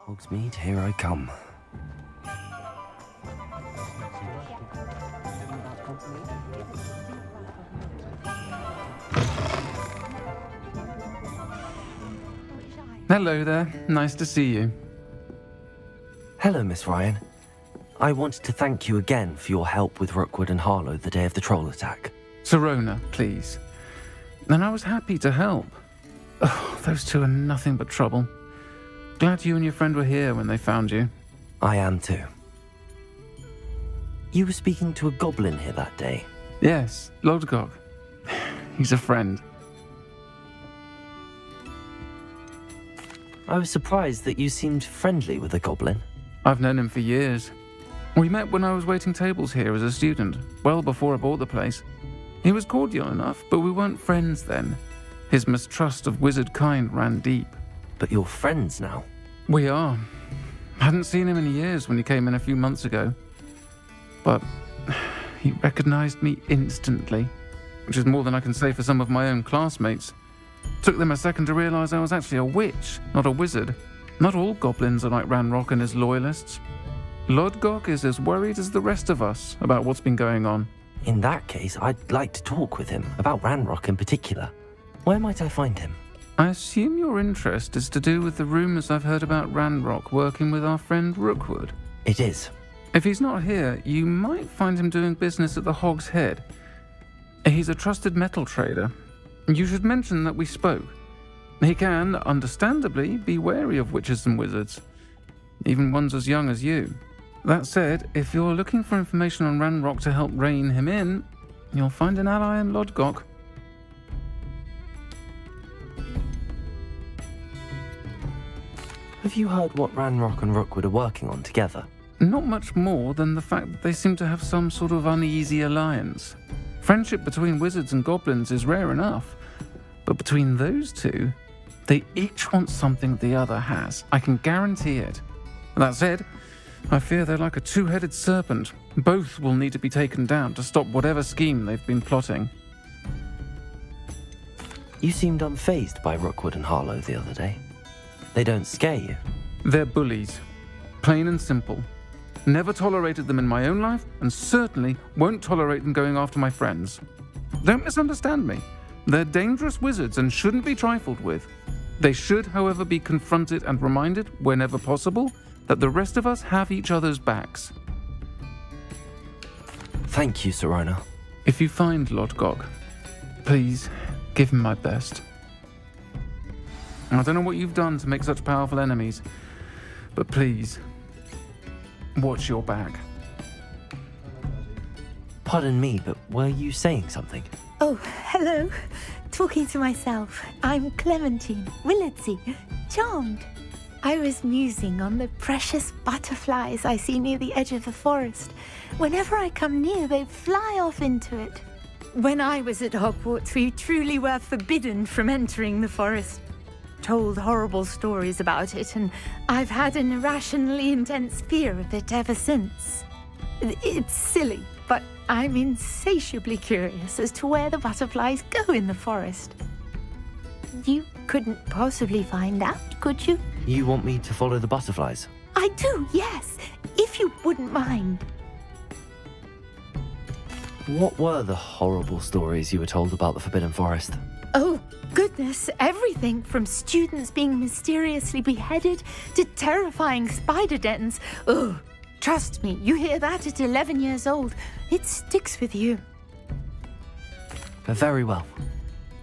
Hogsmeade, here I come. Hello there. Nice to see you. Hello, Miss Ryan. I wanted to thank you again for your help with Rookwood and Harlow the day of the troll attack. Sirona, please. And I was happy to help. Oh, those two are nothing but trouble. Glad you and your friend were here when they found you. I am too. You were speaking to a goblin here that day. Yes, Lodgok. He's a friend. I was surprised that you seemed friendly with a goblin. I've known him for years. We met when I was waiting tables here as a student, well before I bought the place. He was cordial enough, but we weren't friends then. His mistrust of wizard kind ran deep. But you're friends now. We are. Hadn't seen him in years when he came in a few months ago. But he recognized me instantly, which is more than I can say for some of my own classmates. Took them a second to realize I was actually a witch, not a wizard. Not all goblins are like Ranrock and his loyalists. Lodgok is as worried as the rest of us about what's been going on. In that case, I'd like to talk with him, about Ranrock in particular. Where might I find him? I assume your interest is to do with the rumors I've heard about Ranrock working with our friend Rookwood. It is. If he's not here, you might find him doing business at the Hog's Head. He's a trusted metal trader. You should mention that we spoke. He can, understandably, be wary of witches and wizards, even ones as young as you. That said, if you're looking for information on Ranrock to help rein him in, you'll find an ally in Lodgok. Have you heard what Ranrock and Rookwood are working on together? Not much more than the fact that they seem to have some sort of uneasy alliance. Friendship between wizards and goblins is rare enough, but between those two, they each want something the other has. I can guarantee it. That said, I fear they're like a two-headed serpent. Both will need to be taken down to stop whatever scheme they've been plotting. You seemed unfazed by Rookwood and Harlow the other day. They don't scare you. They're bullies. Plain and simple. Never tolerated them in my own life, and certainly won't tolerate them going after my friends. Don't misunderstand me. They're dangerous wizards and shouldn't be trifled with. They should, however, be confronted and reminded, whenever possible, that the rest of us have each other's backs. Thank you, Sirona. If you find Lodgok, please give him my best. I don't know what you've done to make such powerful enemies, but please, watch your back. Pardon me, but were you saying something? Oh, hello. Talking to myself. I'm Clementine Willardsey. Charmed. I was musing on the precious butterflies I see near the edge of the forest. Whenever I come near, they fly off into it. When I was at Hogwarts, we truly were forbidden from entering the forest. Told horrible stories about it, and I've had an irrationally intense fear of it ever since. It's silly, but I'm insatiably curious as to where the butterflies go in the forest. You couldn't possibly find out, could you? You want me to follow the butterflies? I do, yes, if you wouldn't mind. What were the horrible stories you were told about the Forbidden Forest? Oh, goodness, everything from students being mysteriously beheaded to terrifying spider dens. Ugh, trust me, you hear that at 11 years old, it sticks with you. Very well.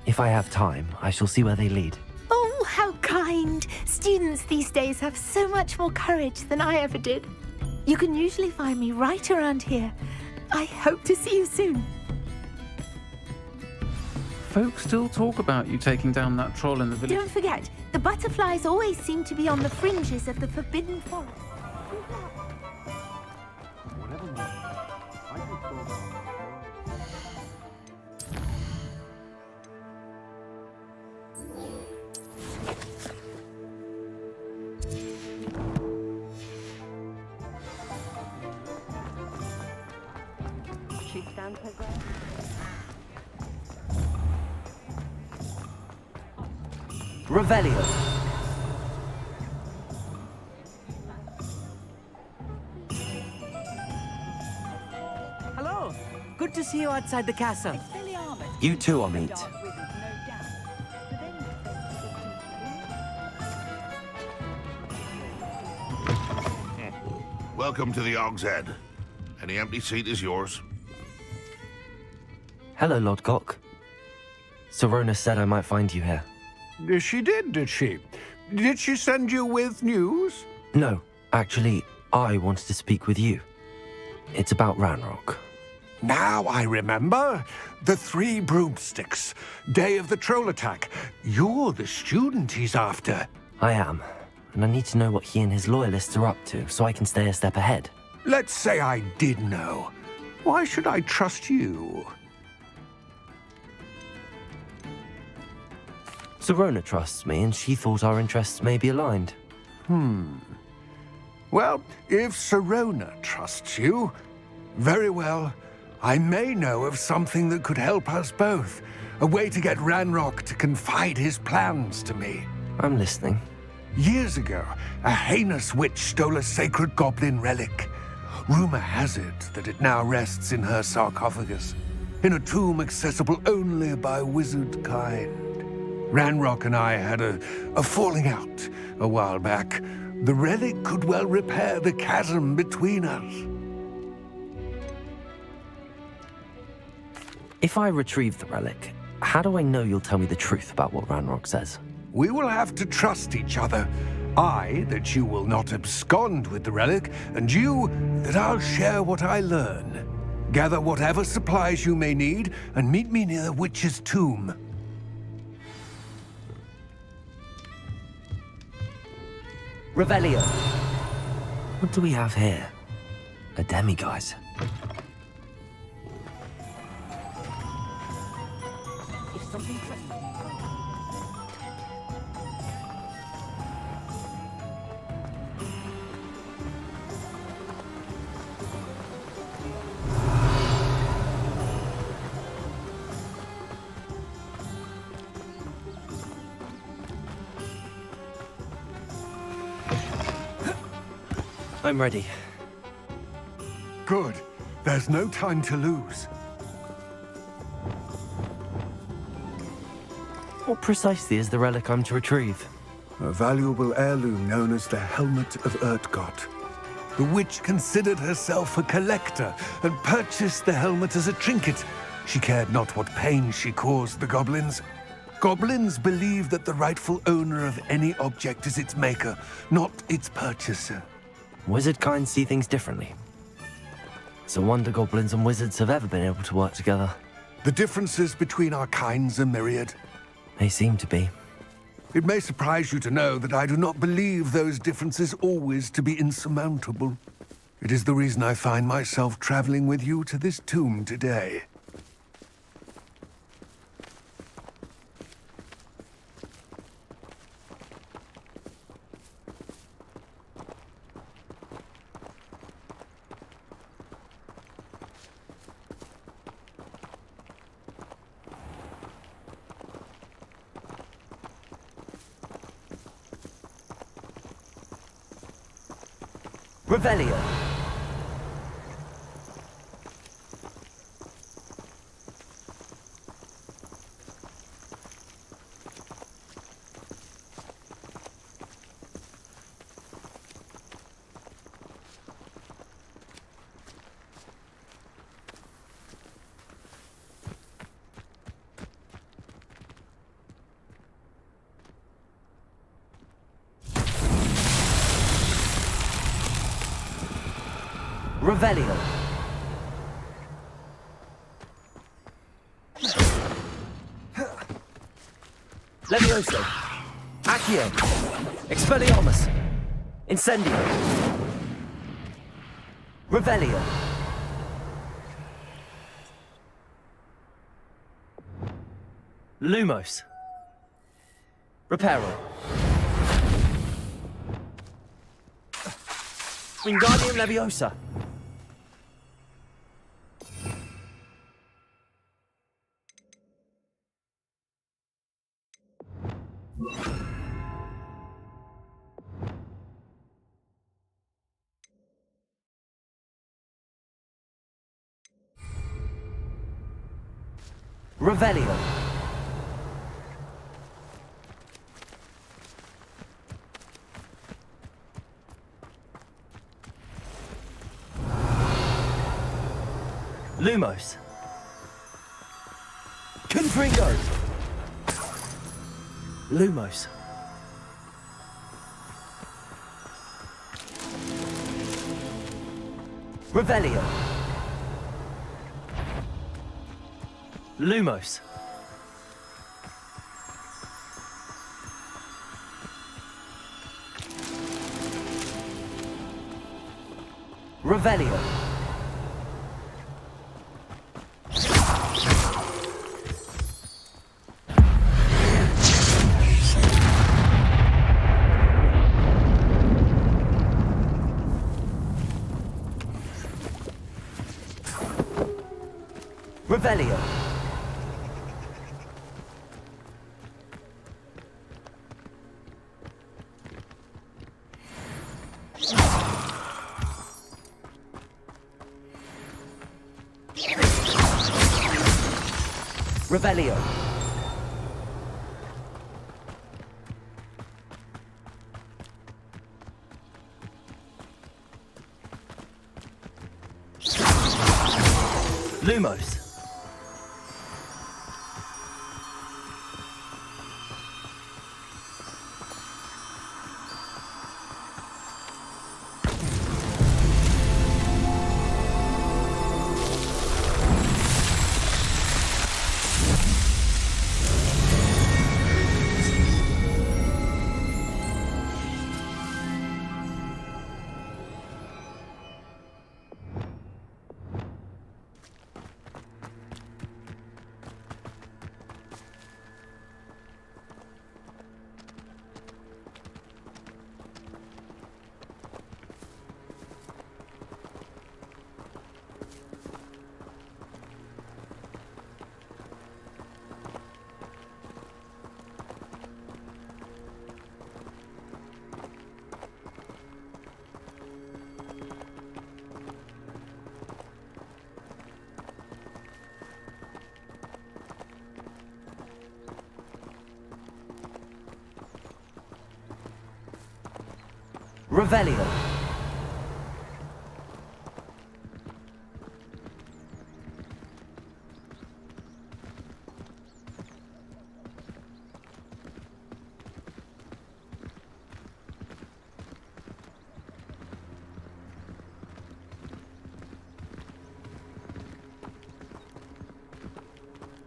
If I have time, I shall see where they lead. Oh, how kind. Students these days have so much more courage than I ever did. You can usually find me right around here. I hope to see you soon. Folks still talk about you taking down that troll in the village. Don't forget, the butterflies always seem to be on the fringes of the Forbidden Forest. Revelio. you outside the castle. You too, Amit. Welcome to the Og's Head. Any empty seat is yours. Hello, Lodgok. Serona said I might find you here. She did she? Did she send you with news? No, actually, I wanted to speak with you. It's about Ranrock. Now I remember. The 3 broomsticks. Day of the troll attack. You're the student he's after. I am, and I need to know what he and his loyalists are up to so I can stay a step ahead. Let's say I did know. Why should I trust you? Serona trusts me, and she thought our interests may be aligned. Well, if Serona trusts you, very well. I may know of something that could help us both. A way to get Ranrock to confide his plans to me. I'm listening. Years ago, a heinous witch stole a sacred goblin relic. Rumor has it that it now rests in her sarcophagus, in a tomb accessible only by wizard kind. Ranrock and I had a falling out a while back. The relic could well repair the chasm between us. If I retrieve the relic, how do I know you'll tell me the truth about what Ranrock says? We will have to trust each other. I, that you will not abscond with the relic, and you, that I'll share what I learn. Gather whatever supplies you may need, and meet me near the witch's tomb. Revelio. What do we have here? A demiguise. I'm ready. Good. There's no time to lose. What precisely is the relic I'm to retrieve? A valuable heirloom known as the Helmet of Urtgott. The witch considered herself a collector and purchased the helmet as a trinket. She cared not what pain she caused the goblins. Goblins believe that the rightful owner of any object is its maker, not its purchaser. Wizard kind see things differently. It's a wonder goblins and wizards have ever been able to work together. The differences between our kinds are myriad. They seem to be. It may surprise you to know that I do not believe those differences always to be insurmountable. It is the reason I find myself traveling with you to this tomb today. Revelio. Revelio. Levioso. Accio. Expelliarmus. Incendio. Revelio. Lumos. Reparo. Wingardium Leviosa. Revelio. Lumos. Confringo. Lumos. Revelio. Lumos. Revelio. Revelio. Revelio. Lumos. Revelio.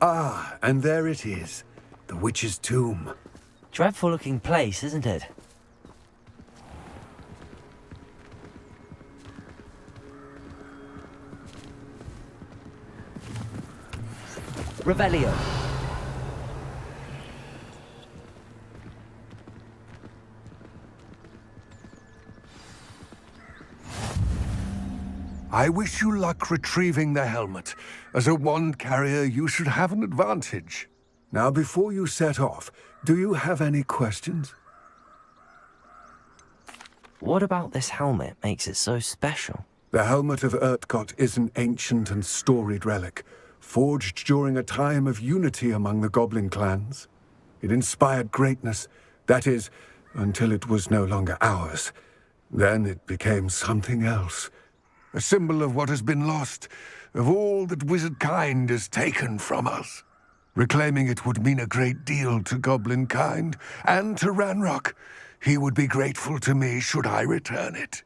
Ah, and there it is. The witch's tomb. Dreadful looking place, isn't it? Revelio. I wish you luck retrieving the helmet. As a wand carrier, you should have an advantage. Now, before you set off, do you have any questions? What about this helmet makes it so special? The helmet of Urtkot is an ancient and storied relic, forged during a time of unity among the goblin clans. It inspired greatness, that is, until it was no longer ours. Then it became something else. A symbol of what has been lost, of all that wizard kind has taken from us. Reclaiming it would mean a great deal to goblin kind, and to Ranrock. He would be grateful to me should I return it.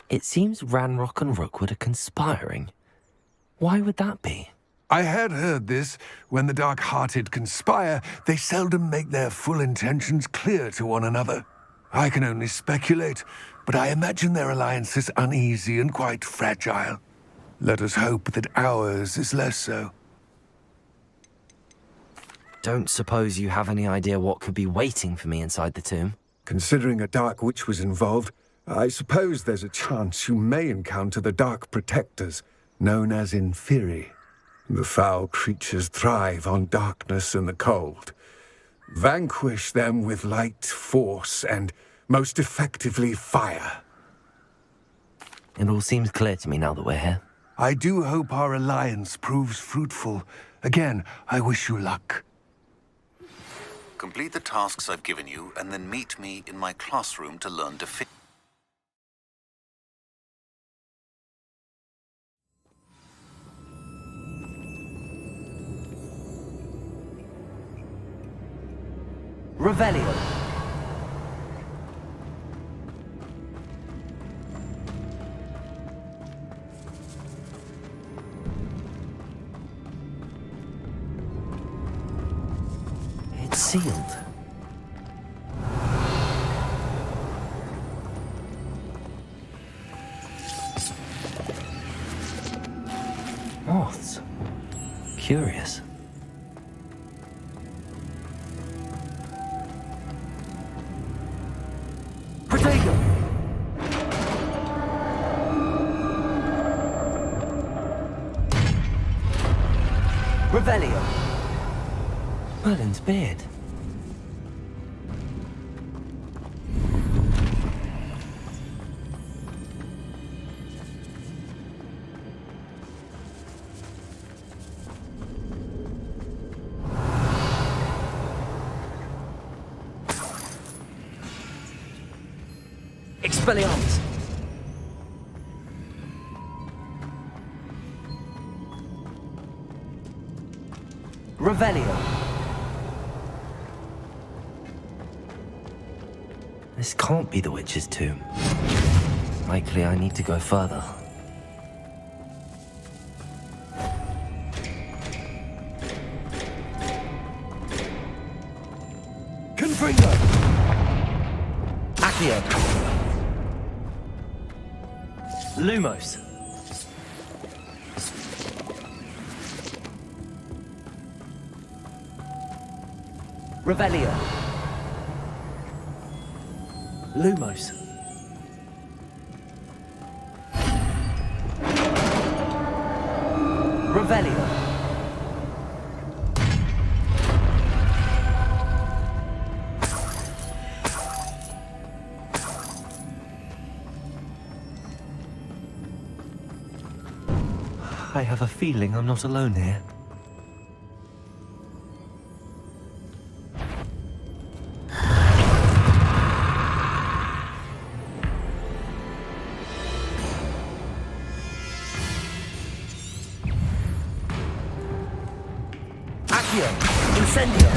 It seems Ranrock and Rookwood are conspiring. Why would that be? I had heard this. When the dark-hearted conspire, they seldom make their full intentions clear to one another. I can only speculate, but I imagine their alliance is uneasy and quite fragile. Let us hope that ours is less so. Don't suppose you have any idea what could be waiting for me inside the tomb? Considering a dark witch was involved, I suppose there's a chance you may encounter the Dark Protectors, known as Inferi. The foul creatures thrive on darkness and the cold. Vanquish them with light, force, and, most effectively, fire. It all seems clear to me now that we're here. I do hope our alliance proves fruitful. Again, I wish you luck. Complete the tasks I've given you, and then meet me in my classroom to learn defense. Revelio. It's sealed. Moths. Curious. Protego! Revelio. Merlin's beard. Expelliarmus. Revelio. This can't be the witch's tomb. Likely I need to go further. Confringo! Accio! Lumos! Revelio! Lumos! Revelio! I have a feeling I'm not alone here. Accio! Incendio!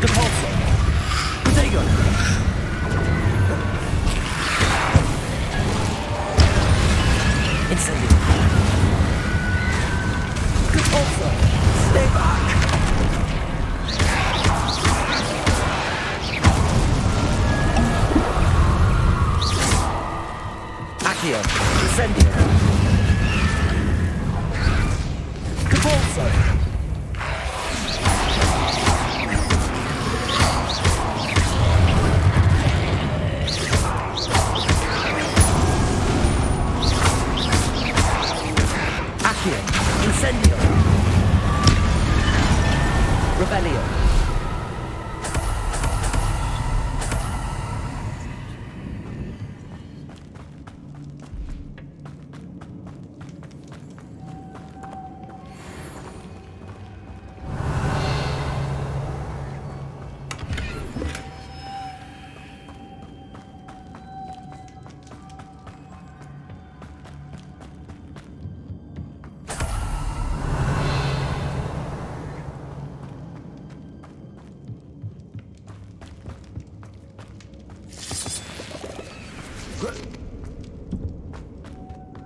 Depulso! Protego! Incendio! Depulso! Stay back! Accio! Incendio! Depulso! Accio! Incendio! Revelio!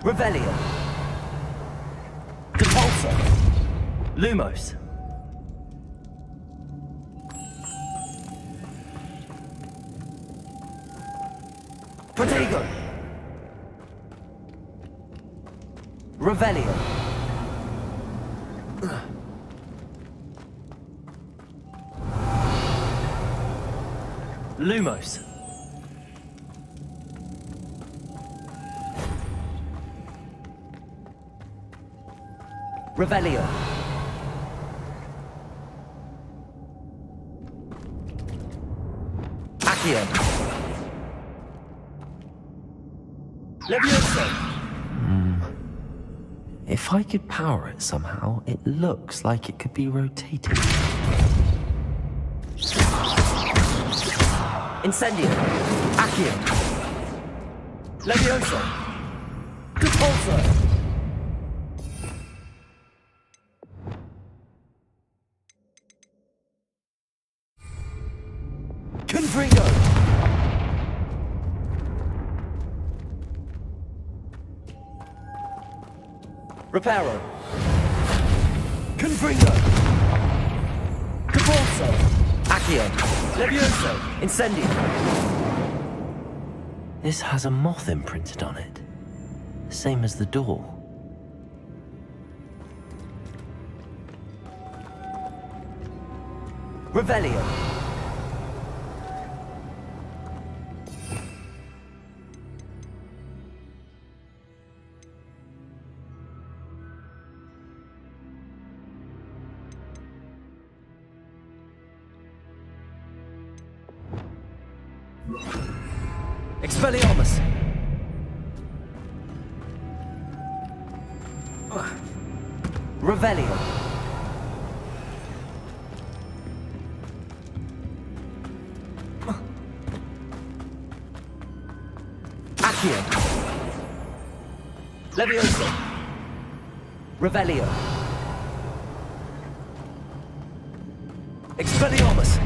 Revelio! Depulso! Lumos! Protego! Revelio! Lumos! Revelio! Accio. Levioso. If I could power it somehow, it looks like it could be rotating. Incendio. Accio. Levioso. Repulsor. Confringo. Reparo. Confringo. Capulso. Accio. Levioso. Incendio. This has a moth imprinted on it. Same as the door. Revelio. Expelliarmus! Revelio! Accio! Levioso! Revelio! Expelliarmus!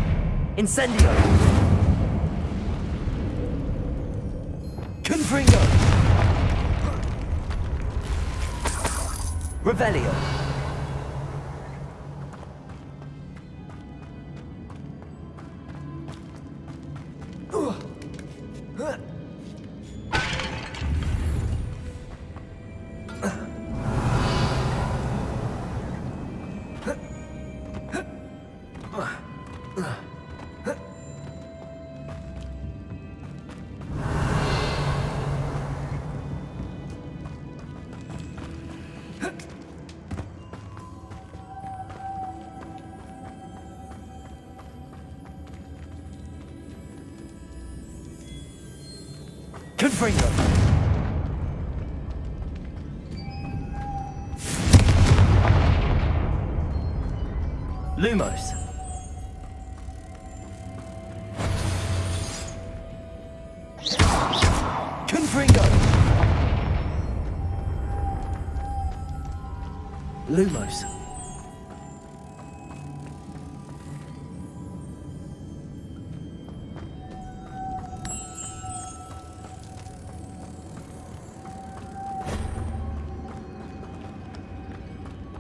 Incendio! Confringo! Revelio! Confringo! Lumos! Confringo! Lumos!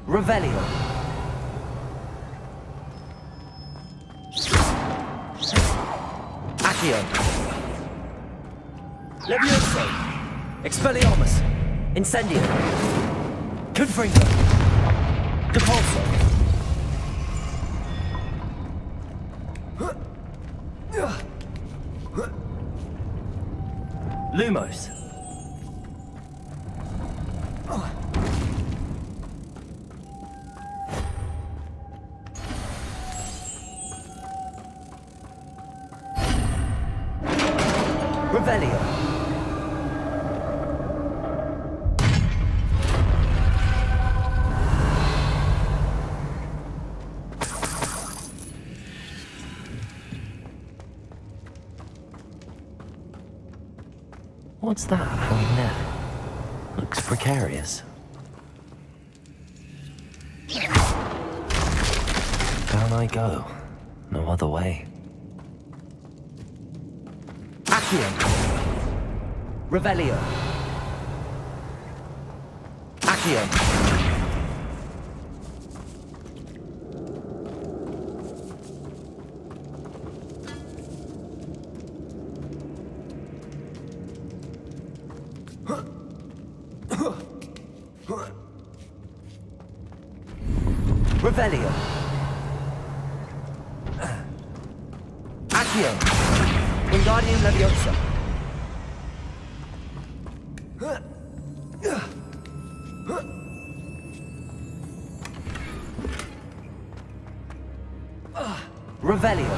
Revelio. Accio. Levioso. Expelliarmus. Incendio. Confringo. Depulso. Lumos. Revelio. What's that hanging there? Looks precarious. Down I go. No other way. Accio. Revelio. Accio. Revelio. Accio. Wingardium Leviosa. Revelio.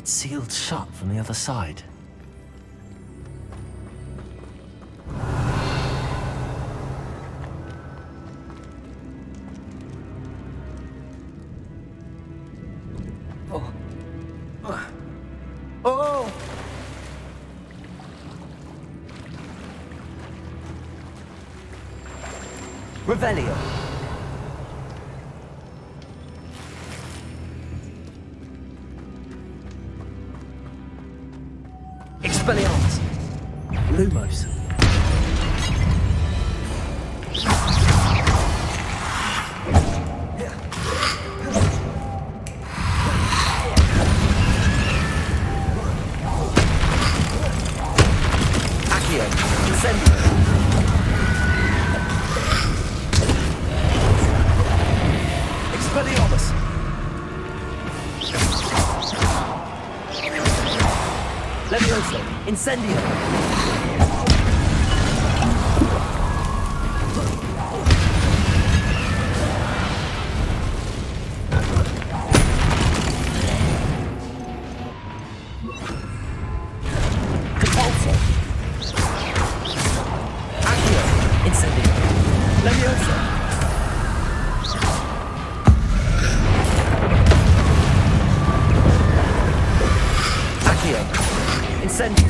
It's sealed shut from the other side. Oh! Revelio. Expelliarmus. Lumos. Accio. Incendio. Expelliarmus. Levioso. Incendio. Depulso. Accio. Incendio. Levioso. Accio. Incendio.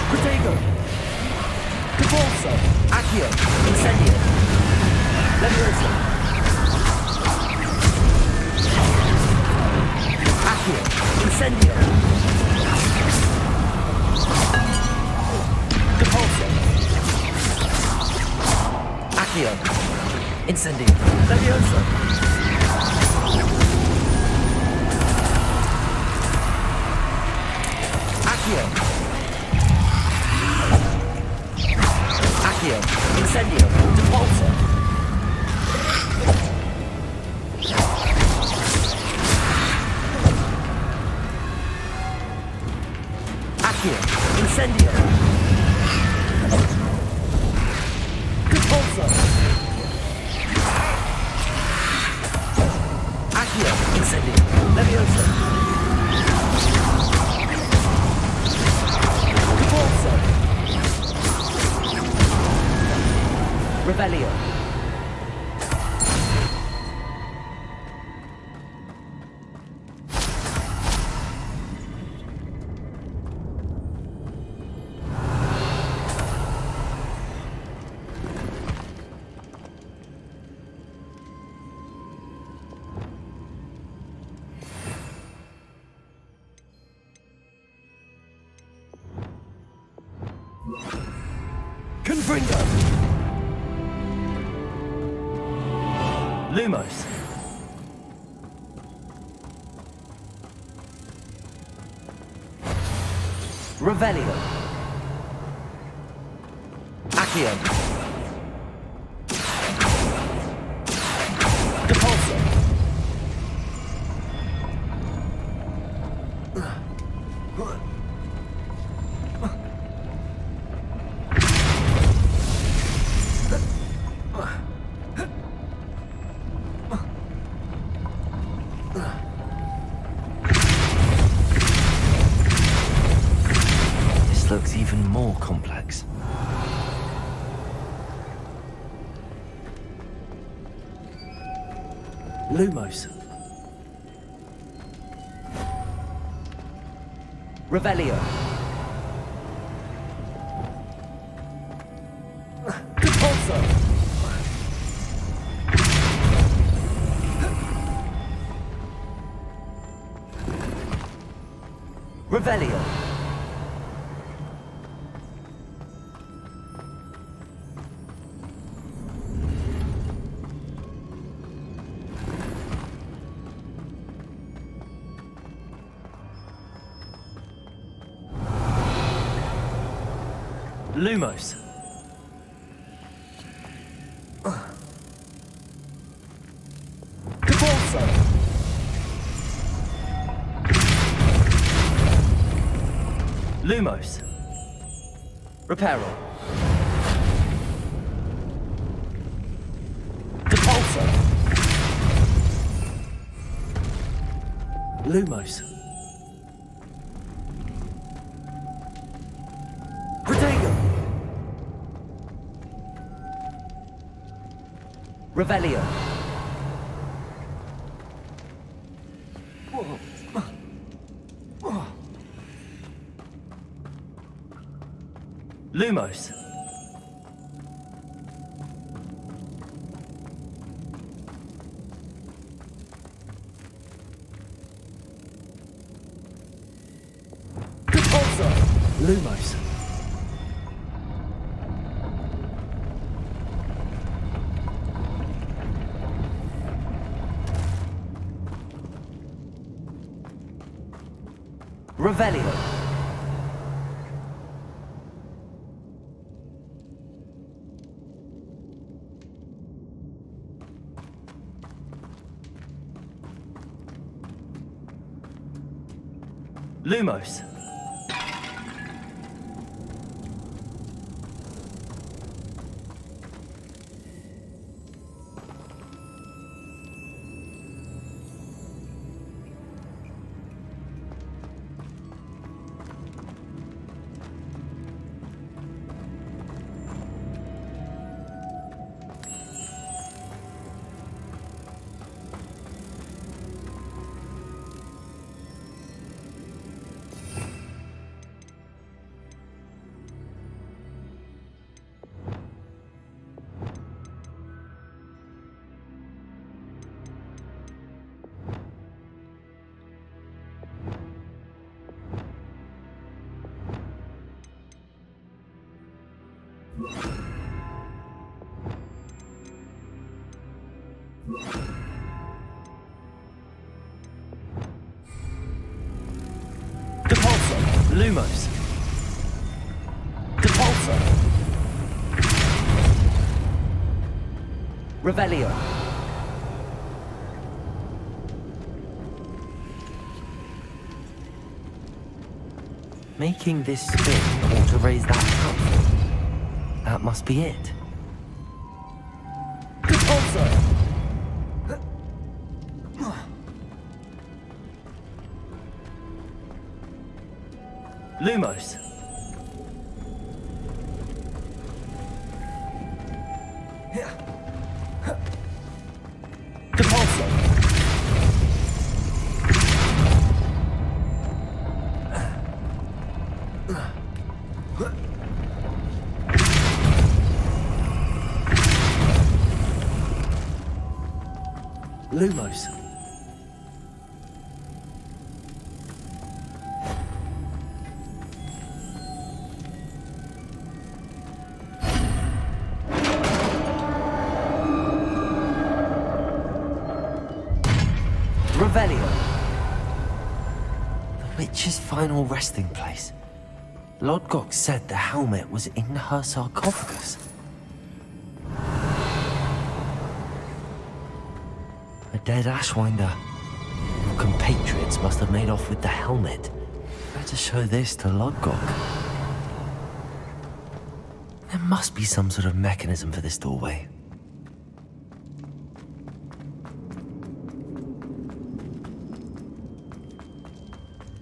Protego. Depulso. Accio. Incendio. Levioso. Accio. Incendio. Depulso. Accio. Incendio. Levioso. Accio. Accio. Incendio. Depulso. Accio. Incendio. Depulso. Accio. Incendio. Levioso. Depulso. Revelio. Confringo. Lumos. Revelio. Accio. Depulso. This looks even more complex. Lumos. Revelio. Depulso. Revelio. Lumos. Depulso. Lumos. Reparo. Depulso. Lumos. Protego. Revelio. Lumos. Lumos. Revelio. Lumos. Depulso. Lumos. Depulso. Revelio. Making this spin ought to raise that cup. That must be it. Depulso. Lumos. Depulso. Lumos. Revelio. The witch's final resting place. Lodgok said the helmet was in her sarcophagus. A dead Ashwinder. Your compatriots must have made off with the helmet. Better show this to Lodgok. There must be some sort of mechanism for this doorway.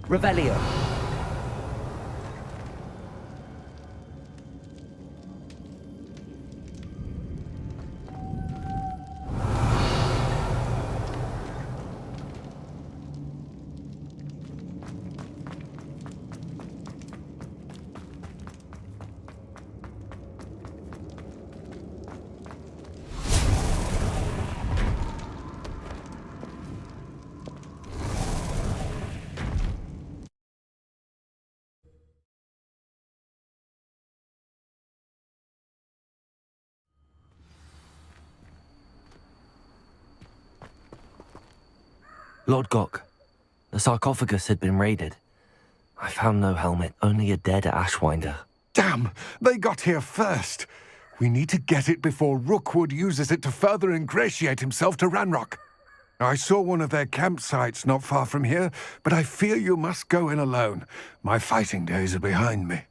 Revelio. Lodgok, the sarcophagus had been raided. I found no helmet, only a dead Ashwinder. Damn! They got here first. We need to get it before Rookwood uses it to further ingratiate himself to Ranrock. I saw one of their campsites not far from here, but I fear you must go in alone. My fighting days are behind me.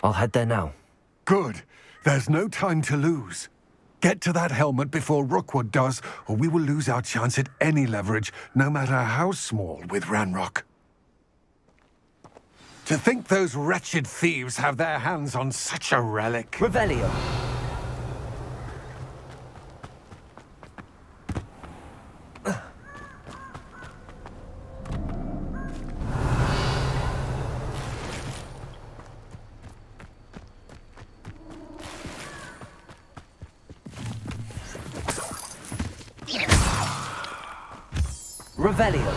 I'll head there now. Good. There's no time to lose. Get to that helmet before Rookwood does, or we will lose our chance at any leverage, no matter how small, with Ranrock. To think those wretched thieves have their hands on such a relic. Revelio. Revelio.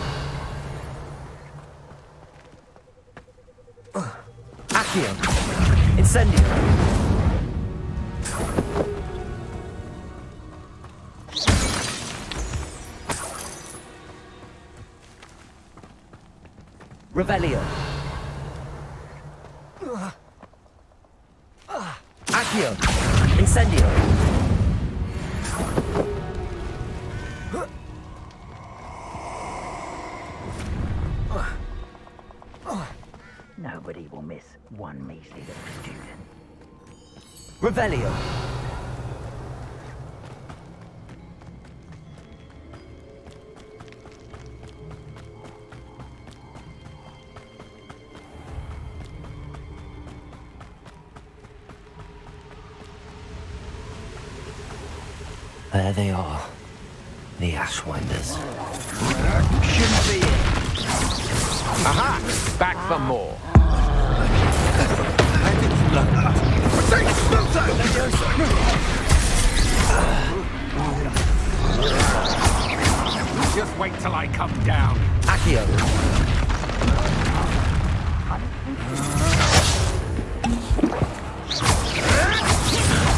Accio. Incendio. Revelio. Accio. Incendio. Nobody will miss one measly little student. Revelio. There they are. The Ashwinders. Shouldn't be it. Aha! Back for more. Just wait till I come down. Accio.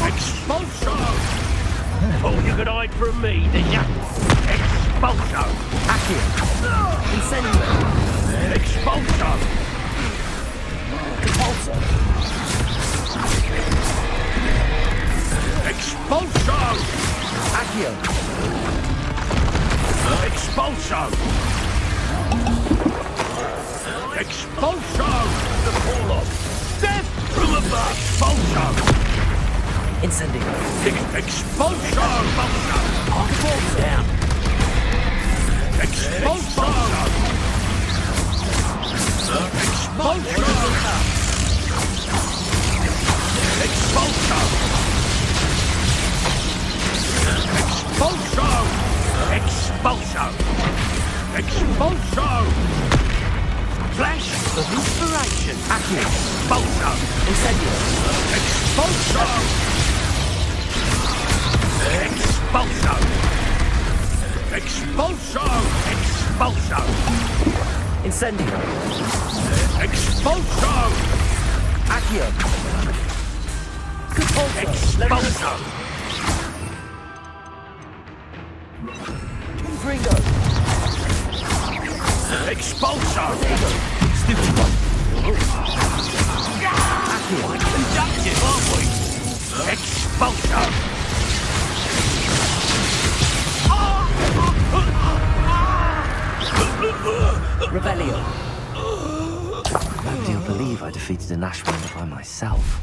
Expulso! All you could hide from me, did ya? Expulso! Accio. Incendio. Expulso! Compulso. Expulso! Accio. Expulso! Expulso! The fall off! Death from above! Expulso! Incendio. Expulso! Half falls down! Expulso! Expulso! Expulso! Expulso! Expulso! Expulso! Flash of inspiration! Accio. Expulso! Incendio. Expulso! Expulso! Expulso! Expulso! Incendio. Expulso! Accio. Compulso. Expulso! Confringo. Expulso! Stupid one. Accio! Conductive, aren't we? Expulso! Revelio. Nobody will believe I defeated an Ashwinder by myself.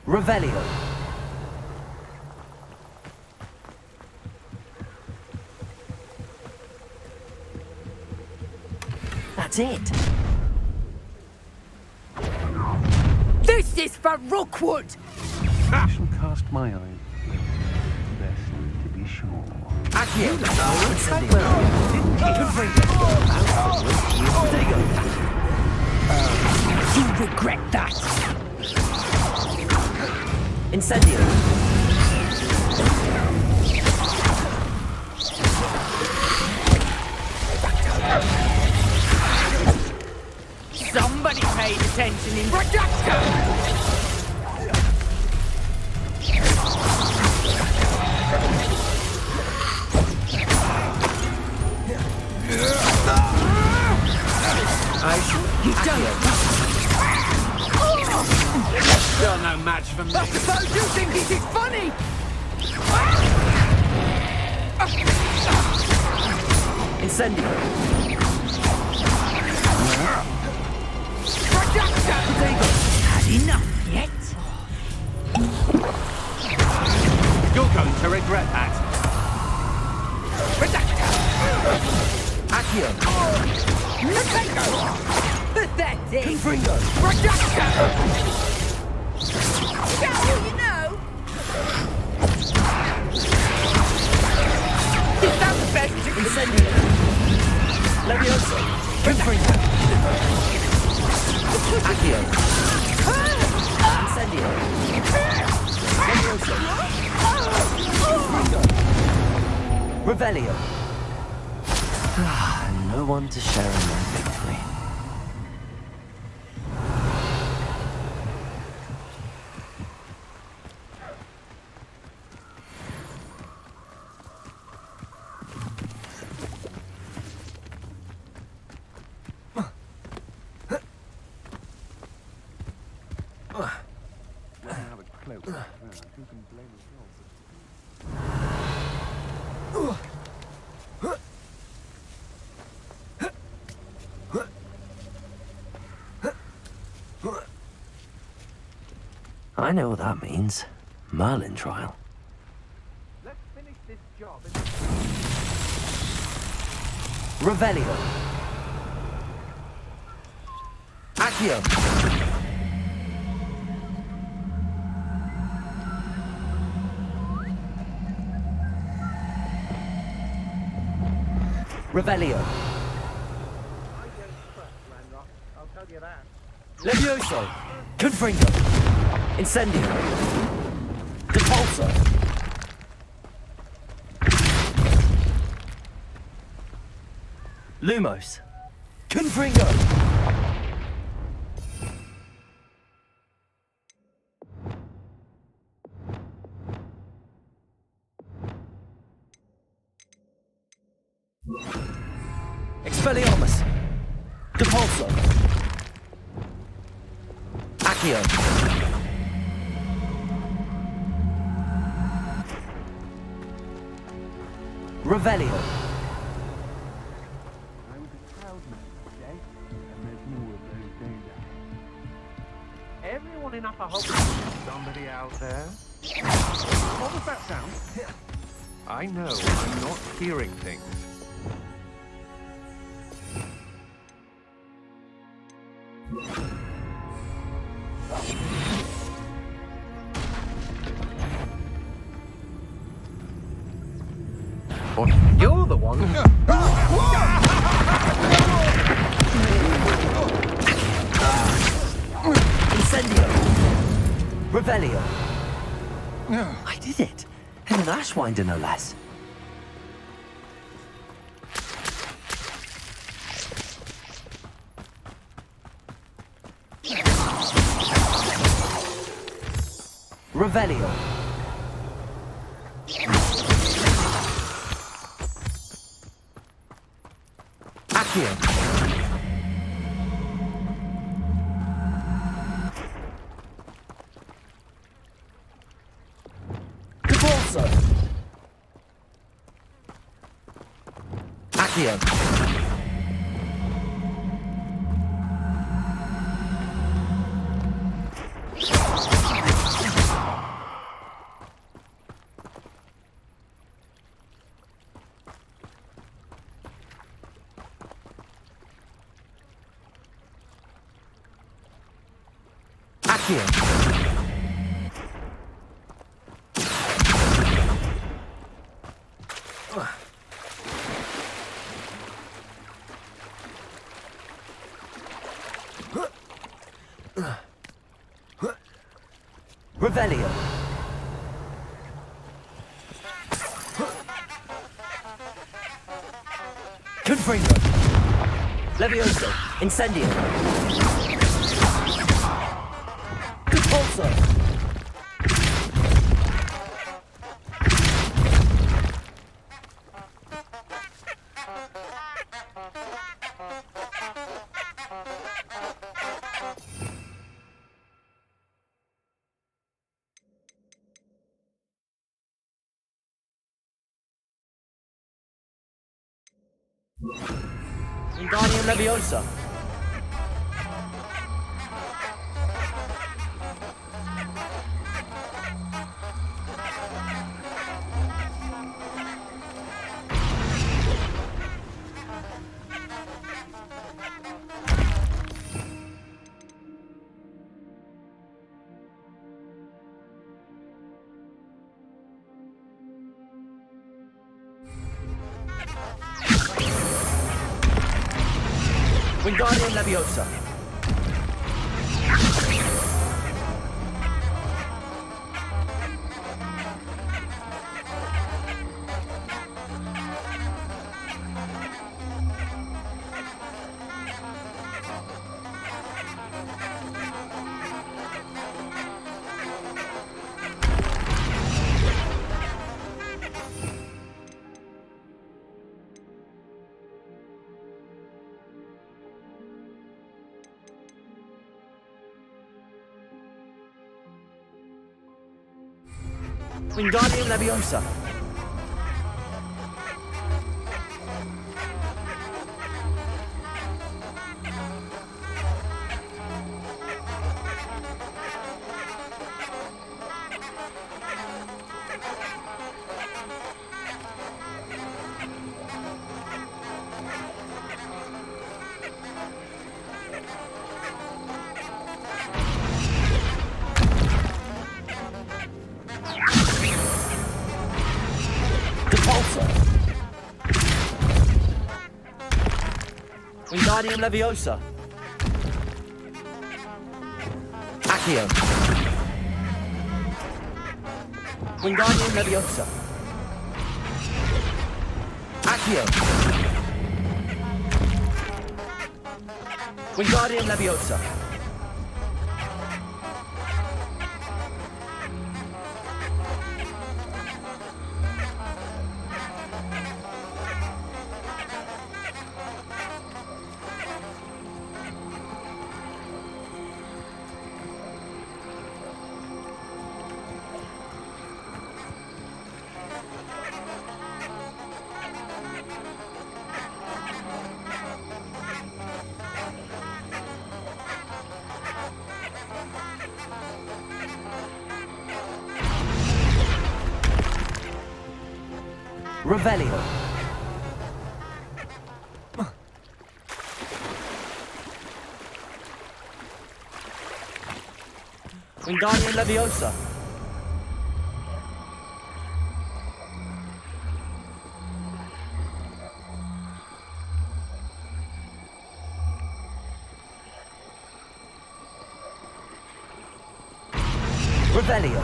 Revelio. That's it. This is for Rookwood! I shall cast my eye. Best to be sure. Accio. You regret that. Incendio. Somebody paid attention in production. You've done it. Still no match for me. I suppose you think this is funny. Incendio. Had enough yet? You're going to regret that. Accio. Pathetic. Confringo. Now you know. Is that the best you can Incendio. Levioso. Confringo. Accio. Incendio. Levioso. Confringo. Revelio. No one to share in my victory. I know what that means. Merlin trial. Let's finish this job. Revelio. Accio. Revelio. I'll tell you that. Levioso. Confringo. Incendio. Depulso. Lumos. Confringo. Expelliarmus. Depulso. Accio. Revelio. I was a proud man today, and there's more of those days out. Everyone in Upper Hope. Somebody out there? What was that sound? I know, I'm not hearing things. What? You're the one. Incendio. Revelio. I did it. In an Ashwinder, no less. Revelio. Accio. Depulso. Accio. Accio. Revelio. Confringo. Levioso. Incendio. Repulso. Wingardium Leviosa. Wingardium Leviosa. Wingardium Leviosa. Wingardium Leviosa. Accio. Wingardium Leviosa. Accio. Wingardium Leviosa. Revelio. Wingardium Leviosa. Revelio.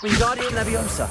Wingardium Leviosa.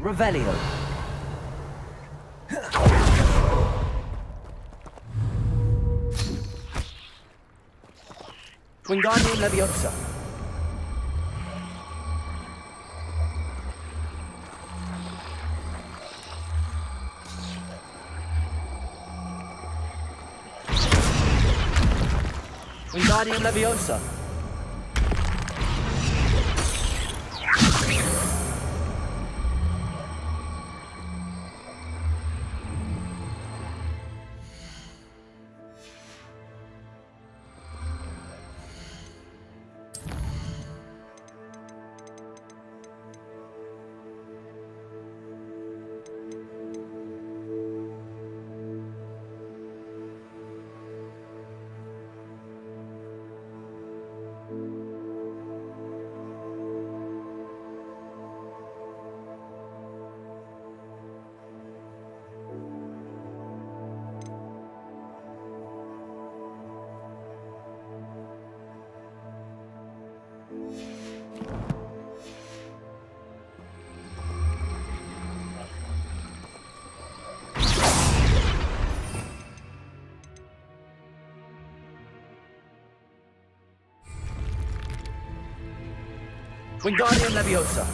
Revelio. Wingardium Leviosa. Wingardium Leviosa. Wingardium Leviosa.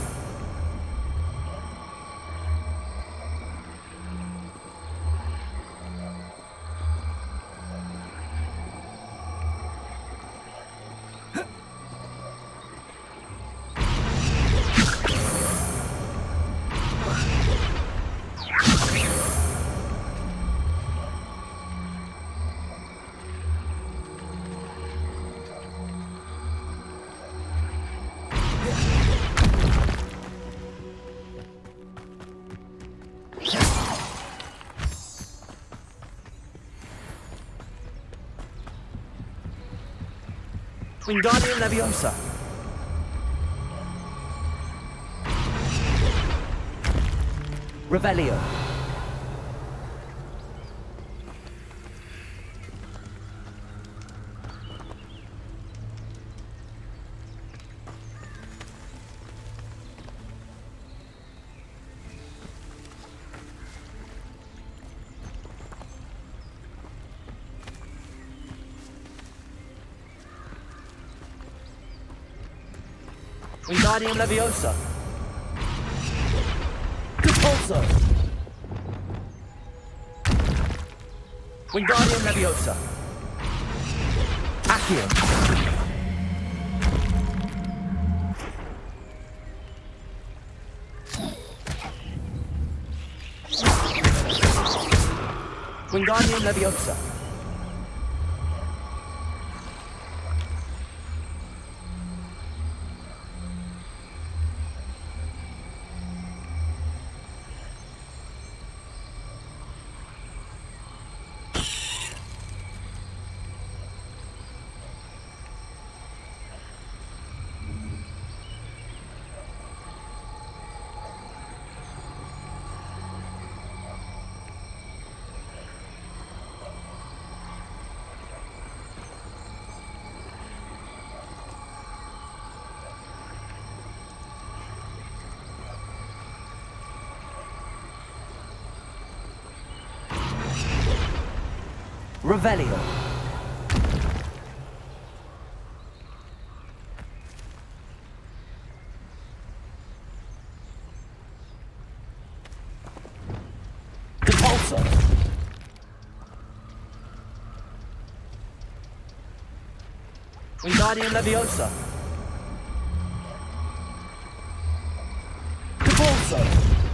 Wingardium Leviosa. Revelio. Wingardium Leviosa. Compulso. Wingardium Leviosa. Accio. Wingardium Leviosa. Revelio. Compulso. Wingardium Leviosa. Compulso.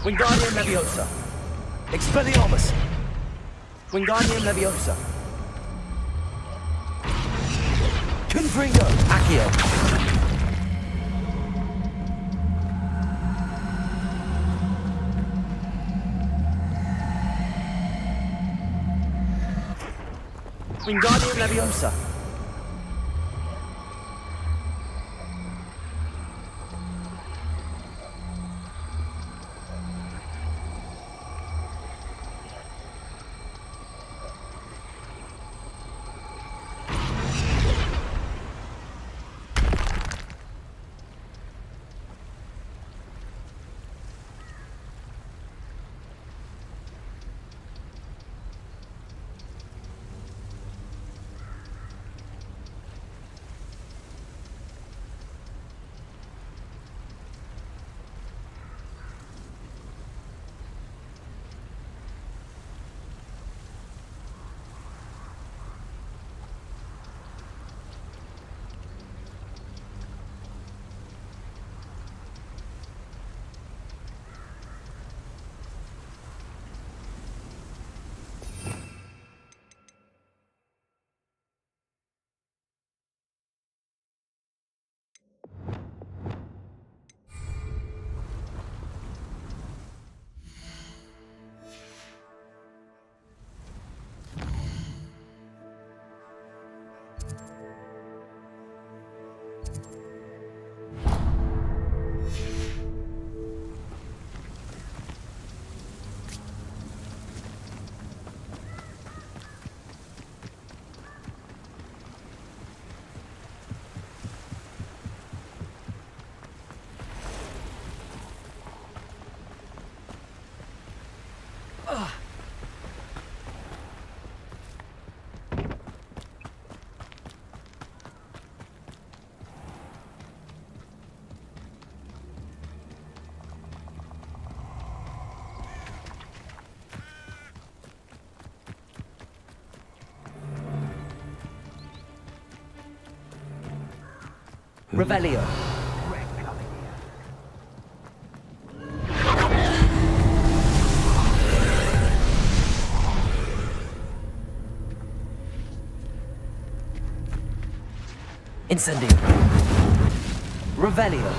Wingardium Leviosa. Expelliarmus. Wingardium Leviosa. Confringo. Accio. Wingardium Leviosa. Revelio. Incendio. Revelio.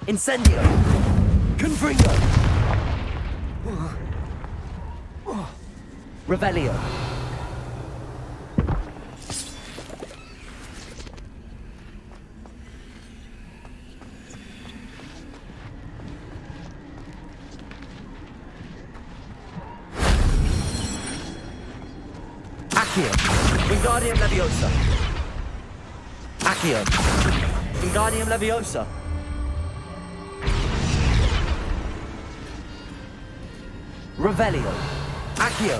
Incendio. Confringo. Revelio. Accio. Wingardium Leviosa. Accio. Wingardium Leviosa. Revelio. Accio.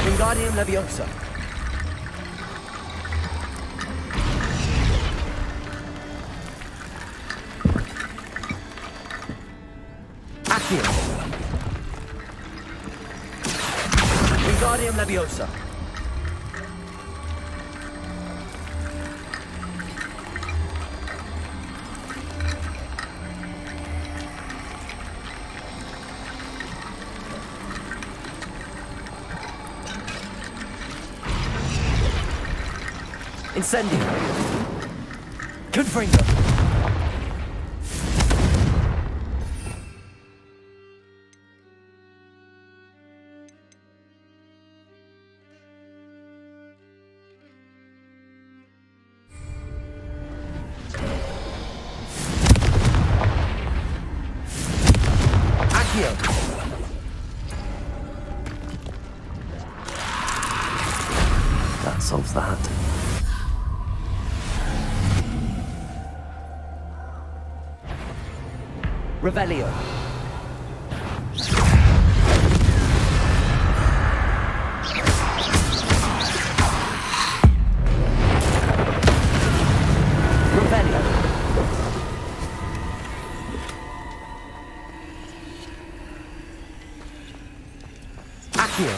Wingardium Leviosa. Accio. Wingardium Leviosa. Incendio. Confringo. Accio. That solves that. Revelio. Revelio. Accio.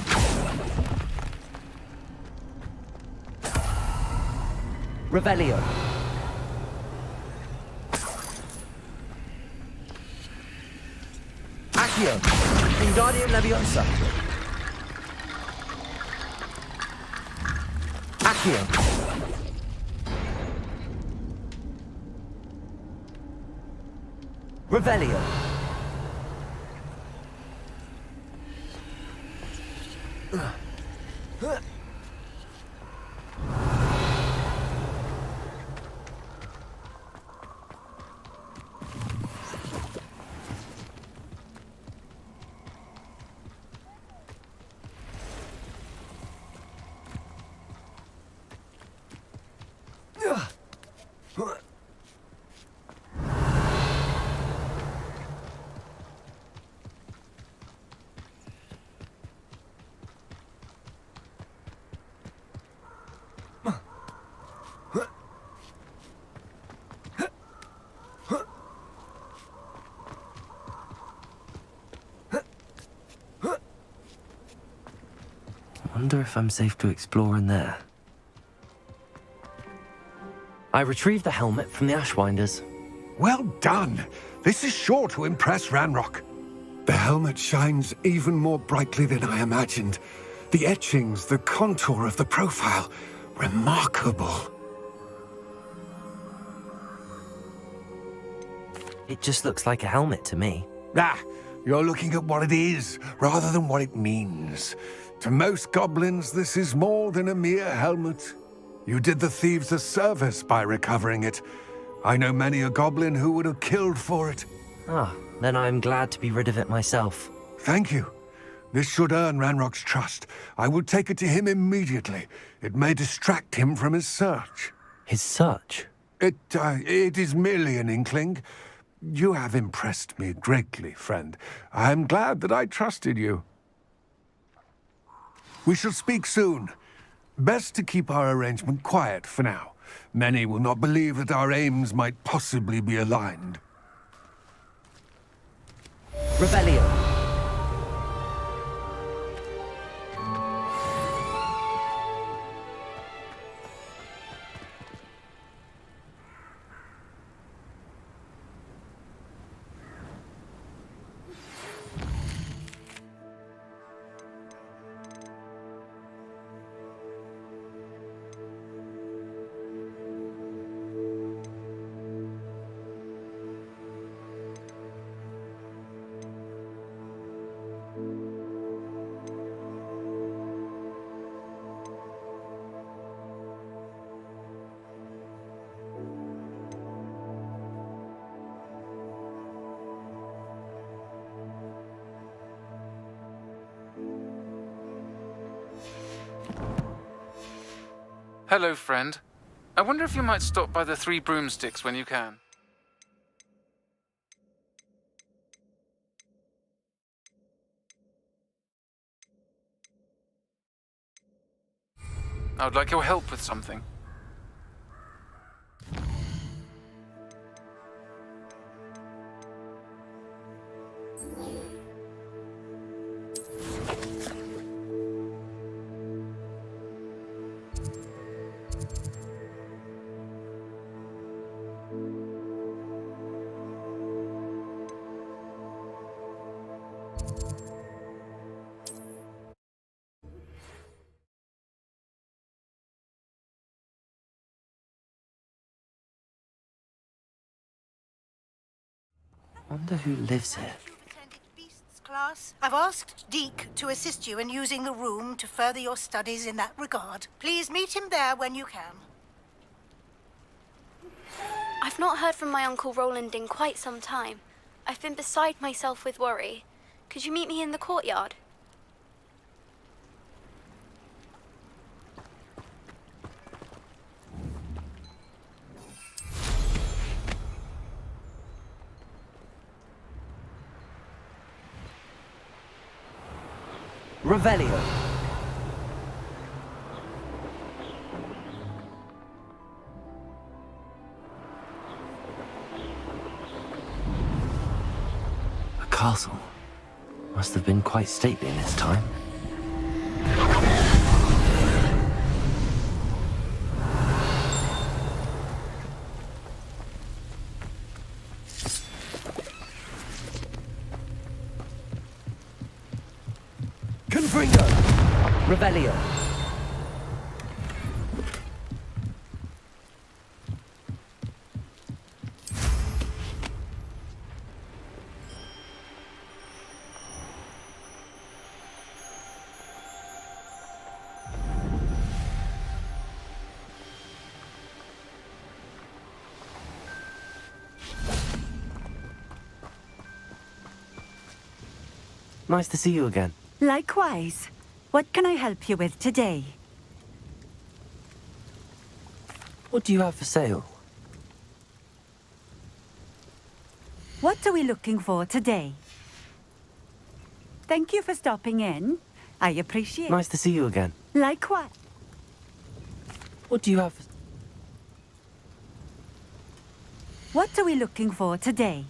Revelio. Accio. Wingardium Leviosa. Accio. Revelio. Wonder if I'm safe to explore in there. I retrieved the helmet from the Ashwinders. Well done. This is sure to impress Ranrock. The helmet shines even more brightly than I imagined. The etchings, the contour of the profile, remarkable. It just looks like a helmet to me. Ah, you're looking at what it is, rather than what it means. To most goblins, this is more than a mere helmet. You did the thieves a service by recovering it. I know many a goblin who would have killed for it. Ah, then I'm glad to be rid of it myself. Thank you. This should earn Ranrock's trust. I will take it to him immediately. It may distract him from his search. His search? It is merely an inkling. You have impressed me greatly, friend. I am glad that I trusted you. We shall speak soon. Best to keep our arrangement quiet for now. Many will not believe that our aims might possibly be aligned. Revelio. Hello, friend. I wonder if you might stop by the Three Broomsticks when you can. I would like your help with something. Wonder who lives here. Class, I've asked Deke to assist you in using the room to further your studies in that regard. Please meet him there when you can. I've not heard from my Uncle Roland in quite some time. I've been beside myself with worry. Could you meet me in the courtyard? Revelio. A castle. Must have been quite stately in its time. Confringo. Revelio. Nice to see you again. Likewise. What can I help you with today? What do you have for sale? What are we looking for today? Thank you for stopping in. I appreciate it. Nice to see you again. Likewise. What do you have for... What are we looking for today?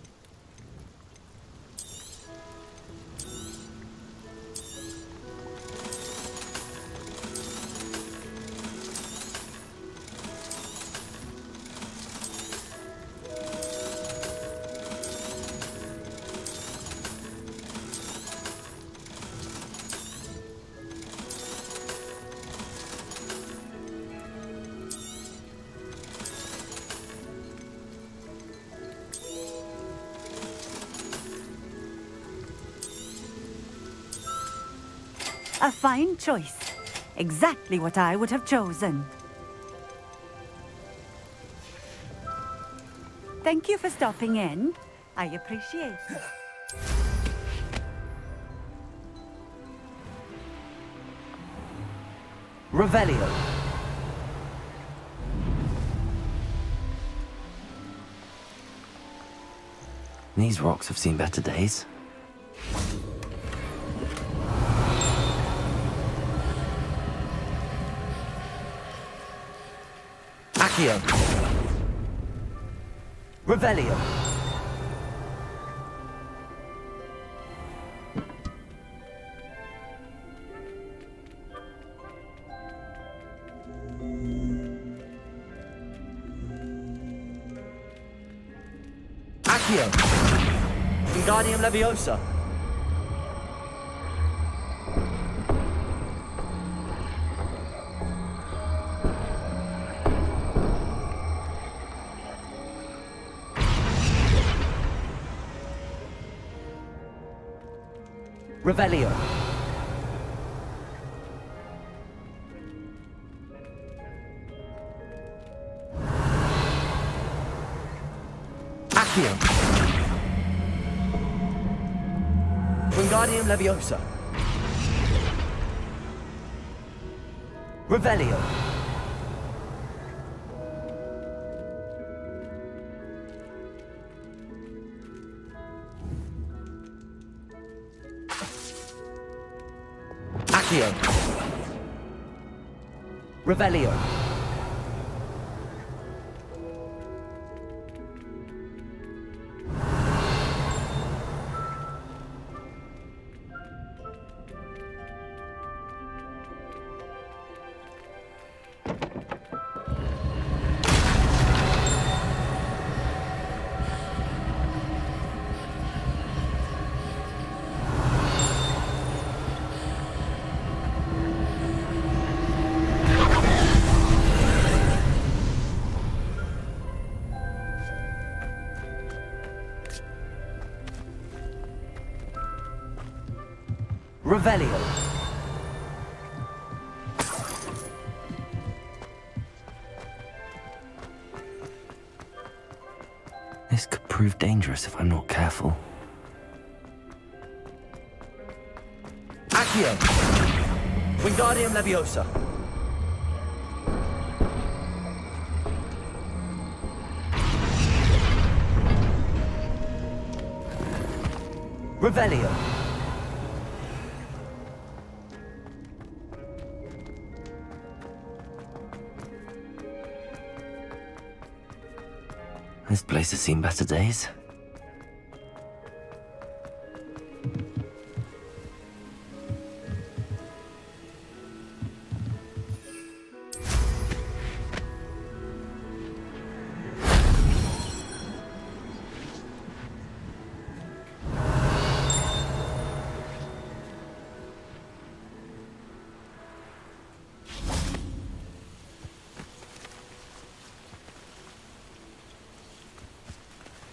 A fine choice. Exactly what I would have chosen. Thank you for stopping in. I appreciate it. Revelio. These rocks have seen better days. Accio. Revelio. Accio. Wingardium Leviosa. Revelio. Accio. Wingardium Leviosa. Revelio. Accio. Revelio. Revelio. This could prove dangerous if I'm not careful. Accio. Wingardium Leviosa. Revelio. This place has seen better days.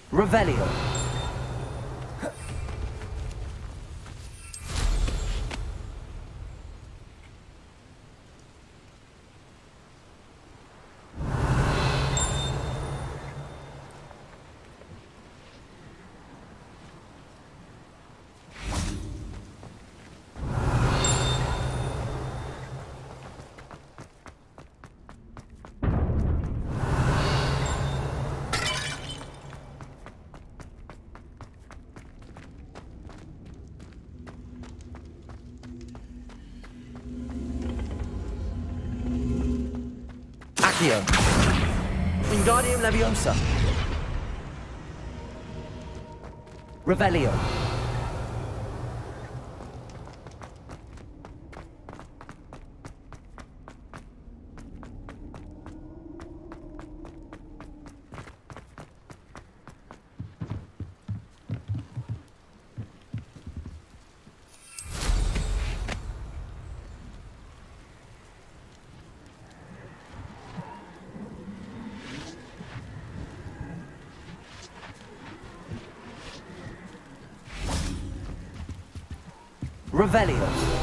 Revelio. Accio. Wingardium Leviosa. Revelio. Revelio.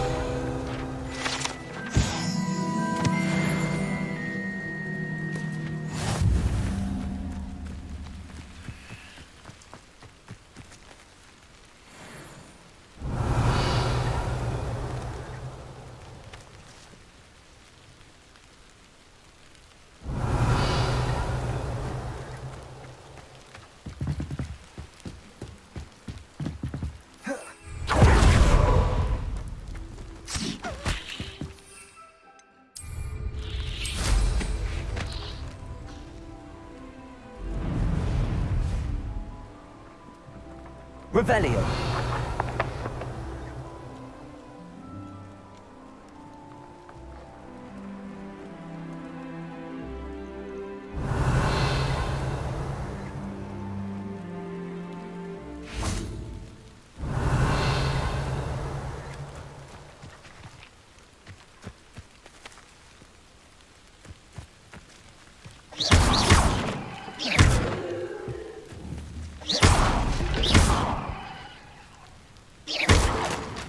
Revelio.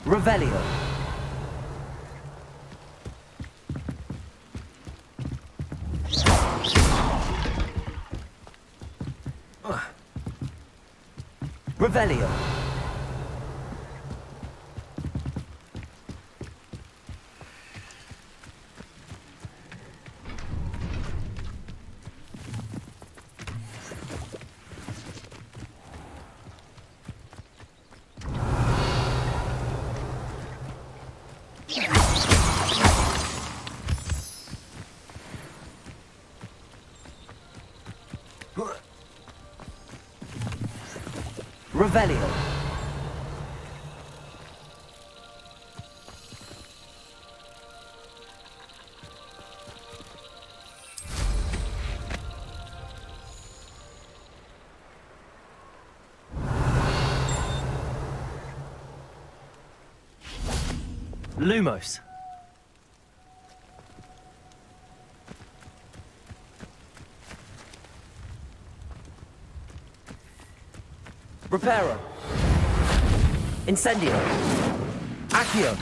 Revelio. Revelio. Revelio. Lumos. Reparo. Incendio. Accio.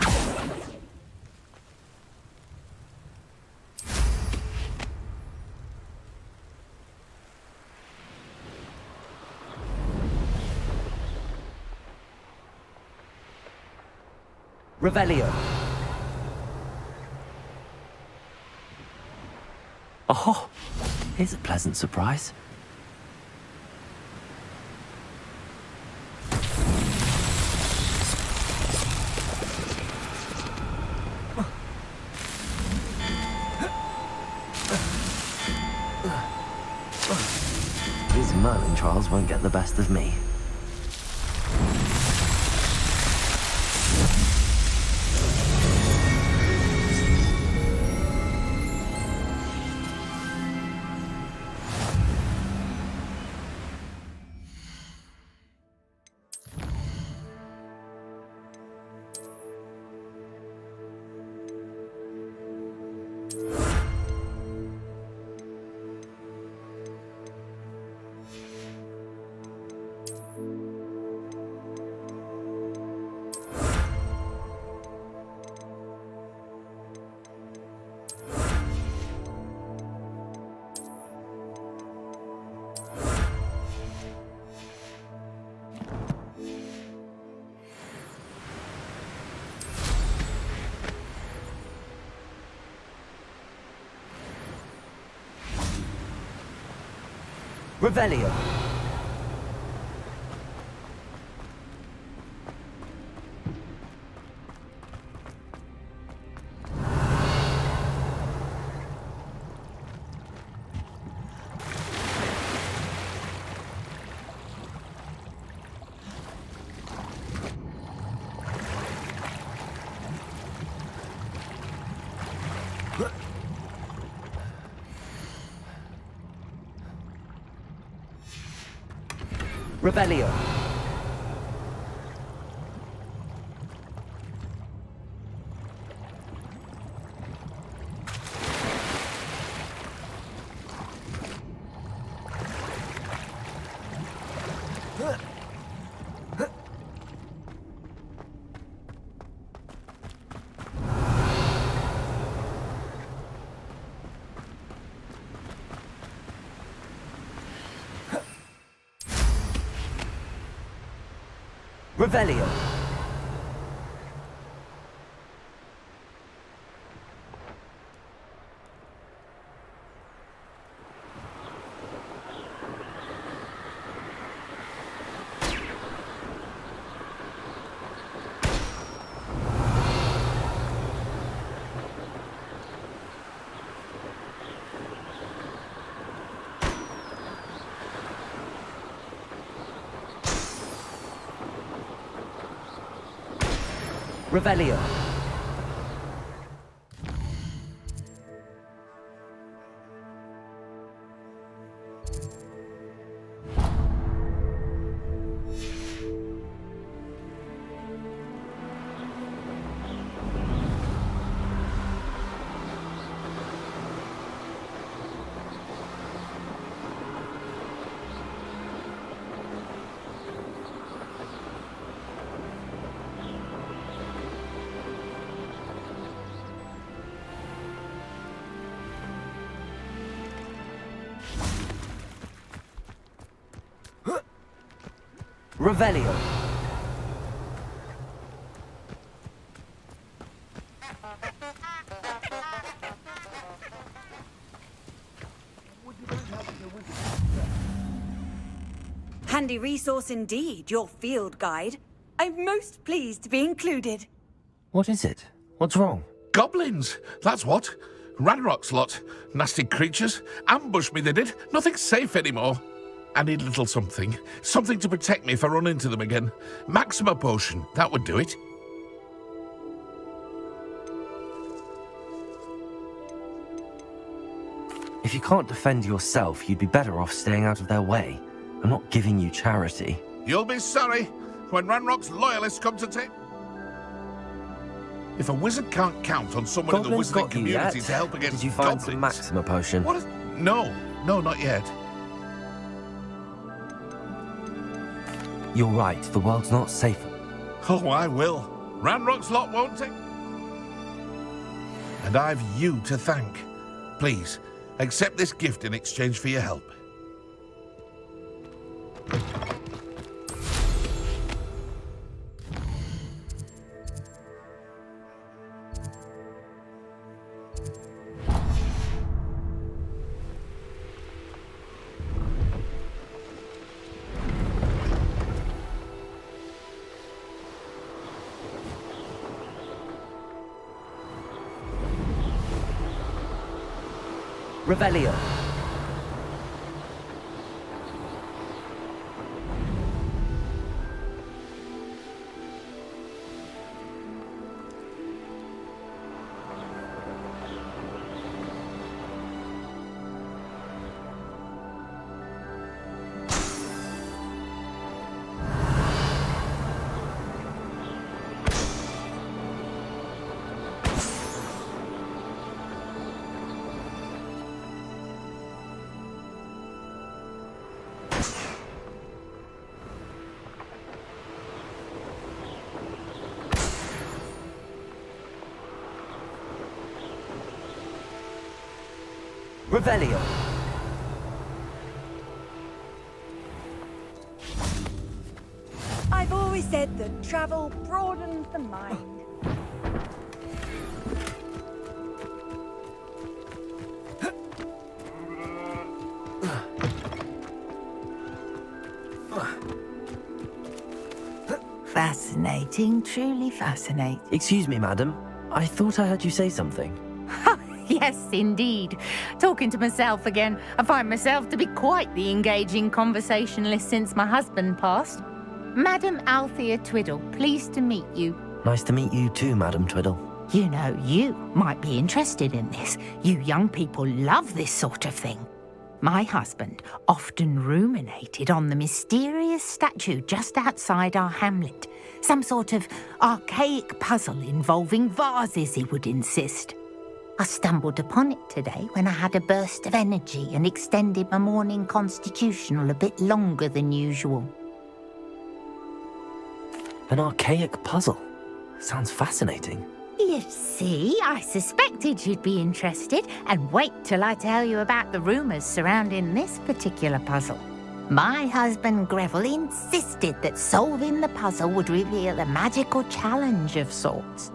Revelio. Oh, here's a pleasant surprise. These Merlin trials won't get the best of me. Revelio. Revelio. Revelio. Revelio. Revelio. Handy resource indeed, your field guide. I'm most pleased to be included. What is it? What's wrong? Goblins, that's what. Ranrock's lot. Nasty creatures. Ambushed me, they did. Nothing safe anymore. I need a little something. Something to protect me if I run into them again. Maxima potion, that would do it. If you can't defend yourself, you'd be better off staying out of their way. I'm not giving you charity. You'll be sorry when Ranrock's loyalists come to take... If a wizard can't count on someone in the Goblins wizarding got you community yet? to help against Did you find goblins... some Maxima potion? What is... No, not yet. You're right, the world's not safe. Oh, I will. Ranrock's lot won't take... And I've you to thank. Please, accept this gift in exchange for your help. Revelio. Revelio. I've always said that travel broadens the mind. Fascinating, truly fascinating. Excuse me, madam. I thought I heard you say something. Yes, indeed. Talking to myself again. I find myself to be quite the engaging conversationalist since my husband passed. Madam Althea Twiddle, pleased to meet you. Nice to meet you too, Madam Twiddle. You know, you might be interested in this. You young people love this sort of thing. My husband often ruminated on the mysterious statue just outside our hamlet. Some sort of archaic puzzle involving vases, he would insist. I stumbled upon it today when I had a burst of energy and extended my morning constitutional a bit longer than usual. An archaic puzzle. Sounds fascinating. You see, I suspected you'd be interested, and wait till I tell you about the rumours surrounding this particular puzzle. My husband Greville insisted that solving the puzzle would reveal a magical challenge of sorts.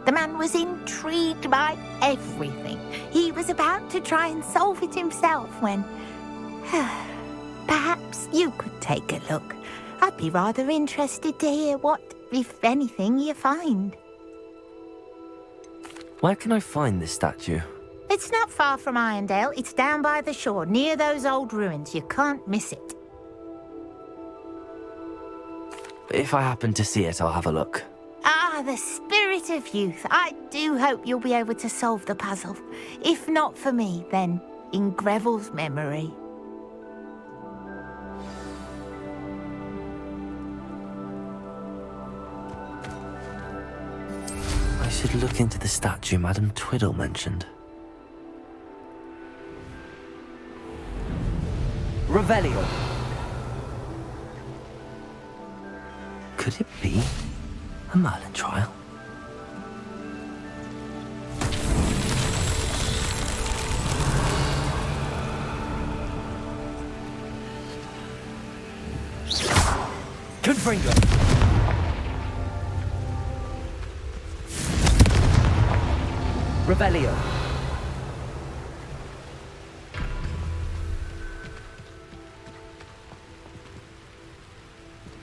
The man was intrigued by everything. He was about to try and solve it himself when... Perhaps you could take a look. I'd be rather interested to hear what, if anything, you find. Where can I find this statue? It's not far from Irondale. It's down by the shore, near those old ruins. You can't miss it. If I happen to see it, I'll have a look. Ah, the spirit of youth. I do hope you'll be able to solve the puzzle. If not for me, then in Greville's memory. I should look into the statue Madam Twiddle mentioned. Revelio. Could it be a Merlin trial? Confringo. Revelio.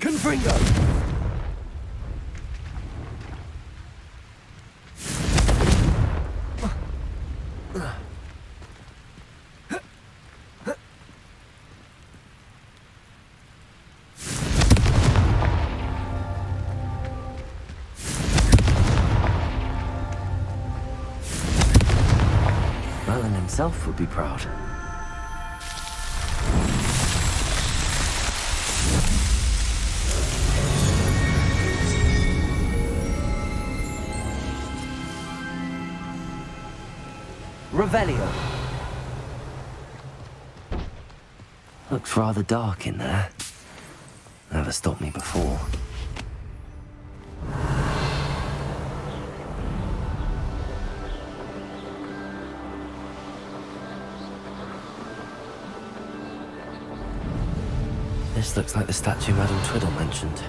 Confringo. himself would be proud. Revelio. Looks rather dark in there. Never stopped me before. This looks like the statue Madame Twiddle mentioned.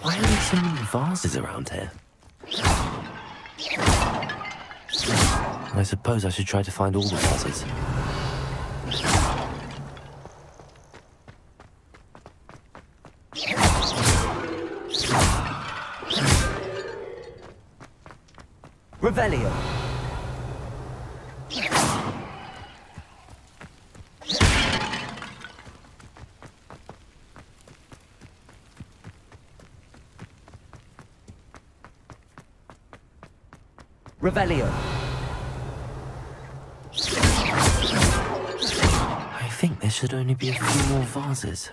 Why are there so many vases around here? I suppose I should try to find all the vases. Revelio. Revelio. I think there should only be a few more vases.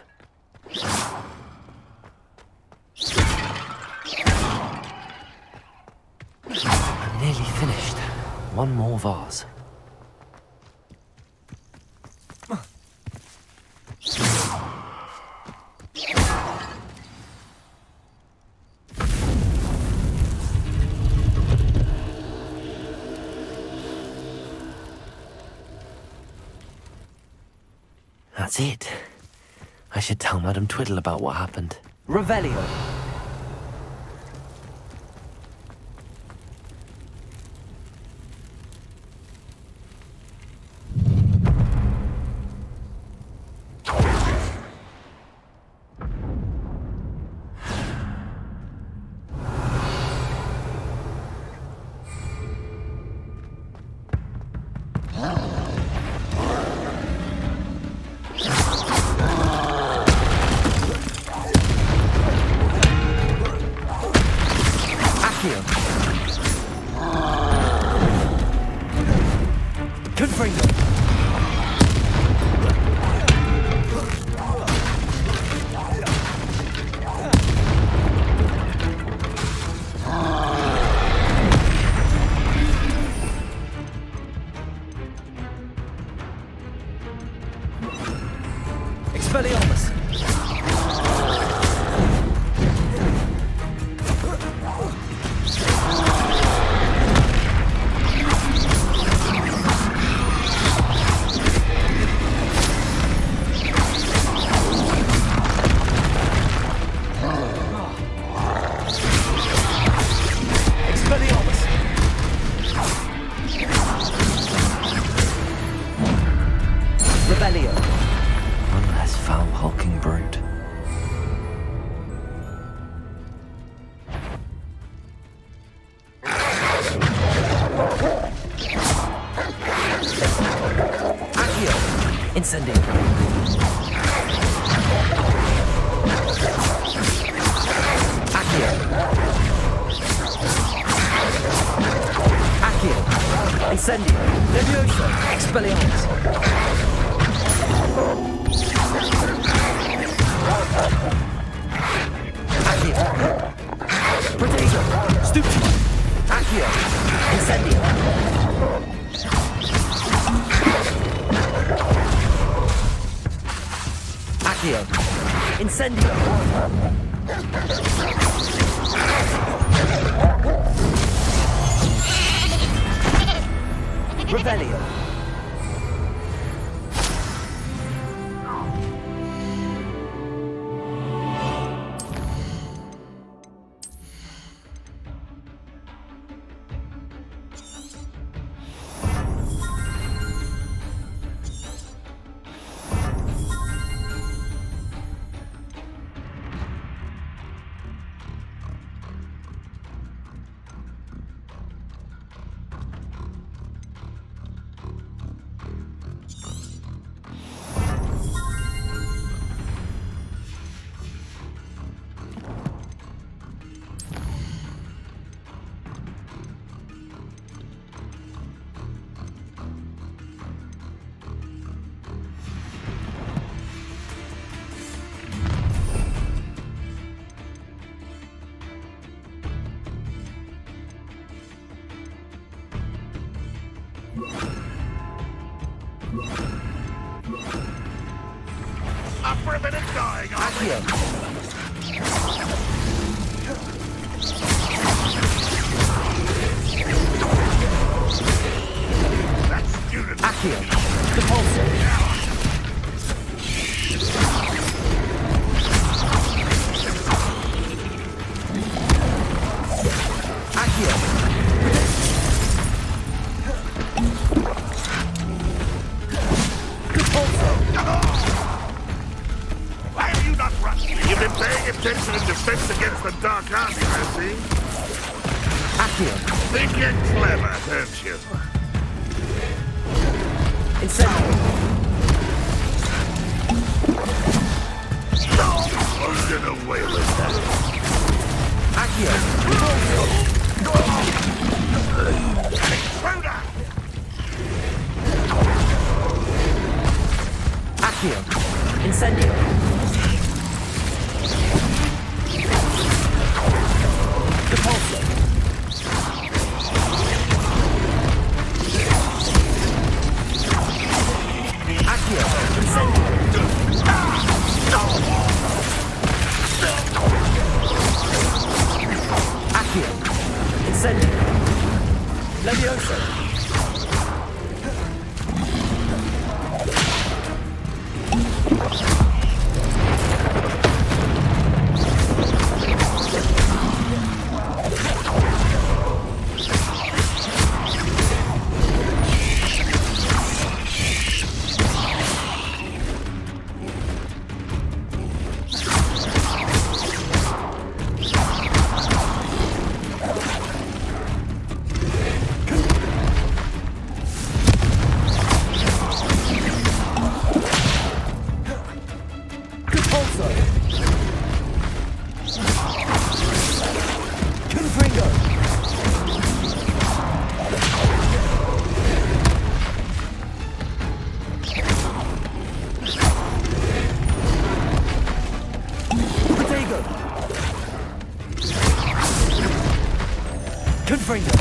I'm nearly finished. One more vase. That's it. I should tell Madame Twiddle about what happened. Revelio. Expelliarmus. Revelio. One less foul hulking brute. Accio. Incendio. Accio. Accio. Incendio. Levioso. Expelliarmus. Accio. Protego. Stupid. Accio. Incendio. Accio. Incendio. Revelio. Up for a bit of dying, are we? That's student. Accio. Depulso. Accio. Why are you not running? You've been paying attention in defense against the dark army, I see. Accio. Think you're clever, don't you? Incendio. Won't get away with that. Accio. Intruder! Accio. Incendio. Depulso. Accio. Incendio. Accio. Incendio. Levioso. Confringo.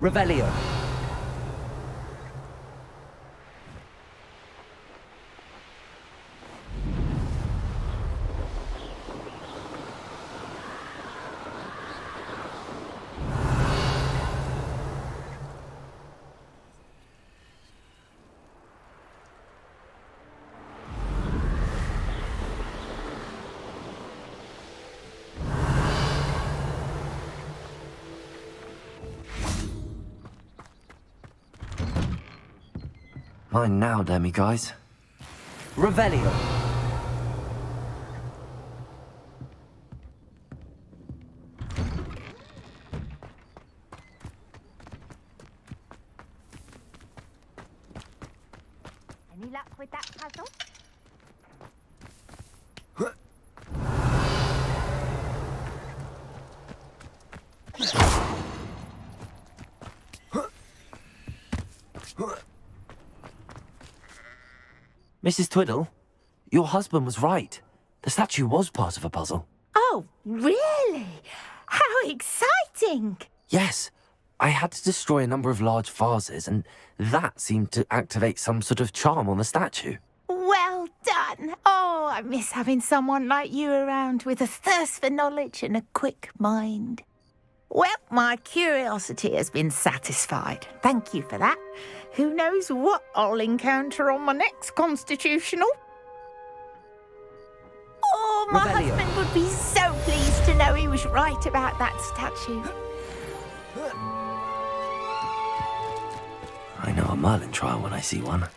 Revelio. Mine now, demi-guys. Revelio. Any luck with that puzzle? Mrs. Twiddle, your husband was right. The statue was part of a puzzle. Oh, really? How exciting! Yes, I had to destroy a number of large vases, and that seemed to activate some sort of charm on the statue. Well done. Oh, I miss having someone like you around with a thirst for knowledge and a quick mind. Well, my curiosity has been satisfied. Thank you for that. Who knows what I'll encounter on my next constitutional? Oh, my Revelio. husband would be so pleased to know he was right about that statue. I know a Merlin trial when I see one.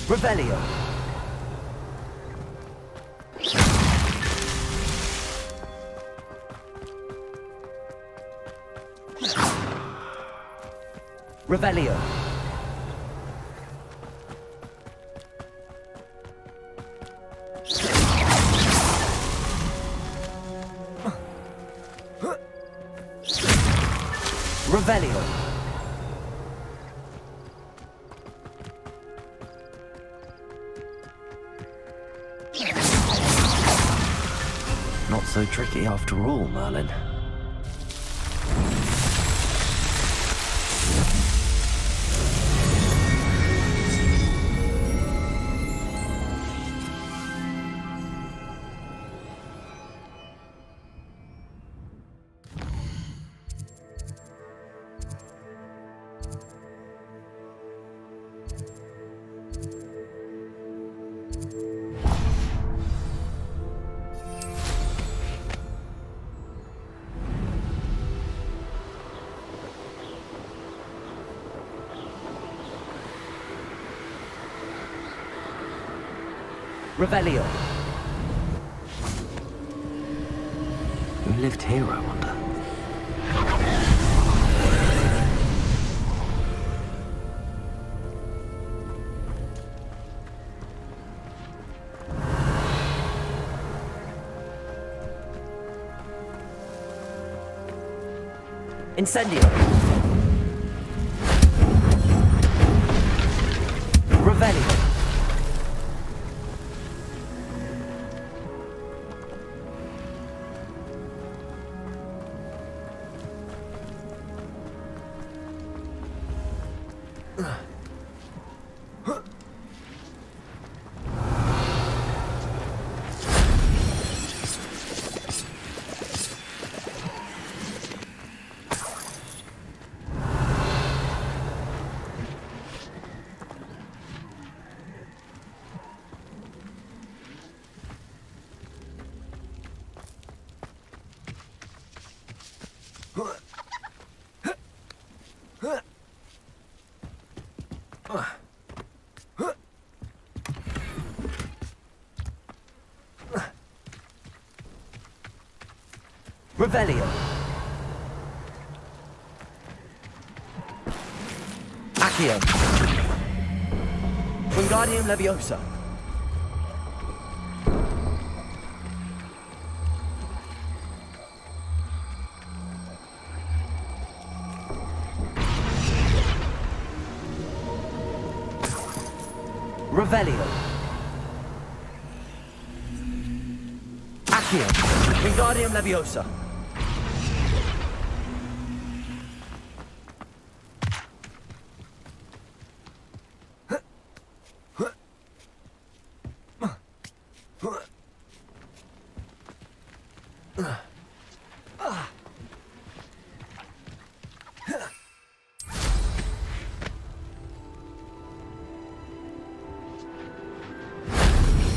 Revelio. Revelio. Revelio. Not so tricky after all, Merlin. Revelio. Who lived here, I wonder? Incendio. Revelio. Revelio. Accio. Wingardium Leviosa. Revelio. Accio. Wingardium Leviosa.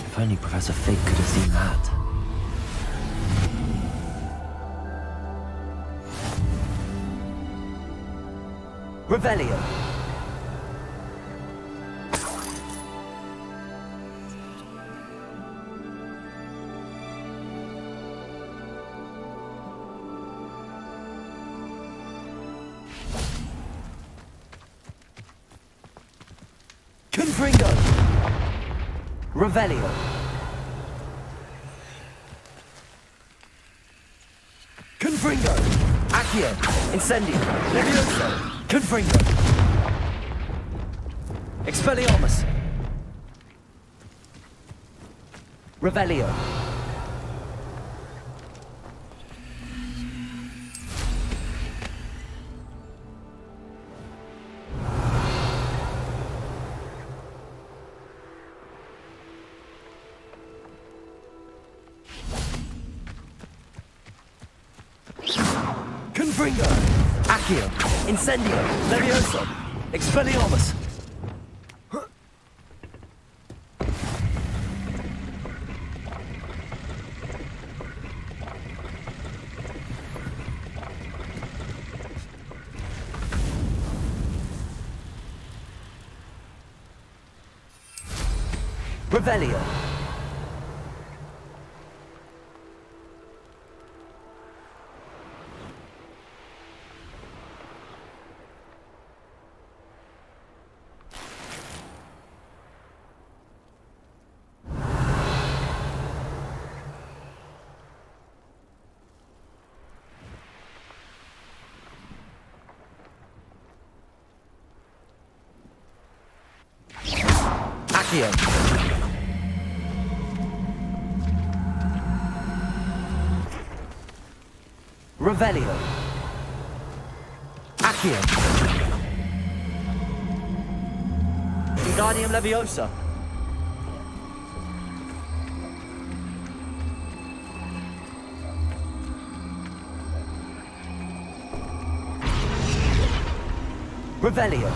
If only Professor Fig could have seen that. Revelio. Confringo. Revelio. Confringo. Accio. Incendio. Levioso. Confringo. Expelliarmus. Revelio. Confringo. Accio. Incendio. Levioso. Expelliarmus. Revelio. Accio. Revelio. Accio. Wingardium Leviosa. Revelio.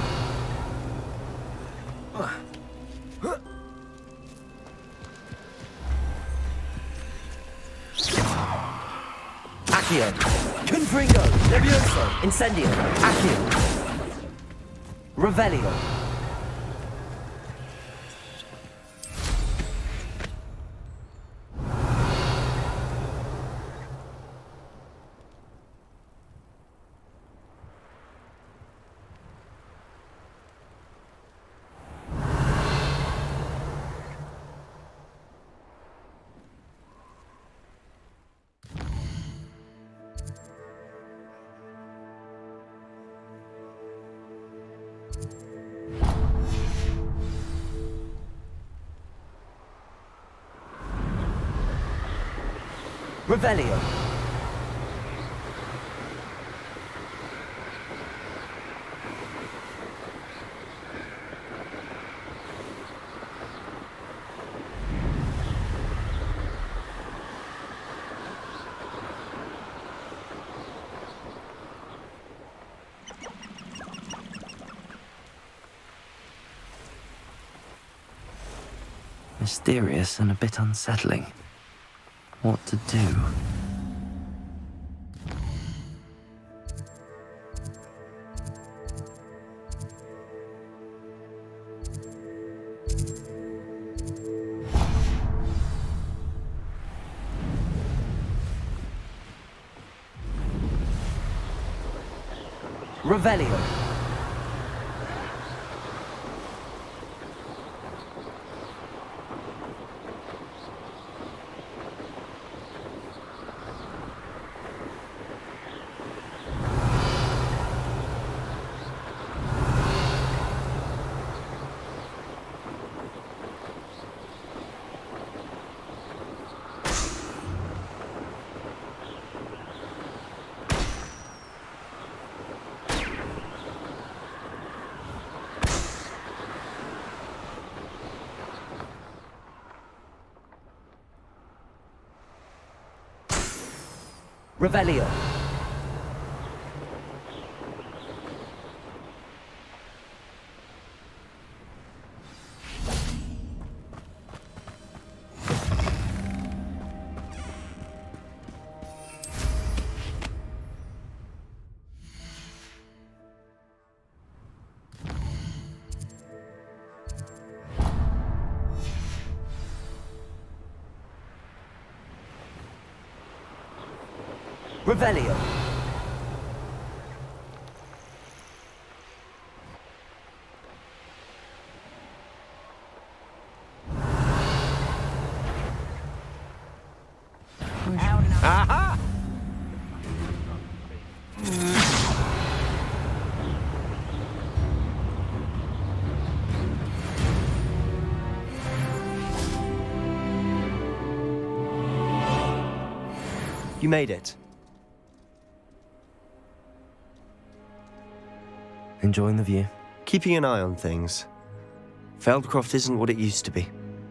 Accio. Confringo. Levioso. Incendio. Accio. Revelio. Revelio. Mysterious and a bit unsettling. What to do? Revelio. Revelio. Revelio. You made it. Enjoying the view? Keeping an eye on things. Feldcroft isn't what it used to be.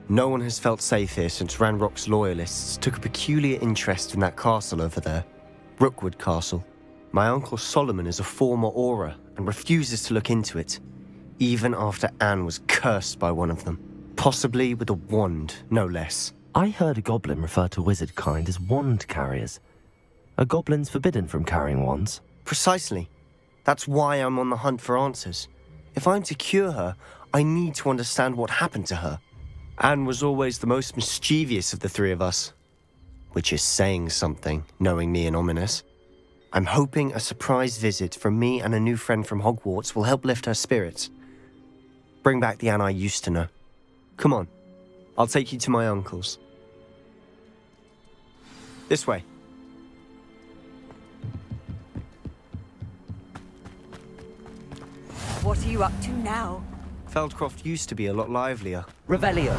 No one has felt safe here since Ranrock's loyalists took a peculiar interest in that castle over there. Rookwood Castle. My uncle Solomon is a former Auror and refuses to look into it, even after Anne was cursed by one of them. Possibly with a wand, no less. I heard a goblin refer to wizard kind as wand carriers. Are goblins forbidden from carrying wands? Precisely. That's why I'm on the hunt for answers. If I'm to cure her, I need to understand what happened to her. Anne was always the most mischievous of the three of us. Which is saying something, knowing me and Ominous. I'm hoping a surprise visit from me and a new friend from Hogwarts will help lift her spirits. Bring back the Anne I used to know. Come on, I'll take you to my uncle's. This way. What are you up to now? Feldcroft used to be a lot livelier. Revelio.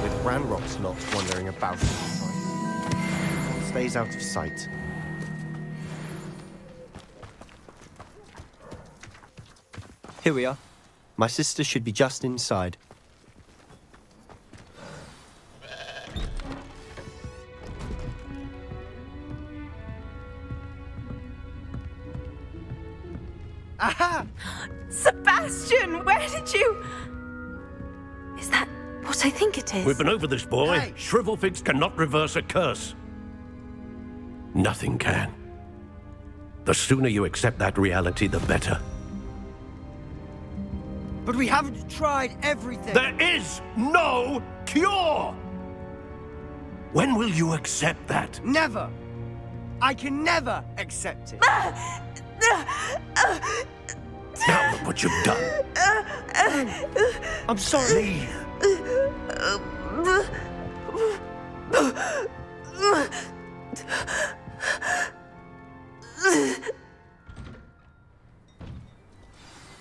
With Ranrock's lot wandering about all the time. One stays out of sight. Here we are. My sister should be just inside. Aha! Sebastian, where did you... Is that what I think it is? We've been over this, boy. Hey. Shrivelfigs cannot reverse a curse. Nothing can. The sooner you accept that reality, the better. But we haven't tried everything. There is no cure! When will you accept that? Never. I can never accept it. Now look what you've done. I'm sorry.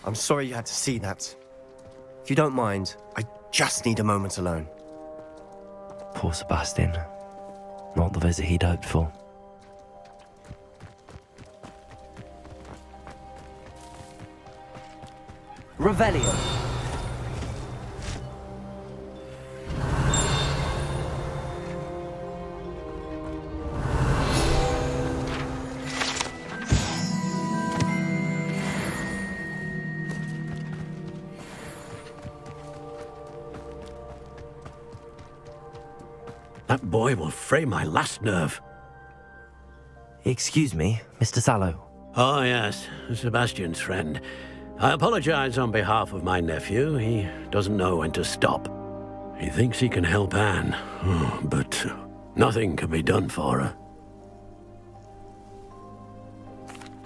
I'm sorry you had to see that. If you don't mind, I just need a moment alone. Poor Sebastian. Not the visit he'd hoped for. Revelio. That boy will fray my last nerve. Excuse me, Mr. Sallow. Oh, yes, Sebastian's friend. I apologize on behalf of my nephew. He doesn't know when to stop. He thinks he can help Anne, but nothing can be done for her.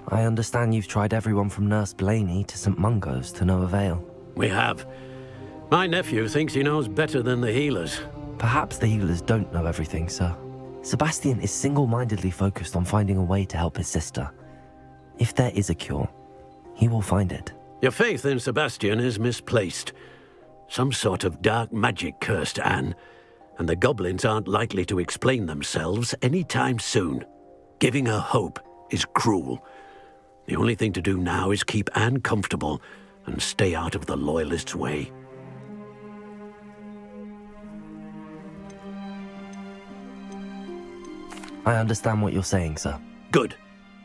I understand you've tried everyone from Nurse Blaney to St. Mungo's to no avail. We have. My nephew thinks he knows better than the healers. Perhaps the healers don't know everything, sir. Sebastian is single-mindedly focused on finding a way to help his sister. If there is a cure, he will find it. Your faith in Sebastian is misplaced. Some sort of dark magic cursed Anne, and the goblins aren't likely to explain themselves anytime soon. Giving her hope is cruel. The only thing to do now is keep Anne comfortable and stay out of the Loyalists' way. I understand what you're saying, sir. Good.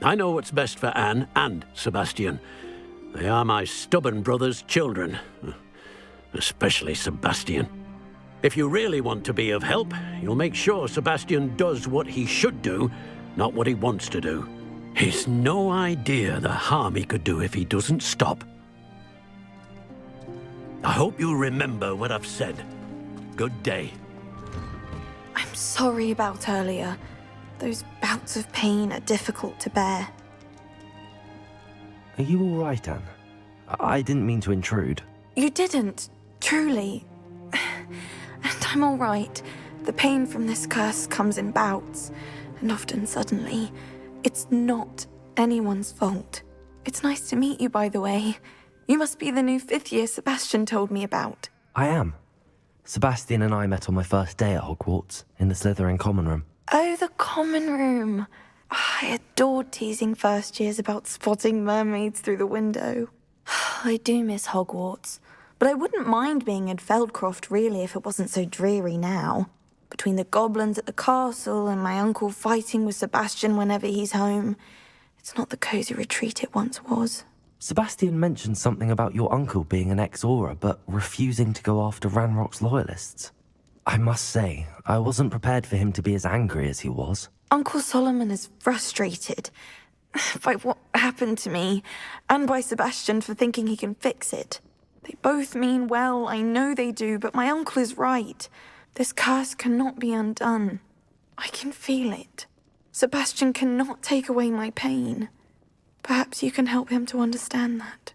I know what's best for Anne and Sebastian. They are my stubborn brother's children. Especially Sebastian. If you really want to be of help, you'll make sure Sebastian does what he should do, not what he wants to do. He's no idea the harm he could do if he doesn't stop. I hope you'll remember what I've said. Good day. I'm sorry about earlier. Those bouts of pain are difficult to bear. Are you all right, Anne? I didn't mean to intrude. You didn't, truly. And I'm all right. The pain from this curse comes in bouts, and often suddenly. It's not anyone's fault. It's nice to meet you, by the way. You must be the new fifth-year Sebastian told me about. I am. Sebastian and I met on my first day at Hogwarts, in the Slytherin common room. Oh, the common room. I adored teasing first years about spotting mermaids through the window. I do miss Hogwarts, but I wouldn't mind being in Feldcroft really if it wasn't so dreary now. Between the goblins at the castle and my uncle fighting with Sebastian whenever he's home, it's not the cosy retreat it once was. Sebastian mentioned something about your uncle being an ex-Auror, but refusing to go after Ranrock's loyalists. I must say, I wasn't prepared for him to be as angry as he was. Uncle Solomon is frustrated by what happened to me, and by Sebastian for thinking he can fix it. They both mean well, I know they do, but my uncle is right. This curse cannot be undone. I can feel it. Sebastian cannot take away my pain. Perhaps you can help him to understand that.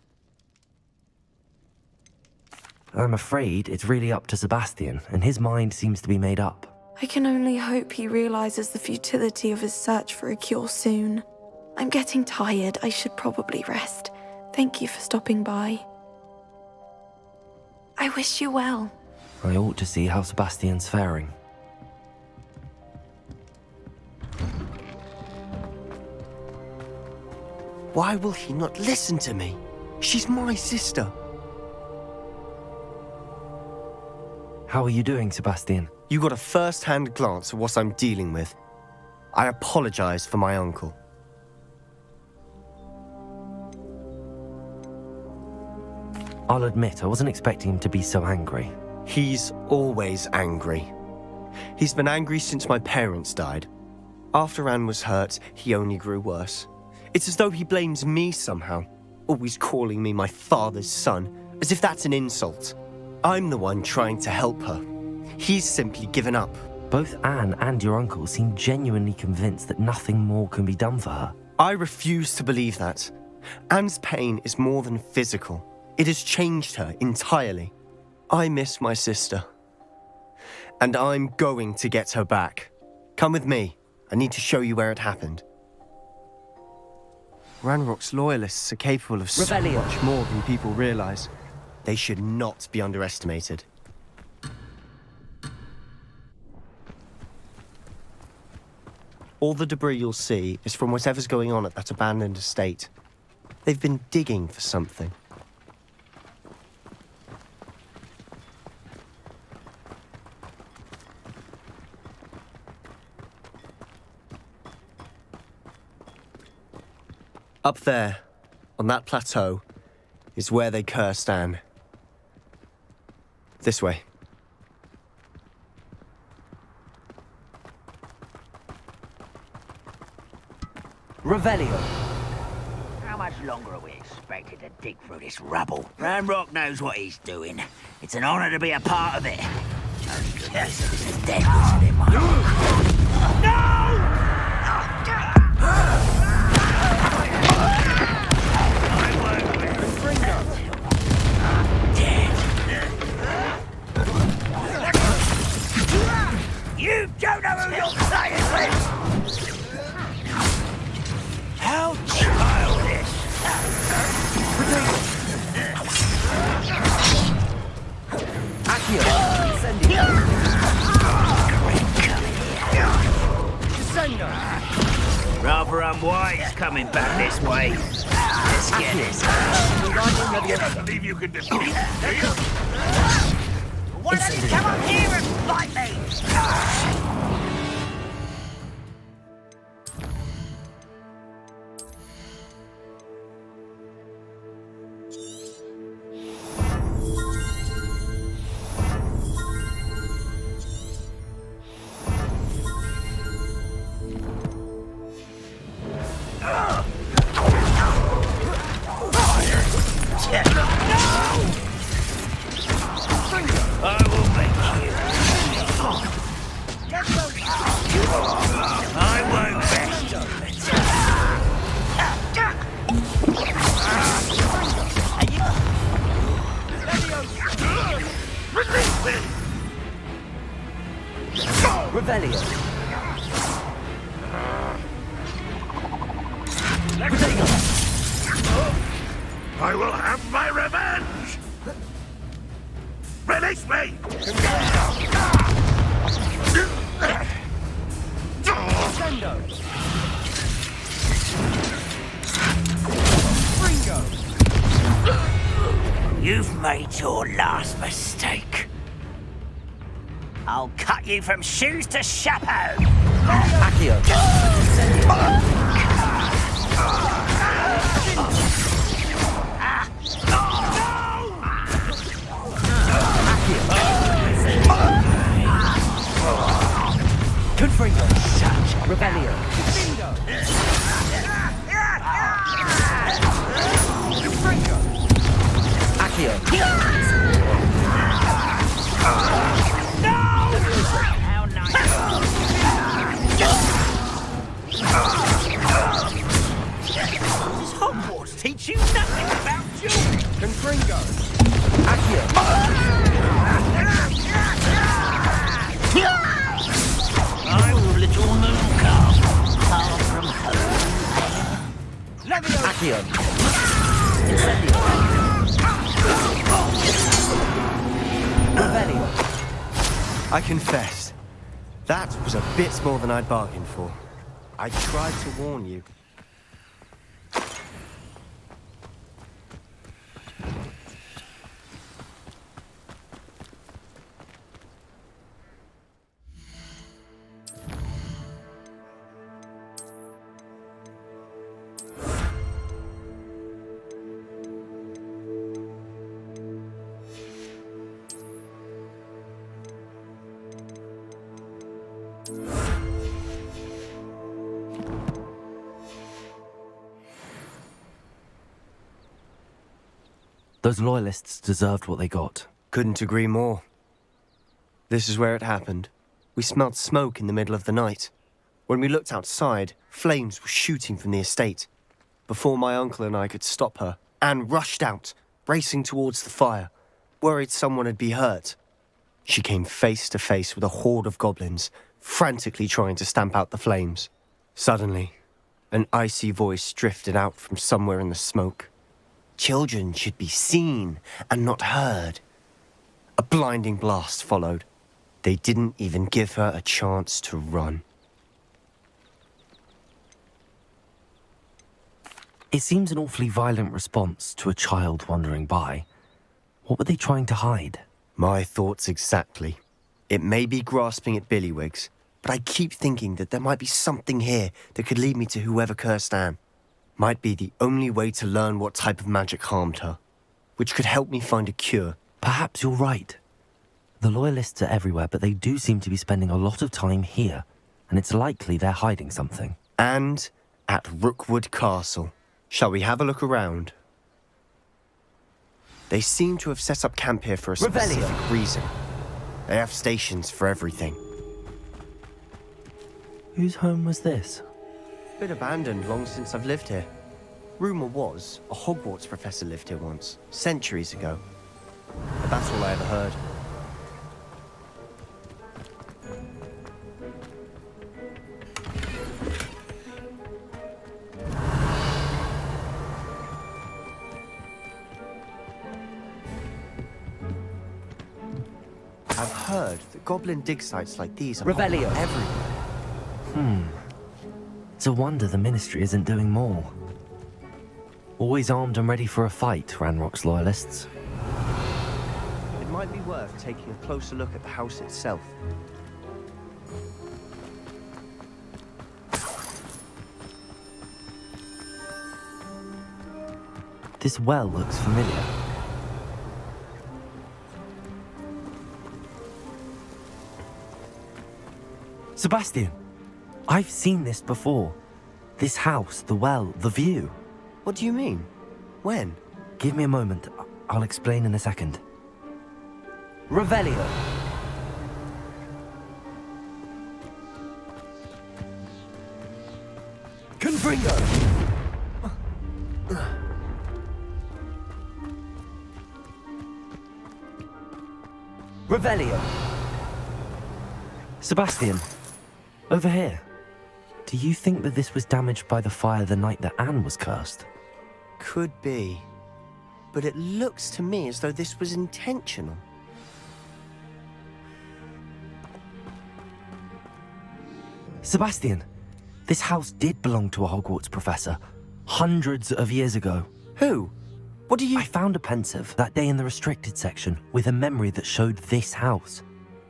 I'm afraid it's really up to Sebastian, and his mind seems to be made up. I can only hope he realizes the futility of his search for a cure soon. I'm getting tired. I should probably rest. Thank you for stopping by. I wish you well. I ought to see how Sebastian's faring. Why will he not listen to me? She's my sister. How are you doing, Sebastian? You got a first-hand glance at what I'm dealing with. I apologize for my uncle. I'll admit, I wasn't expecting him to be so angry. He's always angry. He's been angry since my parents died. After Anne was hurt, he only grew worse. It's as though he blames me somehow, always calling me my father's son, as if that's an insult. I'm the one trying to help her. He's simply given up. Both Anne and your uncle seem genuinely convinced that nothing more can be done for her. I refuse to believe that. Anne's pain is more than physical. It has changed her entirely. I miss my sister. And I'm going to get her back. Come with me. I need to show you where it happened. Ranrock's loyalists are capable of so much more than people realize. They should not be underestimated. All the debris you'll see is from whatever's going on at that abandoned estate. They've been digging for something. Up there, on that plateau, is where they cursed Anne. This way. Revelio. How much longer are we expected to dig through this rubble? Ranrock knows what he's doing. It's an honor to be a part of it. Yes, it's a dead wizard in my heart. No! You don't know who you're playing with! How childish! Accio, incendio! Descendo! Rather unwise coming back this way. Let's get this. I can't believe you could defeat me. Why don't you come up here and fight me? I will have my revenge! Release me! You've made your last mistake. I'll cut you from shoes to chapeau. Accio. Confringo. Rebellion. Accio. Does Hogwarts teach you nothing about children? Confringo. Accio. I'm little Mooncalf, far from home. Accio. Rebellion. I confess, that was a bit more than I'd bargained for. I tried to warn you. Those loyalists deserved what they got. Couldn't agree more. This is where it happened. We smelled smoke in the middle of the night. When we looked outside, flames were shooting from the estate. Before my uncle and I could stop her, Anne rushed out, racing towards the fire, worried someone had been hurt. She came face to face with a horde of goblins, frantically trying to stamp out the flames. Suddenly, an icy voice drifted out from somewhere in the smoke. Children should be seen and not heard. A blinding blast followed. They didn't even give her a chance to run. It seems an awfully violent response to a child wandering by. What were they trying to hide? My thoughts exactly. It may be grasping at Billywigs, but I keep thinking that there might be something here that could lead me to whoever cursed Anne. Might be the only way to learn what type of magic harmed her, which could help me find a cure. Perhaps you're right. The Loyalists are everywhere, but they do seem to be spending a lot of time here, and it's likely they're hiding something. And at Rookwood Castle. Shall we have a look around? They seem to have set up camp here for a specific reason. They have stations for everything. Whose home was this? Been abandoned long since I've lived here. Rumour was a Hogwarts professor lived here once, centuries ago. But that's all I ever heard. I've heard that goblin dig sites like these are Revelio. everywhere. It's a wonder the Ministry isn't doing more. Always armed and ready for a fight, Ranrock's Loyalists. It might be worth taking a closer look at the house itself. This well looks familiar. Sebastian! I've seen this before. This house, the well, the view. What do you mean? When? Give me a moment. I'll explain in a second. Revelio. Confringo. Revelio. Sebastian, over here. Do you think that this was damaged by the fire the night that Anne was cursed? Could be. But it looks to me as though this was intentional. Sebastian, this house did belong to a Hogwarts professor. Hundreds of years ago. Who? What do you... I found a pensive that day in the restricted section with a memory that showed this house.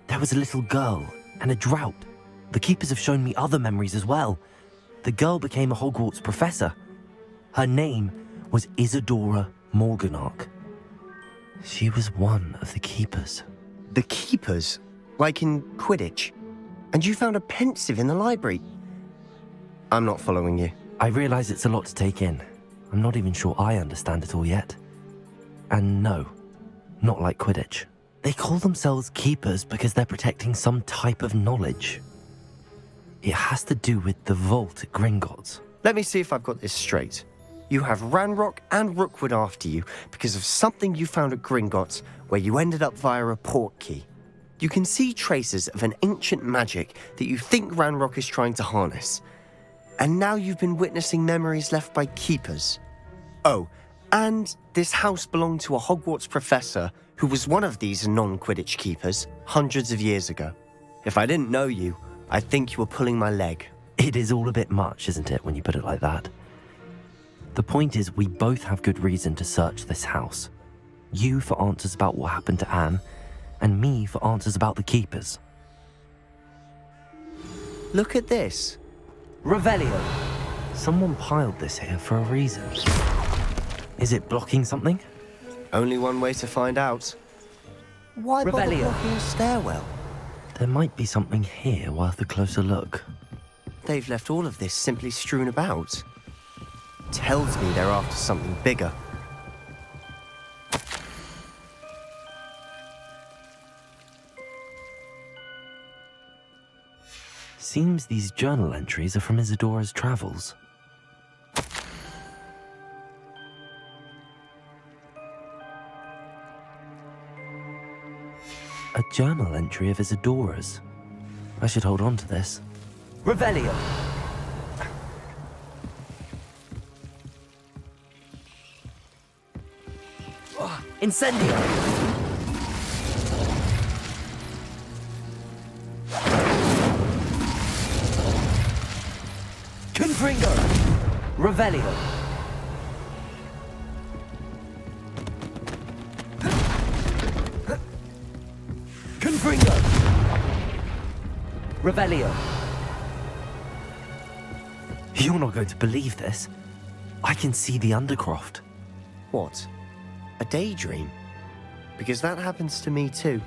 There was a little girl and a drought. The keepers have shown me other memories as well. The girl became a Hogwarts professor. Her name was Isadora Morganach. She was one of the keepers. The keepers? Like in Quidditch? And you found a pensive in the library? I'm not following you. I realize it's a lot to take in. I'm not even sure I understand it all yet. And no, not like Quidditch. They call themselves keepers because they're protecting some type of knowledge. It has to do with the vault at Gringotts. Let me see if I've got this straight. You have Ranrock and Rookwood after you because of something you found at Gringotts where you ended up via a port key. You can see traces of an ancient magic that you think Ranrock is trying to harness. And now you've been witnessing memories left by keepers. Oh, and this house belonged to a Hogwarts professor who was one of these non-Quidditch keepers hundreds of years ago. If I didn't know you, I'd think you were pulling my leg. It is all a bit much, isn't it, when you put it like that? The point is, we both have good reason to search this house. You for answers about what happened to Anne, and me for answers about the keepers. Look at this. Revelio. Someone piled this here for a reason. Is it blocking something? Only one way to find out. Why bother blocking a stairwell? There might be something here worth a closer look. They've left all of this simply strewn about. Tells me they're after something bigger. Seems these journal entries are from Isadora's travels. A journal entry of Isadora's. I should hold on to this. Revelio! Incendio! Confringo! Revelio! Confringo! Revelio! You're not going to believe this. I can see the Undercroft. What? A daydream? Because that happens to me too.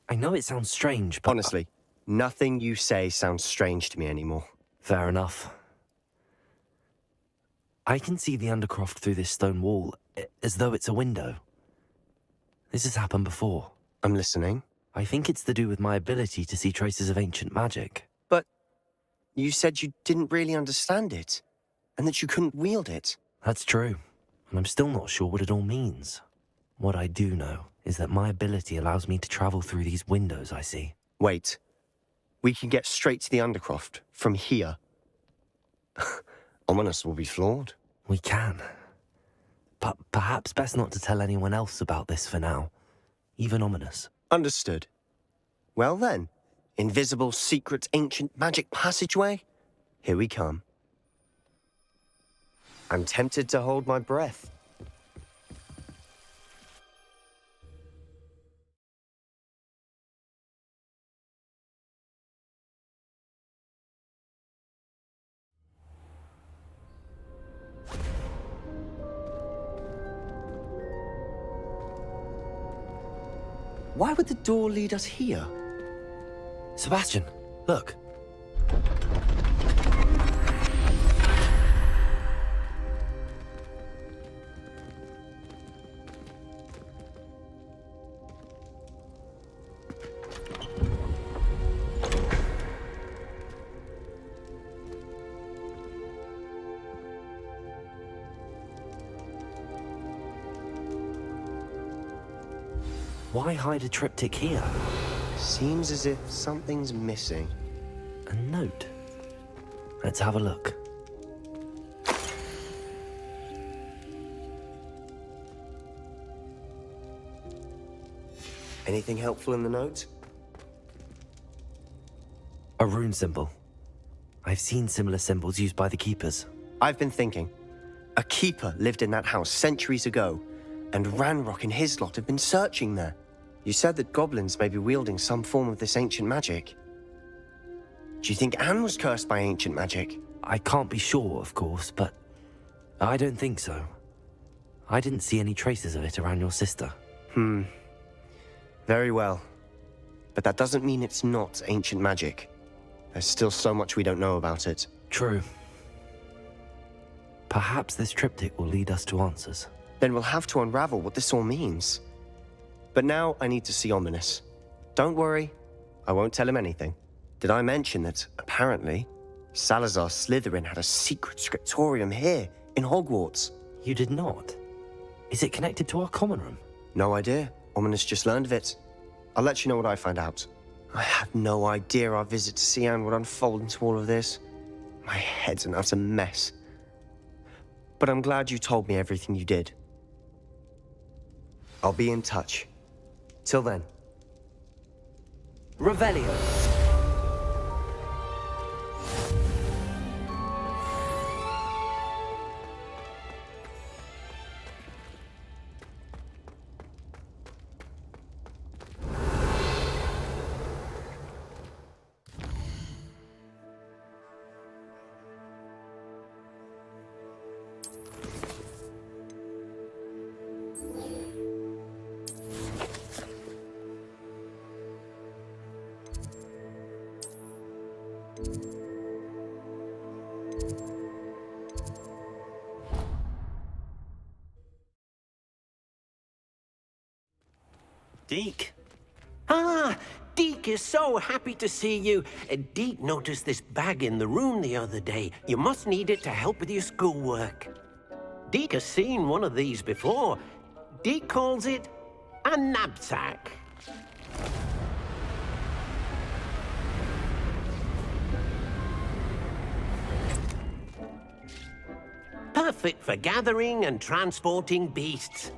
I know it sounds strange, but... Honestly, nothing you say sounds strange to me anymore. Fair enough. I can see the Undercroft through this stone wall, as though it's a window. This has happened before. I'm listening. I think it's to do with my ability to see traces of ancient magic. But you said you didn't really understand it, and that you couldn't wield it. That's true, and I'm still not sure what it all means. What I do know is that my ability allows me to travel through these windows I see. Wait. We can get straight to the Undercroft from here. Ominous will be flawed. We can. But perhaps best not to tell anyone else about this for now. Even Ominous. Understood. Well then, invisible, secret, ancient magic passageway? Here we come. I'm tempted to hold my breath. Why would the door lead us here? Sebastian, look. Why hide a triptych here? Seems as if something's missing. A note. Let's have a look. Anything helpful in the note? A rune symbol. I've seen similar symbols used by the keepers. I've been thinking. A keeper lived in that house centuries ago, and Ranrock and his lot have been searching there. You said that goblins may be wielding some form of this ancient magic. Do you think Anne was cursed by ancient magic? I can't be sure, of course, but I don't think so. I didn't see any traces of it around your sister. Very well. But that doesn't mean it's not ancient magic. There's still so much we don't know about it. True. Perhaps this triptych will lead us to answers. Then we'll have to unravel what this all means. But now I need to see Ominous. Don't worry, I won't tell him anything. Did I mention that, apparently, Salazar Slytherin had a secret scriptorium here, in Hogwarts? You did not? Is it connected to our common room? No idea. Ominous just learned of it. I'll let you know what I find out. I had no idea our visit to Cian would unfold into all of this. My head's an utter mess. But I'm glad you told me everything you did. I'll be in touch. Till then. Revelio. Deke? Ah, Deke is so happy to see you. Deke noticed this bag in the room the other day. You must need it to help with your schoolwork. Deke has seen one of these before. Deke calls it a knapsack. Perfect for gathering and transporting beasts.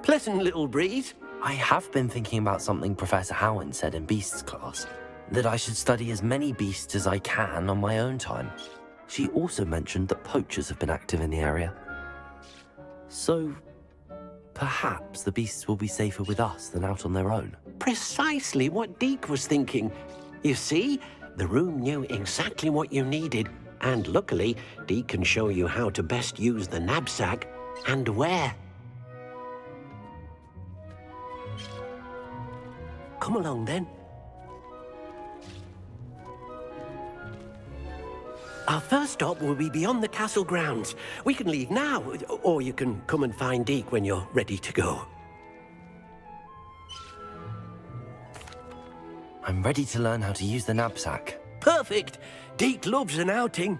Pleasant little breeze. I have been thinking about something Professor Howard said in Beasts class. That I should study as many beasts as I can on my own time. She also mentioned that poachers have been active in the area. So, perhaps the beasts will be safer with us than out on their own. Precisely what Deke was thinking. You see, the room knew exactly what you needed, and luckily, Deke can show you how to best use the knapsack and where. Come along, then. Our first stop will be beyond the castle grounds. We can leave now, or you can come and find Deke when you're ready to go. I'm ready to learn how to use the knapsack. Perfect! Deke loves an outing.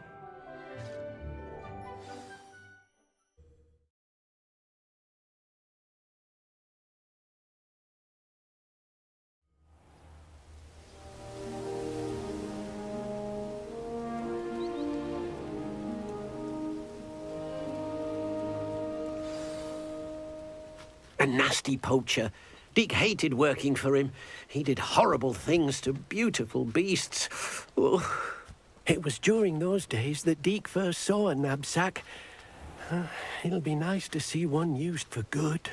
A nasty poacher. Deke hated working for him. He did horrible things to beautiful beasts. Oh, it was during those days that Deke first saw a knapsack. It'll be nice to see one used for good.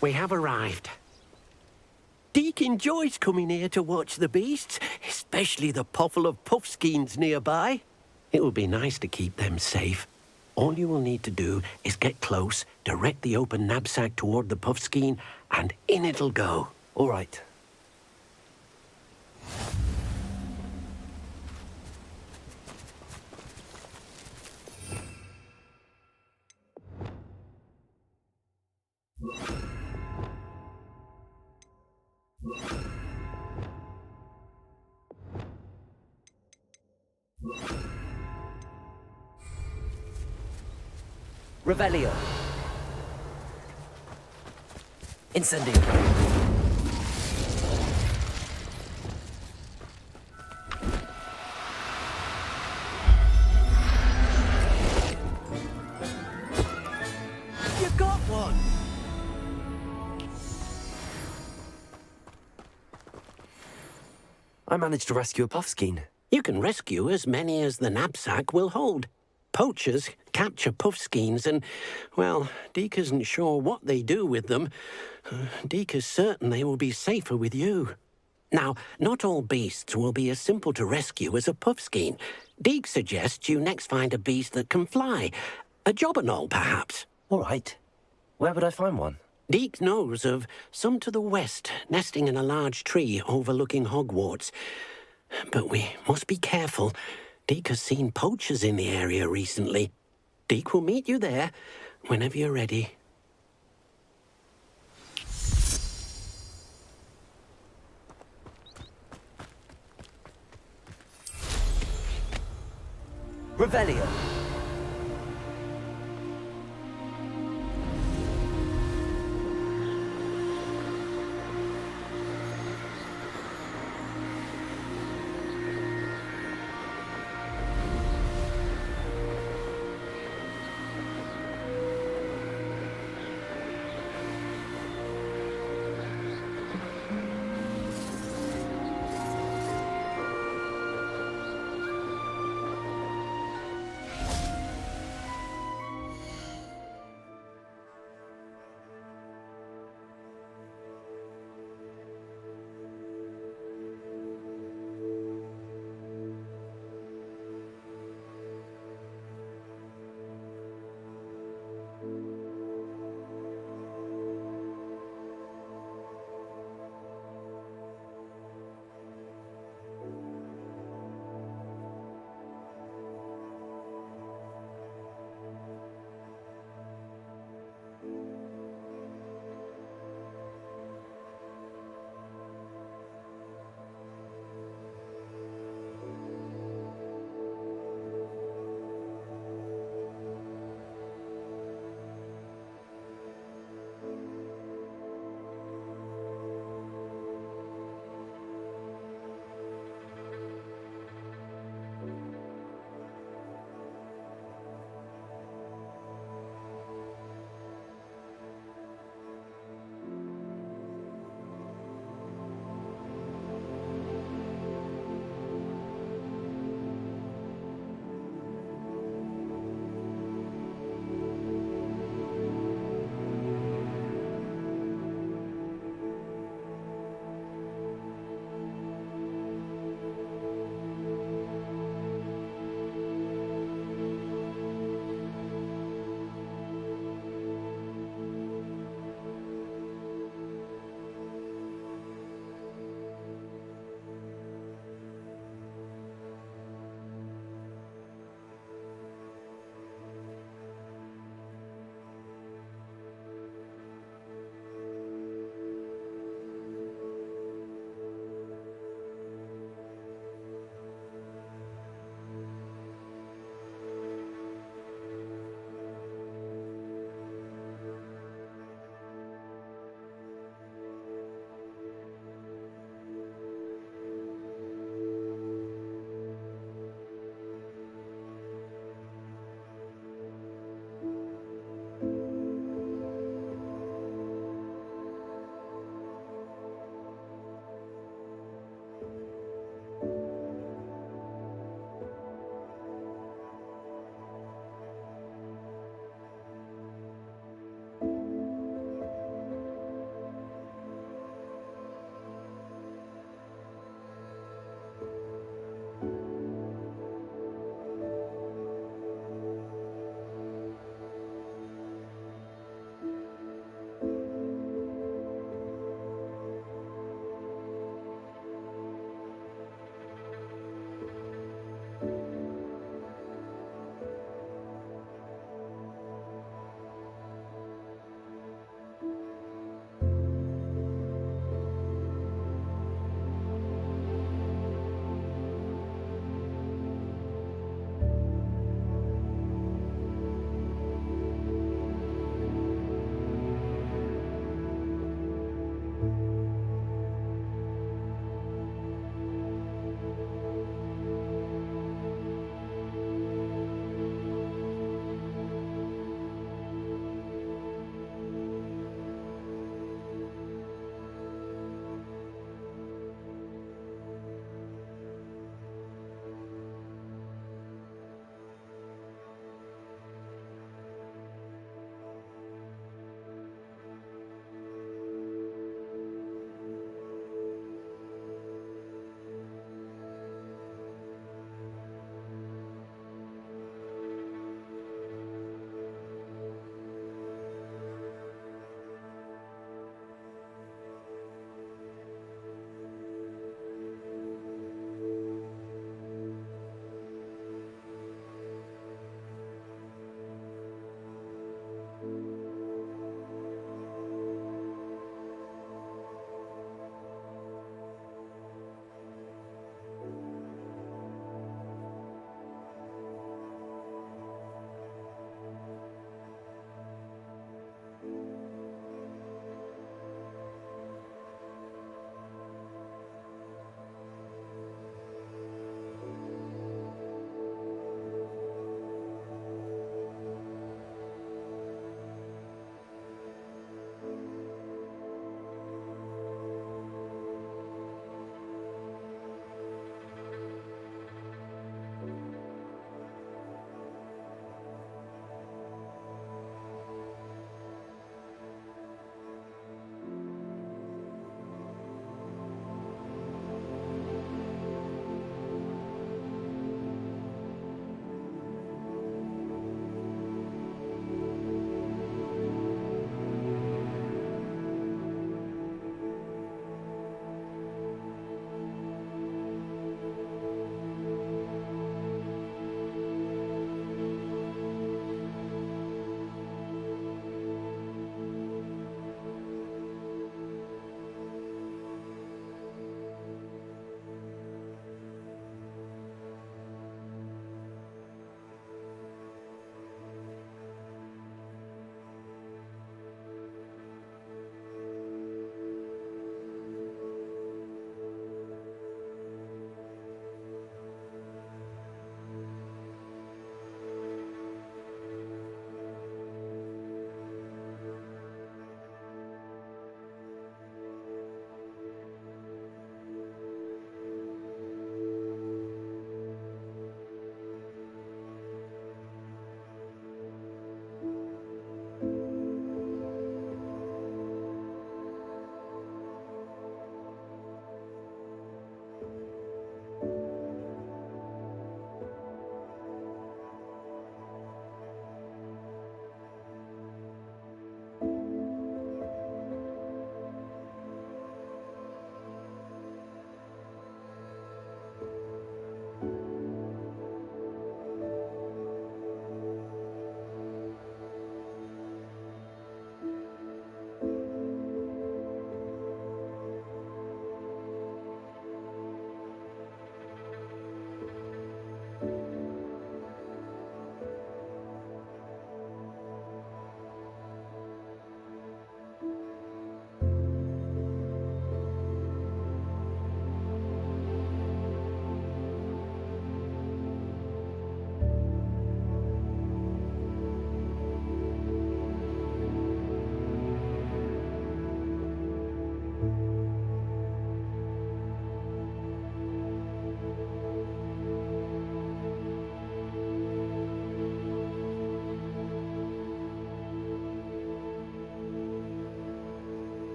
We have arrived. Deke enjoys coming here to watch the beasts, especially the potful of puffskeins nearby. It will be nice to keep them safe. All you will need to do is get close, direct the open knapsack toward the puffskein, and in it'll go. All right. Revelio. Incendio. You got one! I managed to rescue a puffskein. You can rescue as many as the knapsack will hold. Poachers capture puffskeins and, well, Deke isn't sure what they do with them. Deke is certain they will be safer with you. Now, not all beasts will be as simple to rescue as a puffskein. Deke suggests you next find a beast that can fly. A jobberknoll, perhaps. All right. Where would I find one? Deke knows of some to the west, nesting in a large tree overlooking Hogwarts. But we must be careful. Deke has seen poachers in the area recently. Deke will meet you there whenever you're ready. Revelio.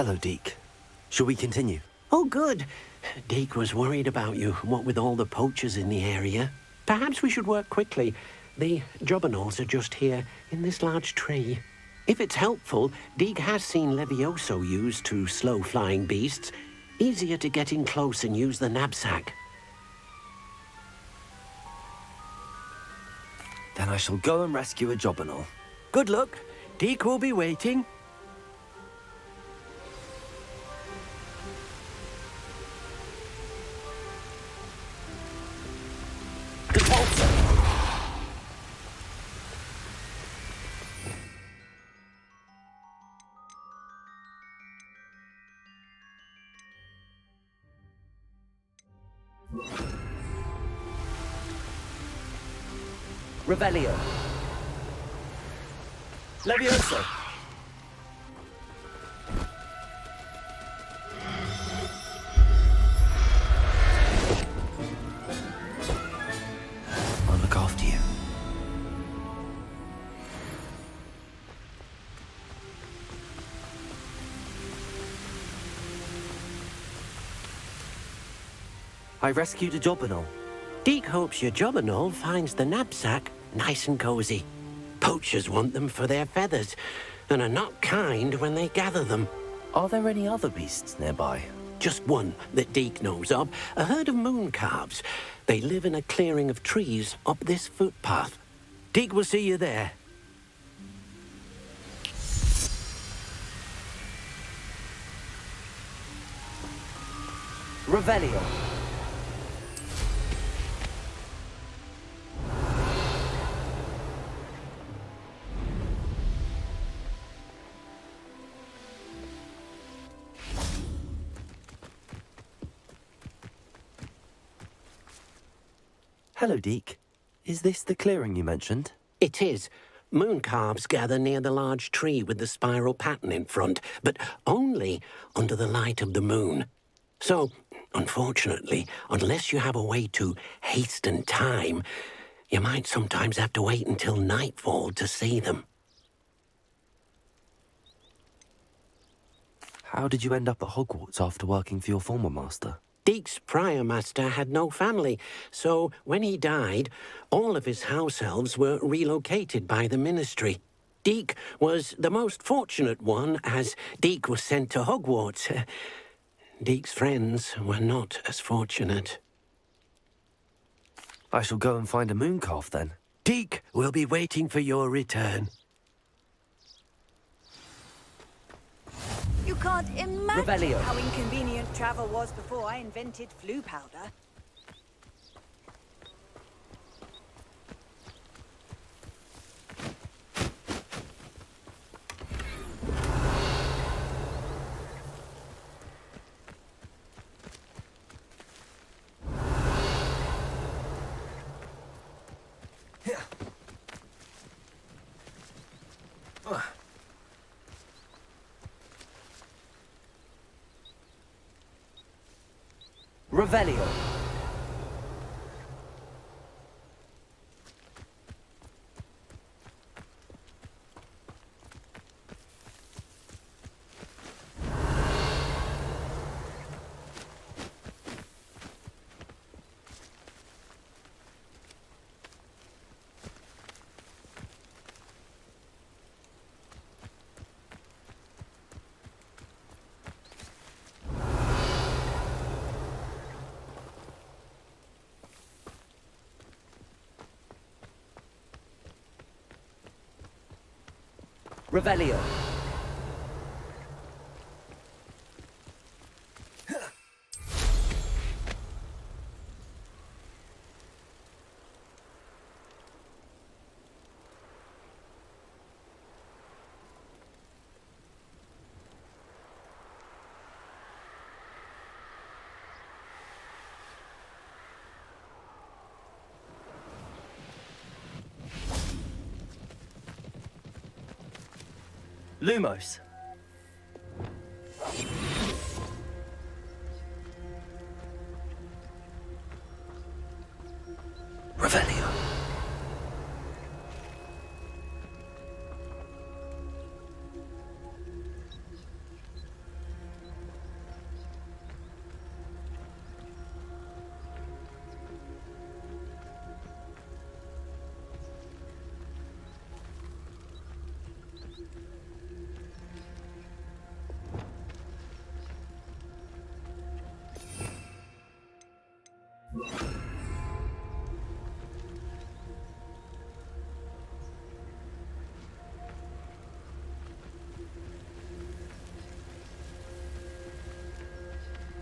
Hello, Deke. Shall we continue? Oh, good. Deke was worried about you, what with all the poachers in the area. Perhaps we should work quickly. The jobberknolls are just here, in this large tree. If it's helpful, Deke has seen Levioso used to slow flying beasts. Easier to get in close and use the knapsack. Then I shall go and rescue a jobberknoll. Good luck. Deke will be waiting. Revelio. Levioso. I'll look after you. I rescued a jobberknoll. Deke hopes your jobberknoll finds the knapsack nice and cozy. Poachers want them for their feathers, and are not kind when they gather them. Are there any other beasts nearby? Just one that Deke knows of, a herd of moon calves. They live in a clearing of trees up this footpath. Deke will see you there. Revelio. Hello, Deke. Is this the clearing you mentioned? It is. Moon calves gather near the large tree with the spiral pattern in front, but only under the light of the moon. So, unfortunately, unless you have a way to hasten time, you might sometimes have to wait until nightfall to see them. How did you end up at Hogwarts after working for your former master? Deke's prior master had no family, so when he died, all of his house elves were relocated by the ministry. Deke was the most fortunate one, as Deke was sent to Hogwarts. Deke's friends were not as fortunate. I shall go and find a moon calf then. Deke will be waiting for your return. You can't imagine Revelio. how inconvenient travel was before I invented flu powder. Revelio. Revelio. Lumos. Revelio.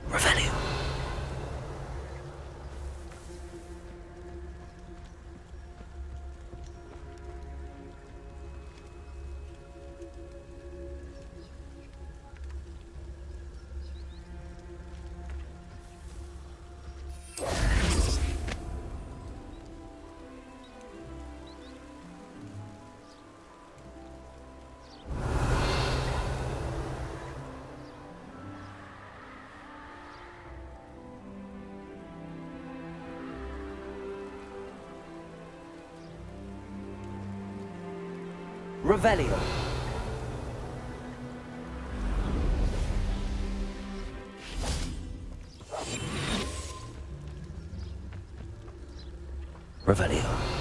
Revelio. Revelio. Revelio.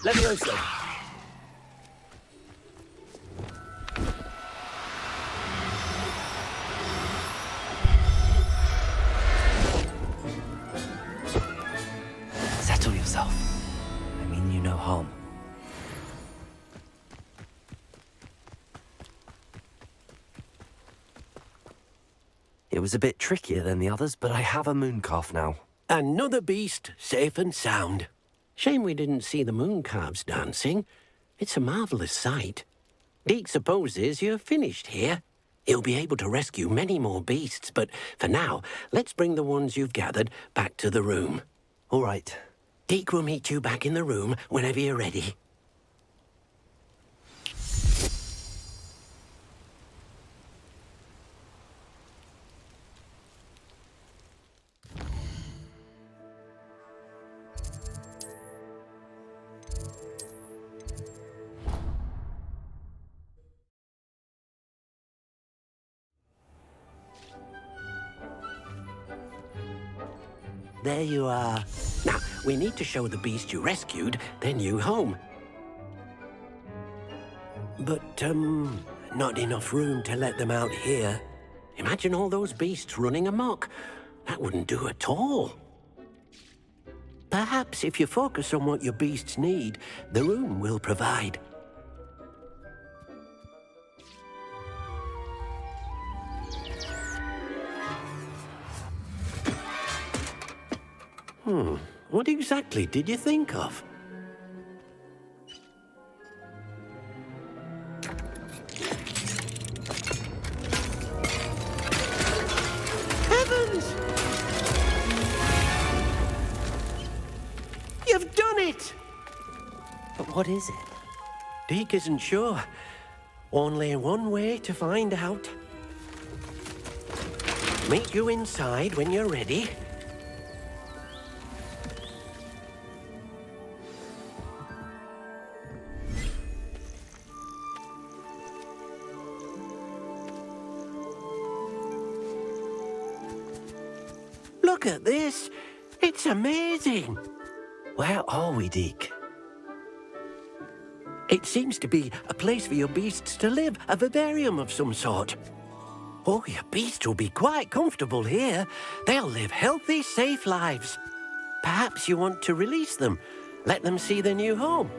Levioso. Settle yourself. I mean you no harm. It was a bit trickier than the others, but I have a moon calf now. Another beast, safe and sound. Shame we didn't see the moon calves dancing. It's a marvellous sight. Deke supposes you're finished here. He'll be able to rescue many more beasts, but for now, let's bring the ones you've gathered back to the room. All right. Deke will meet you back in the room whenever you're ready. There you are. Now, we need to show the beast you rescued their new home. But, not enough room to let them out here. Imagine all those beasts running amok. That wouldn't do at all. Perhaps if you focus on what your beasts need, the room will provide. What exactly did you think of? Heavens! You've done it! But what is it? Deke isn't sure. Only one way to find out. Meet you inside when you're ready. Look at this. It's amazing. Where are we, Deke? It seems to be a place for your beasts to live, a vivarium of some sort. Oh, your beasts will be quite comfortable here. They'll live healthy, safe lives. Perhaps you want to release them, let them see their new home.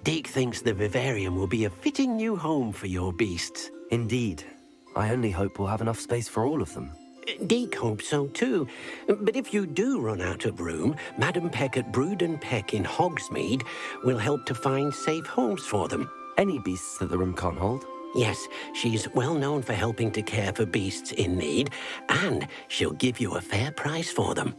Deke thinks the vivarium will be a fitting new home for your beasts. Indeed. I only hope we'll have enough space for all of them. Deke hopes so too. But if you do run out of room, Madam Peck at Brood and Peck in Hogsmeade will help to find safe homes for them. Any beasts that the room can't hold? Yes, she's well known for helping to care for beasts in need, and she'll give you a fair price for them.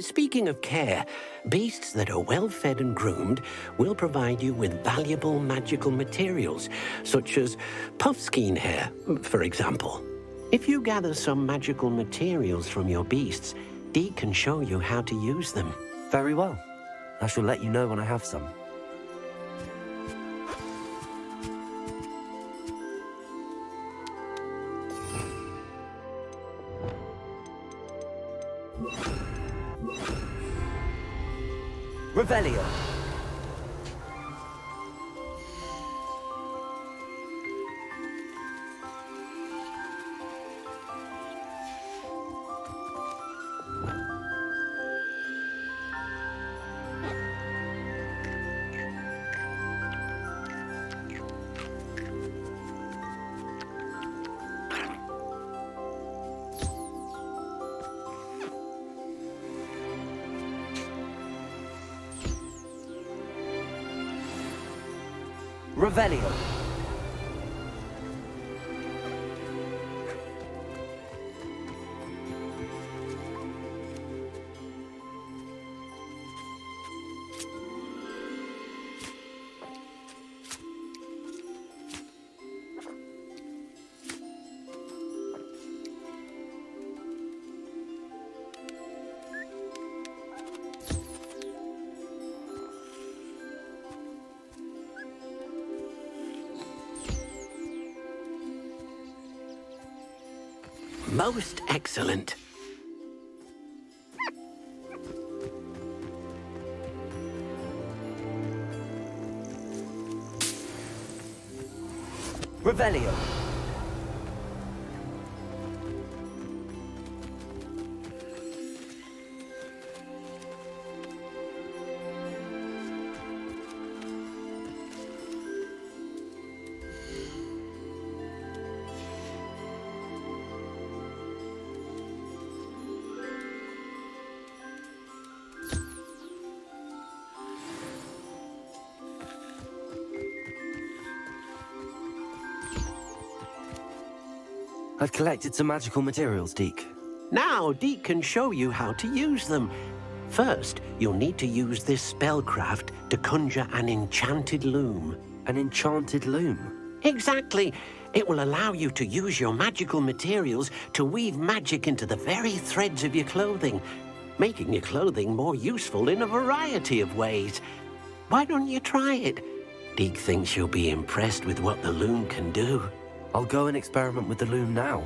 Speaking of care, beasts that are well fed and groomed will provide you with valuable magical materials, such as puffskein hair, for example. If you gather some magical materials from your beasts, Dee can show you how to use them. Very well. I shall let you know when I have some. Revelio. Revelio. Most excellent. Revelio. I've collected some magical materials, Deke. Now Deke can show you how to use them. First, you'll need to use this spellcraft to conjure an enchanted loom. An enchanted loom? Exactly. It will allow you to use your magical materials to weave magic into the very threads of your clothing, making your clothing more useful in a variety of ways. Why don't you try it? Deke thinks you'll be impressed with what the loom can do. I'll go and experiment with the loom now.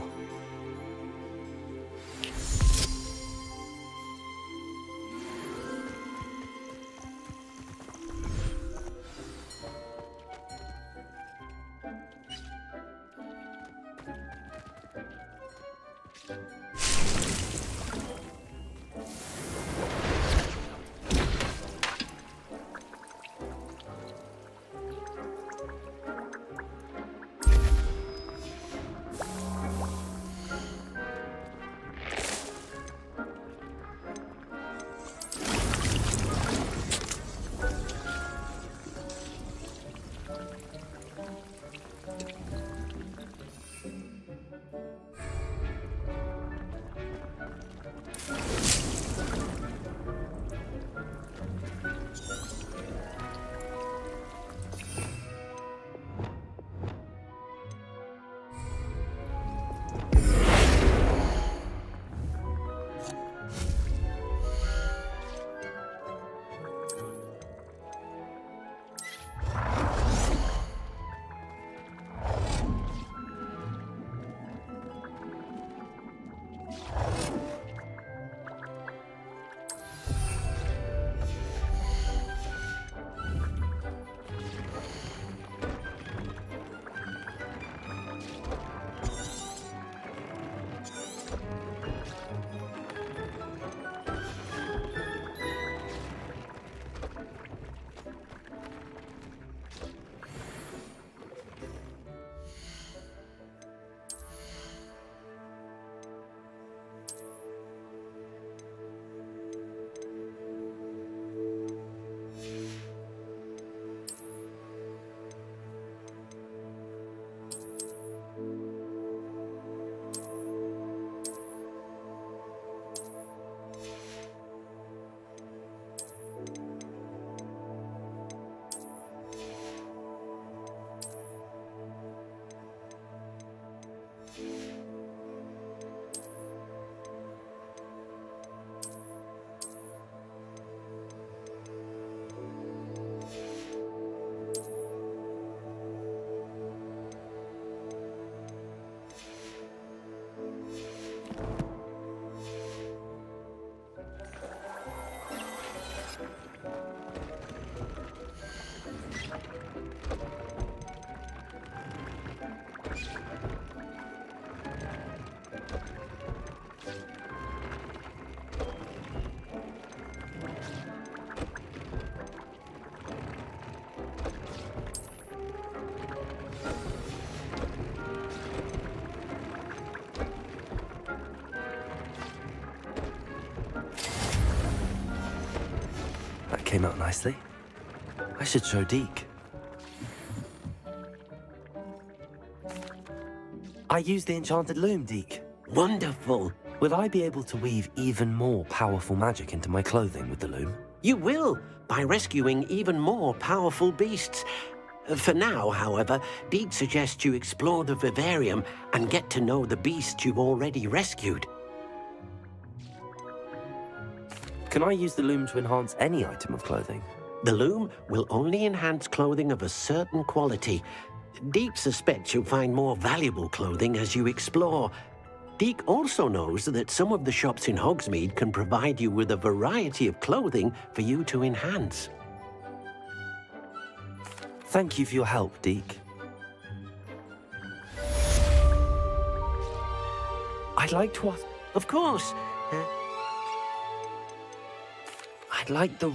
came out nicely. I should show Deke. I used the enchanted loom, Deke. Wonderful. Will I be able to weave even more powerful magic into my clothing with the loom? You will, by rescuing even more powerful beasts. For now, however, Deke suggests you explore the vivarium and get to know the beasts you've already rescued. Can I use the loom to enhance any item of clothing? The loom will only enhance clothing of a certain quality. Deke suspects you'll find more valuable clothing as you explore. Deke also knows that some of the shops in Hogsmeade can provide you with a variety of clothing for you to enhance. Thank you for your help, Deke. I'd like to ask... Of course. I'd like the...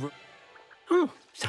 Oh, so...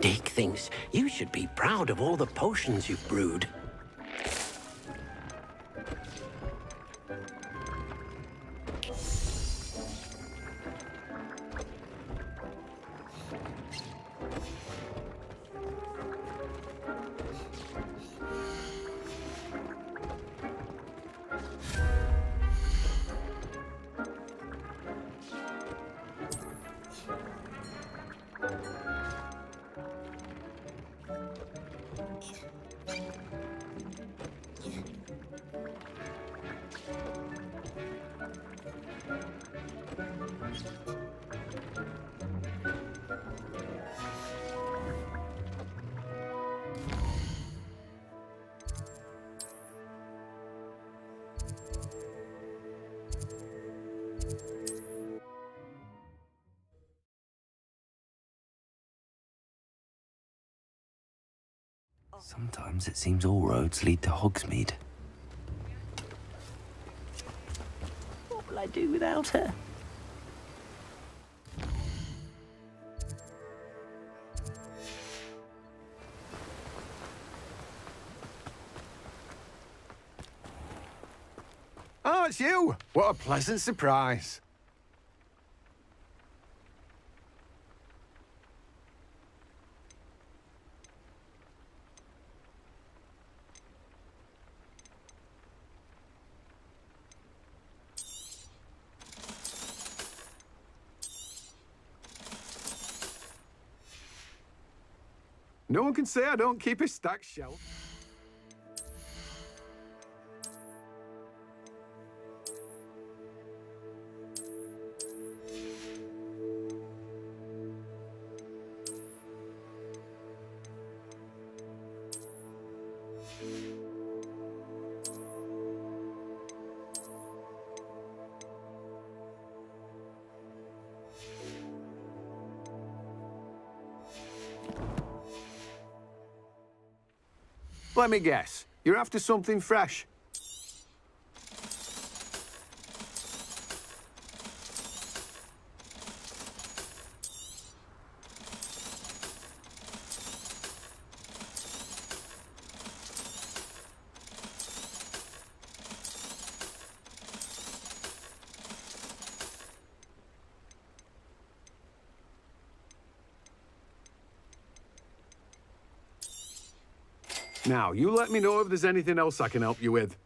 Deke thinks you should be proud of all the potions you've brewed. Sometimes it seems all roads lead to Hogsmeade. What will I do without her? Oh, it's you! What a pleasant surprise. No one can say I don't keep a stacked shelf. Let me guess. You're after something fresh. Now, you let me know if there's anything else I can help you with.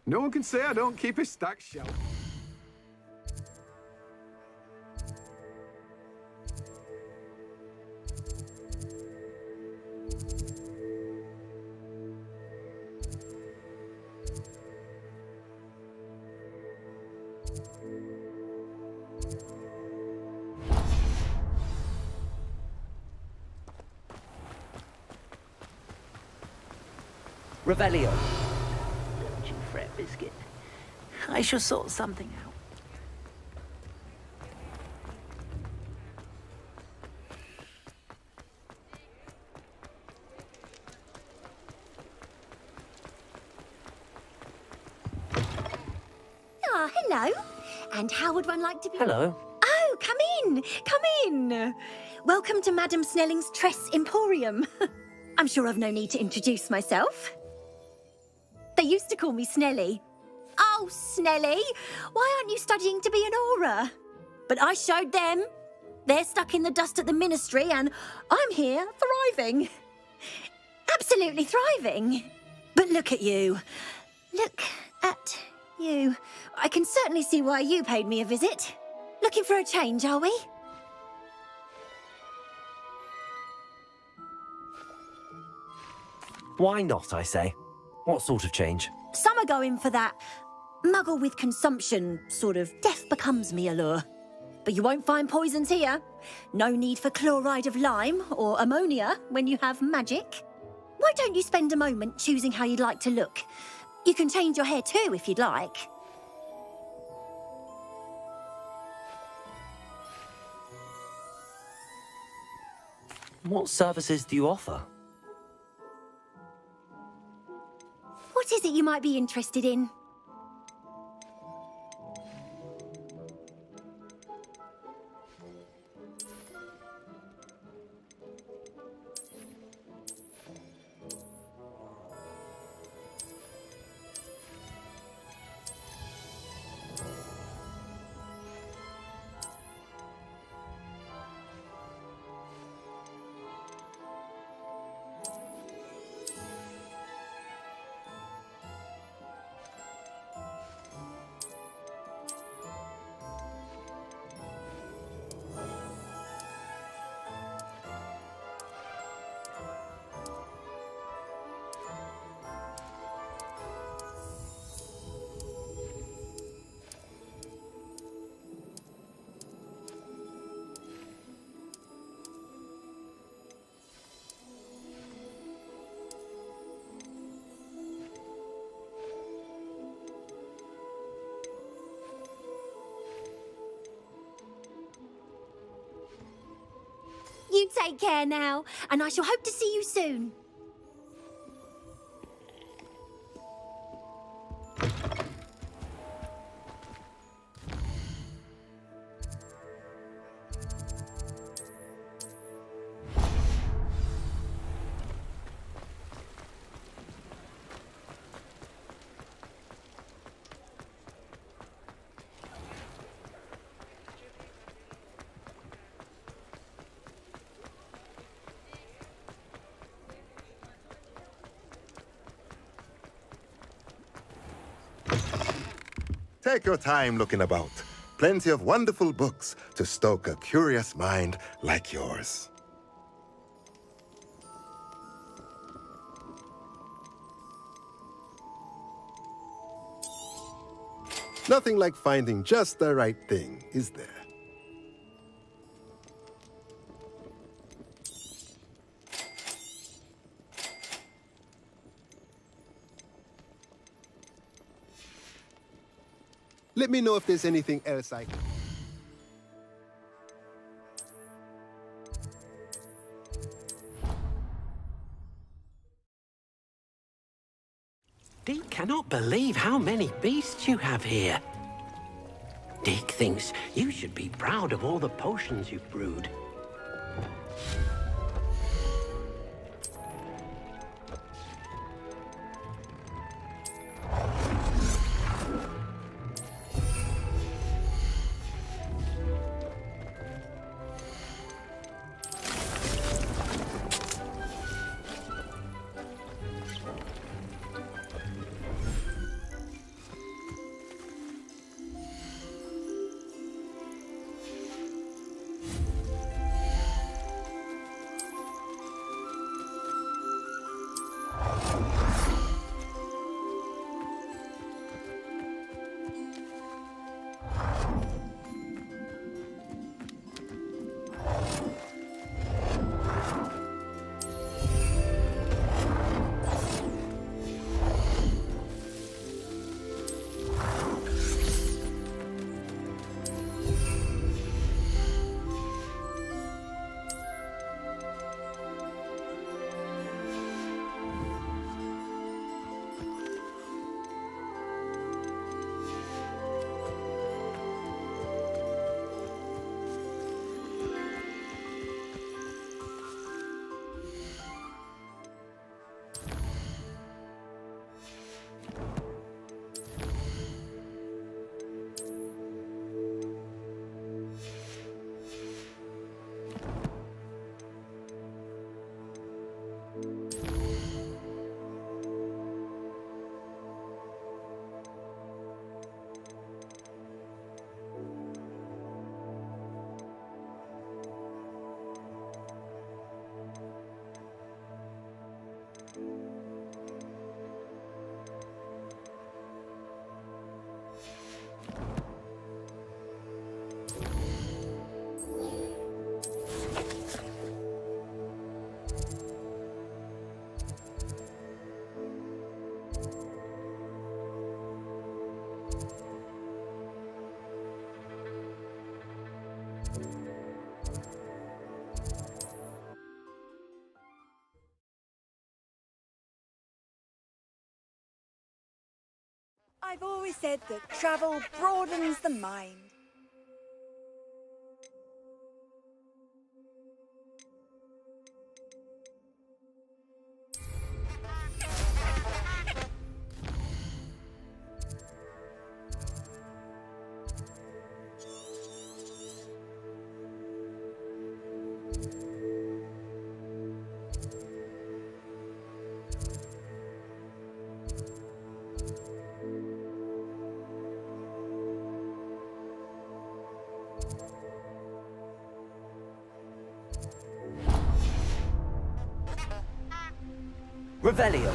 No one can say I don't keep a stacked shelf. Revelio. Don't you fret, Biscuit. I shall sort something out. Ah, hello. And how would one like to be... Hello. Oh, come in. Come in. Welcome to Madame Snelling's Tress Emporium. I'm sure I've no need to introduce myself. They used to call me Snelly. Oh, Snelly, why aren't you studying to be an aura? But I showed them. They're stuck in the dust at the ministry and I'm here thriving. Absolutely thriving. But look at you. Look at you. I can certainly see why you paid me a visit. Looking for a change, are we? Why not, I say? What sort of change? Some are going for that muggle with consumption, sort of death becomes me allure. But you won't find poisons here. No need for chloride of lime or ammonia when you have magic. Why don't you spend a moment choosing how you'd like to look? You can change your hair too if you'd like. What services do you offer? What is it you might be interested in? You take care now, and I shall hope to see you soon. Take your time looking about. Plenty of wonderful books to stoke a curious mind like yours. Nothing like finding just the right thing, is there? Let me know if there's anything else I can... Deke cannot believe how many beasts you have here. Deke thinks you should be proud of all the potions you've brewed. I've always said that travel broadens the mind. Revelio.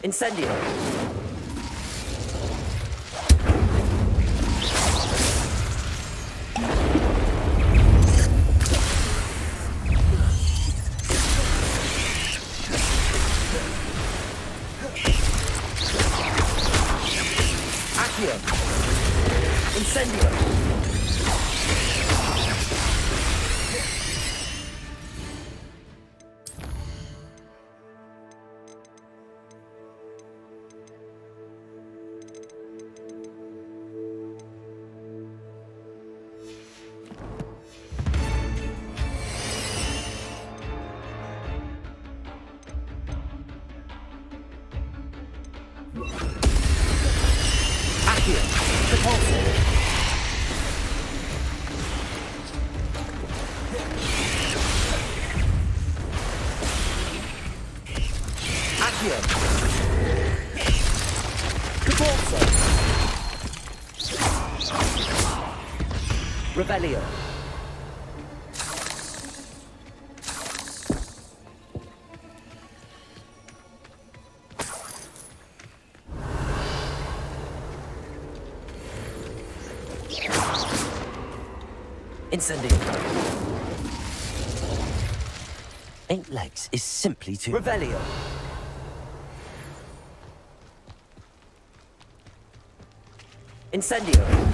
Incendio. Incendio. Accio. Repulsor. Accio. Repulsor. Revelio. Incendio. 8 legs is simply too... Revelio. Incendio.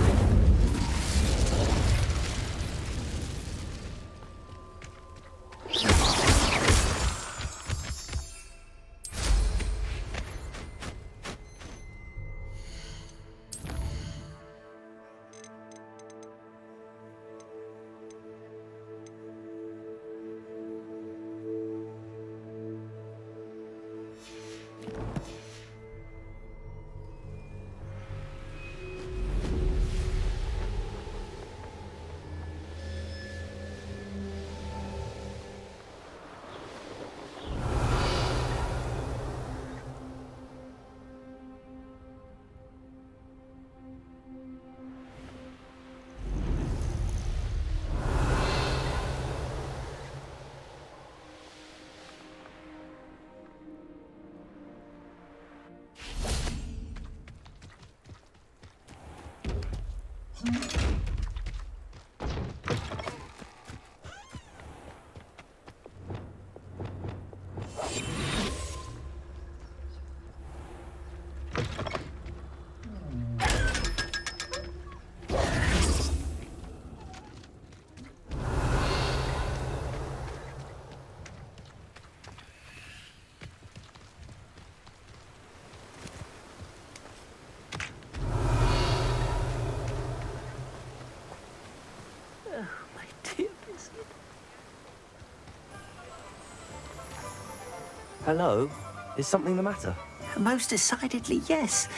Hello? Is something the matter? Most decidedly, yes.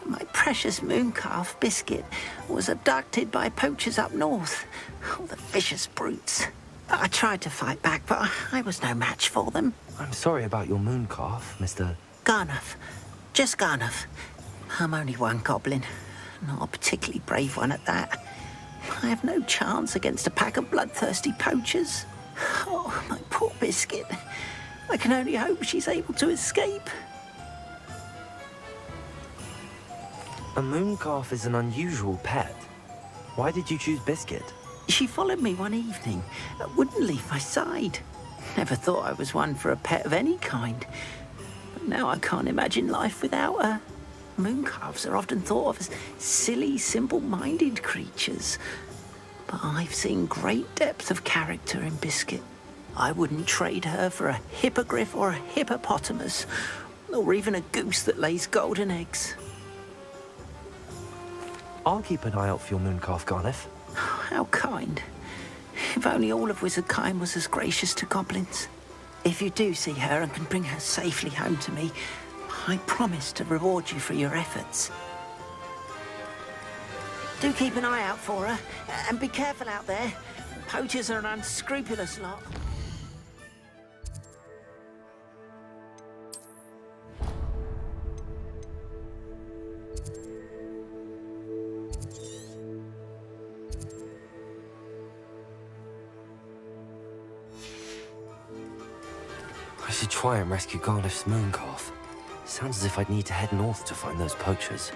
My precious mooncalf, Biscuit, was abducted by poachers up north. Oh, the vicious brutes. I tried to fight back, but I was no match for them. I'm sorry about your mooncalf, Mr... Garnuff. Just Garnuff. I'm only one goblin. Not a particularly brave one at that. I have no chance against a pack of bloodthirsty poachers. Oh, my poor Biscuit. I can only hope she's able to escape. A mooncalf is an unusual pet. Why did you choose Biscuit? She followed me one evening, wouldn't leave my side. Never thought I was one for a pet of any kind. But now I can't imagine life without her. Mooncalves are often thought of as silly, simple-minded creatures. But I've seen great depth of character in Biscuit. I wouldn't trade her for a hippogriff or a hippopotamus, or even a goose that lays golden eggs. I'll keep an eye out for your mooncalf, Garneth. How kind. If only all of wizardkind was as gracious to goblins. If you do see her and can bring her safely home to me, I promise to reward you for your efforts. Do keep an eye out for her, and be careful out there. Poachers are an unscrupulous lot. I should try and rescue Garneth's mooncalf. Sounds as if I'd need to head north to find those poachers.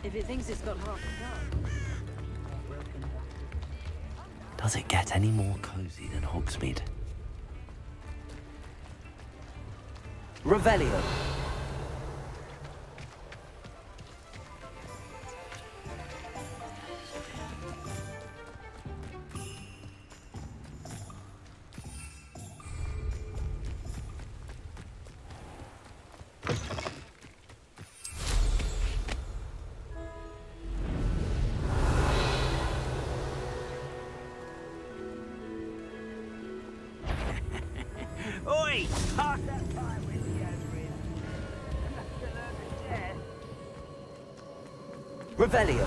If it thinks it's got half a gun. Does it get any more cozy than Hogsmeade? Revelio. Oi! Pass that pie with the Adrian. Revelio.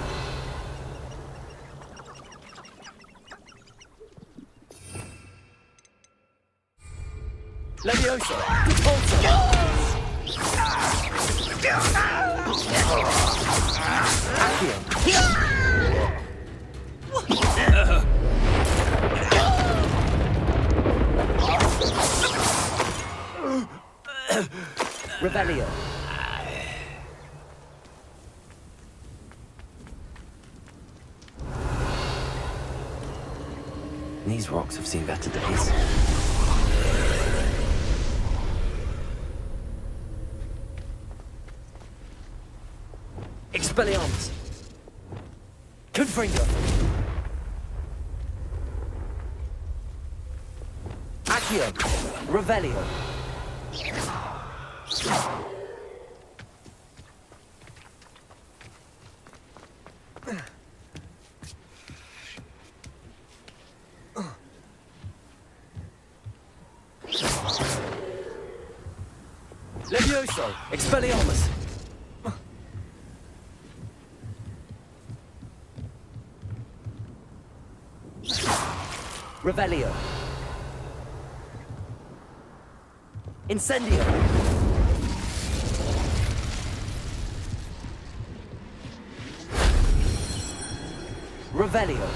Levioso. Revelio. These rocks have seen better days. Expelliarmus. Confringo. Accio. Revelio. Levioso. Expelliarmus. Revelio. Incendio. Revelio.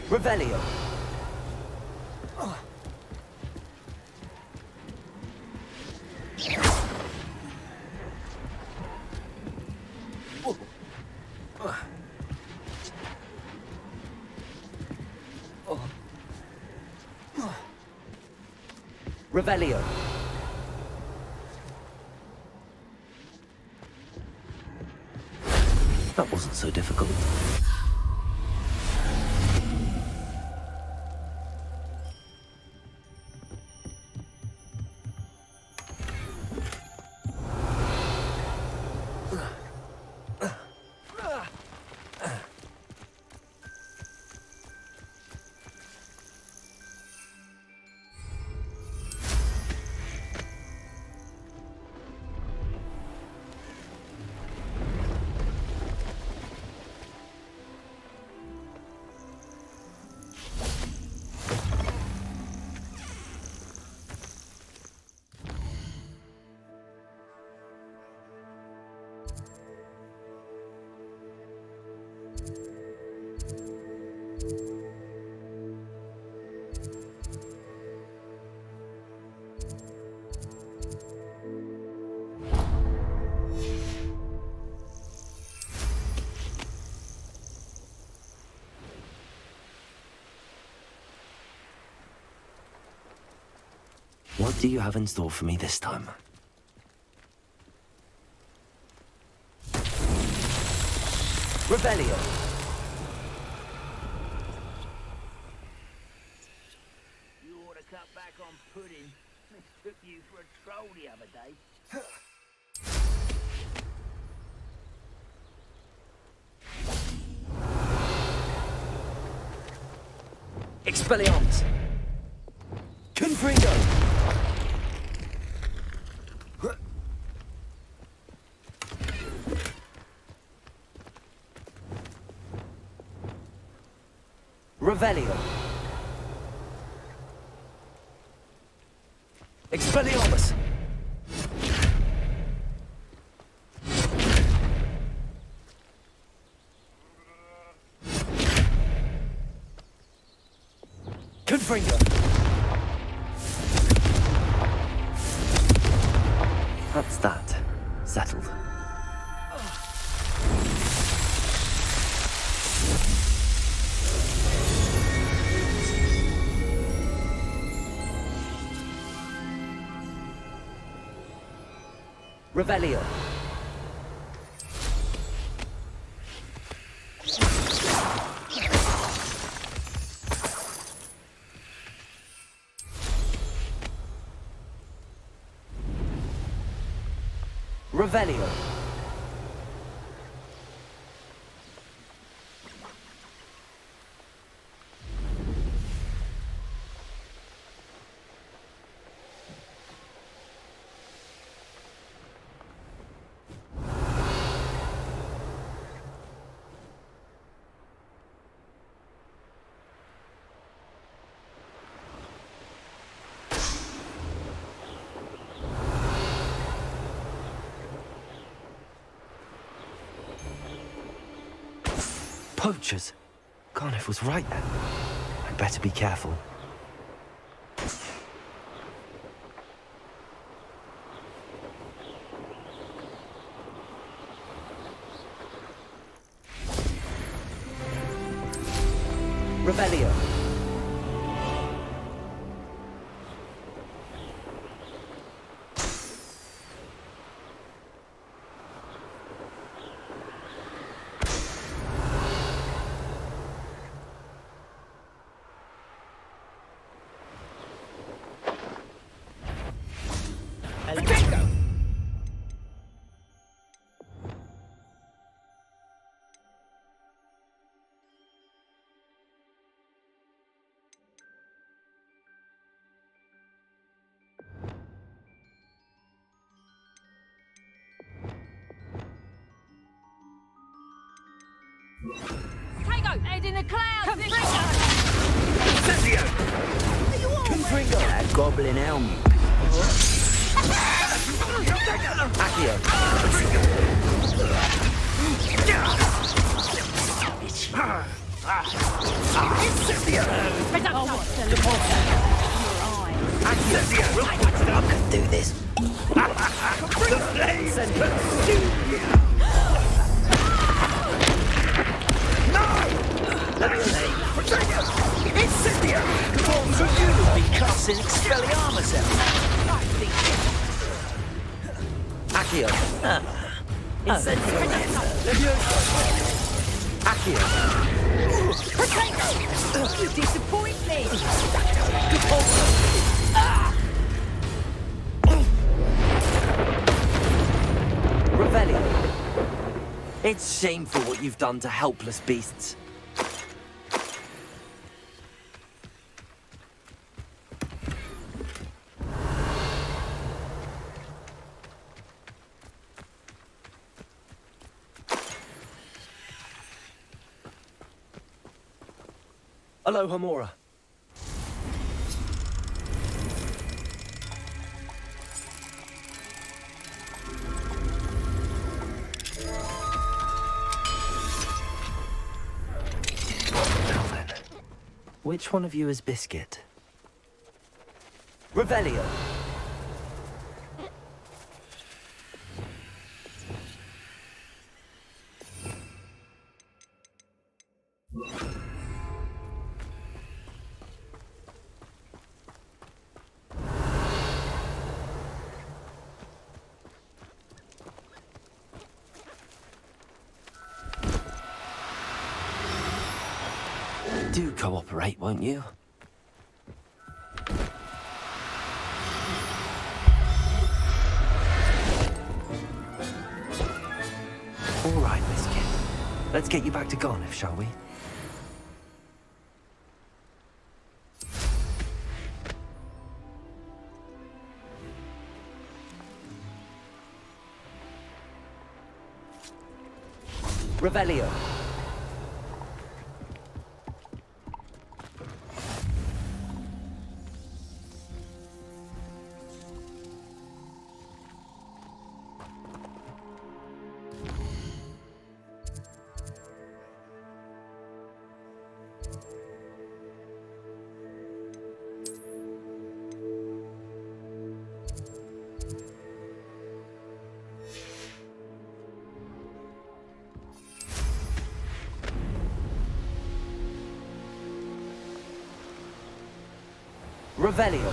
Revelio. Revelio. That wasn't so difficult. What do you have in store for me this time? Revelio. You ought to cut back on pudding. Took you for a troll the other day. Expelliarmus. Confringo. Revelio. Expelliarmus. Confringo. That's that. Settled. Revelio. Revelio. Poachers. Carniff was right then. I'd better be careful. Revelio. Tango, head in the clouds! Confringo! That goblin helm. Accio. I can do this. Incendia! What for you to be cussing Expelliarmus out? Accio. Incendia! Accio. You disappoint me! Revelio. It's shameful what you've done to helpless beasts. Aloha Mora. Now then, which one of you is Biscuit? Revelio. Do cooperate, won't you? All right, Biscuit. Let's get you back to Garniff, shall we? Revelio. Revelio.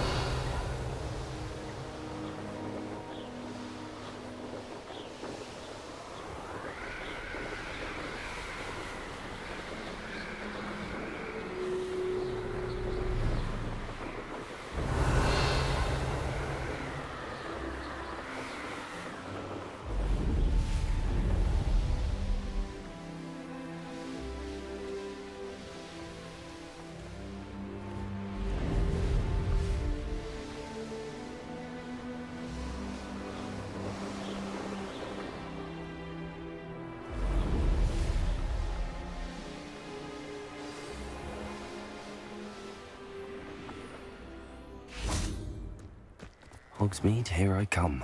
Hogsmeade, here I come.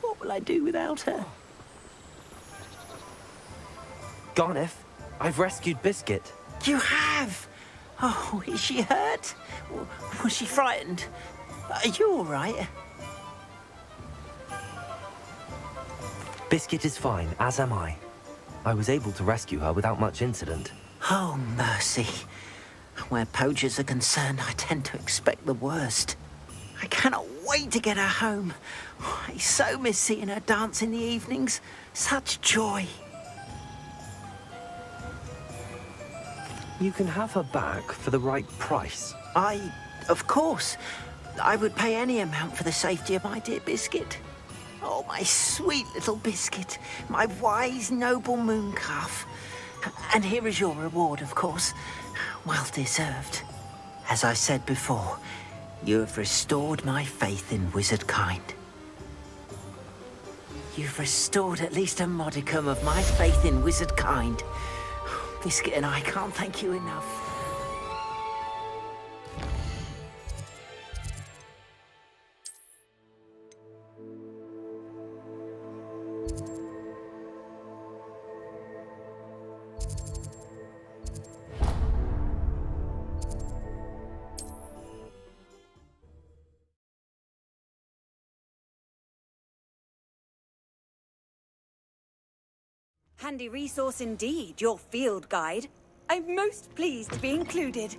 What will I do without her? Garniff, I've rescued Biscuit. You have? Oh, is she hurt? Was she frightened? Are you all right? Biscuit is fine, as am I. I was able to rescue her without much incident. Oh, mercy. Where poachers are concerned, I tend to expect the worst. I cannot wait to get her home. I so miss seeing her dance in the evenings. Such joy. You can have her back for the right price. Of course. I would pay any amount for the safety of my dear Biscuit. Oh, my sweet little Biscuit, my wise, noble moon calf. And here is your reward, of course. Well deserved. As I said before, you have restored my faith in wizard kind. You've restored at least a modicum of my faith in wizard kind. Biscuit and I can't thank you enough. Handy resource indeed, your field guide. I'm most pleased to be included.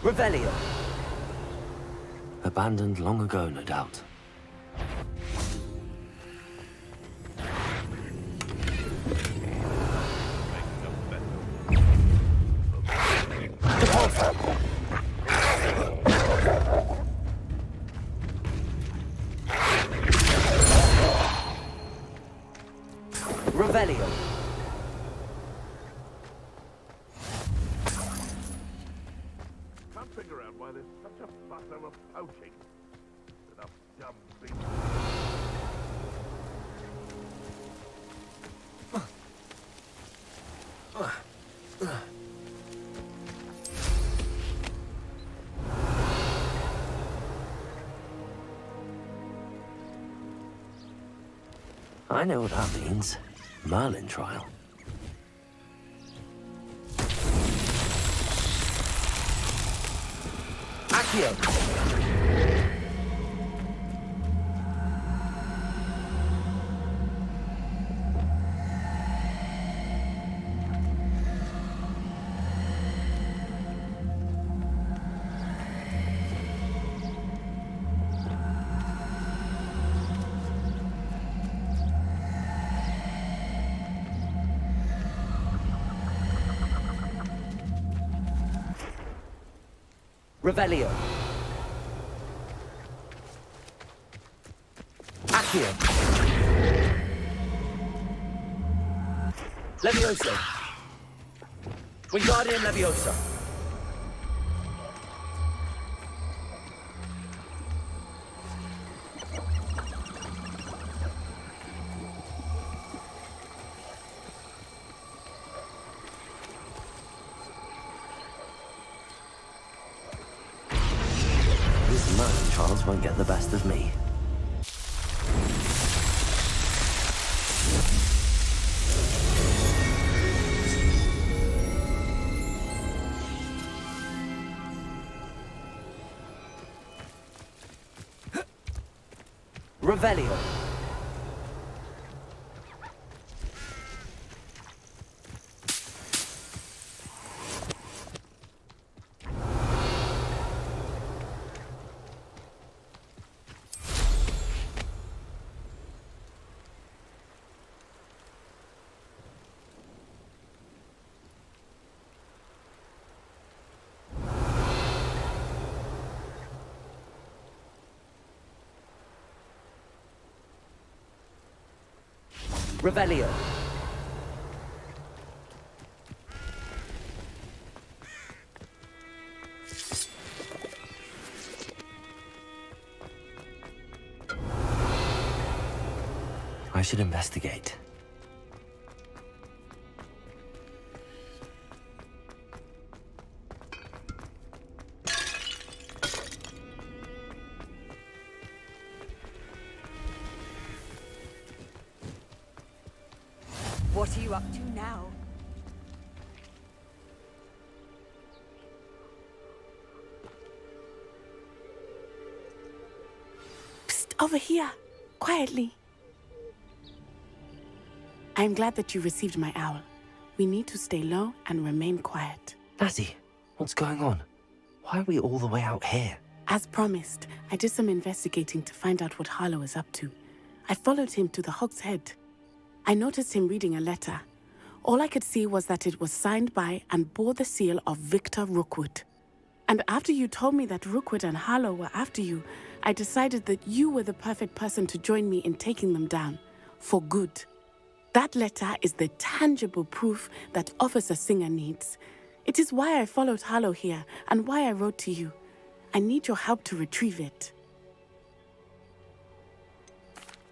Revelio. Abandoned long ago, no doubt. Revelio. Can't figure out why there's such a fuss over poaching. Enough dumb beasts. I know what that means. Merlin trial. Accio! Revelio. Accio. Levioso. Wingardium Leviosa. These merchant trials won't get the best of me. Revelio. Revelio. I should investigate. What are you up to now? Psst, over here. Quietly. I'm glad that you received my owl. We need to stay low and remain quiet. Natty, what's going on? Why are we all the way out here? As promised, I did some investigating to find out what Harlow is up to. I followed him to the Hog's Head. I noticed him reading a letter. All I could see was that it was signed by and bore the seal of Victor Rookwood. And after you told me that Rookwood and Harlow were after you, I decided that you were the perfect person to join me in taking them down. For good. That letter is the tangible proof that Officer Singer needs. It is why I followed Harlow here and why I wrote to you. I need your help to retrieve it.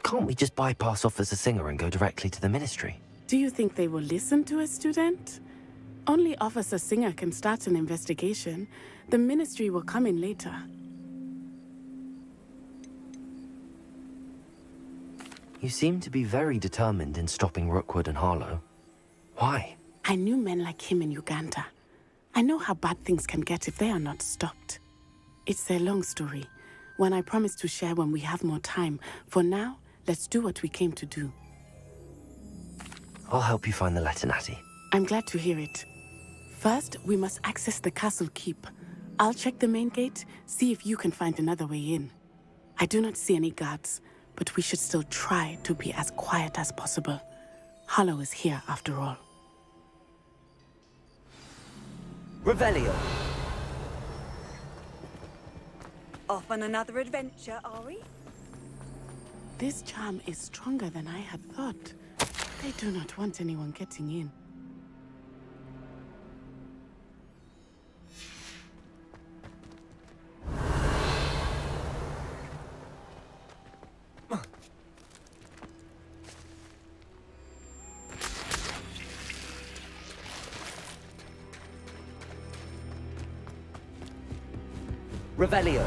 Can't we just bypass Officer Singer and go directly to the Ministry? Do you think they will listen to a student? Only Officer Singer can start an investigation. The Ministry will come in later. You seem to be very determined in stopping Rookwood and Harlow. Why? I knew men like him in Uganda. I know how bad things can get if they are not stopped. It's a long story, one I promise to share when we have more time. For now, let's do what we came to do. I'll help you find the letter, Natty. I'm glad to hear it. First, we must access the castle keep. I'll check the main gate, see if you can find another way in. I do not see any guards, but we should still try to be as quiet as possible. Harlow is here after all. Revelio. Off on another adventure, are we? This charm is stronger than I had thought. They do not want anyone getting in. Revelio.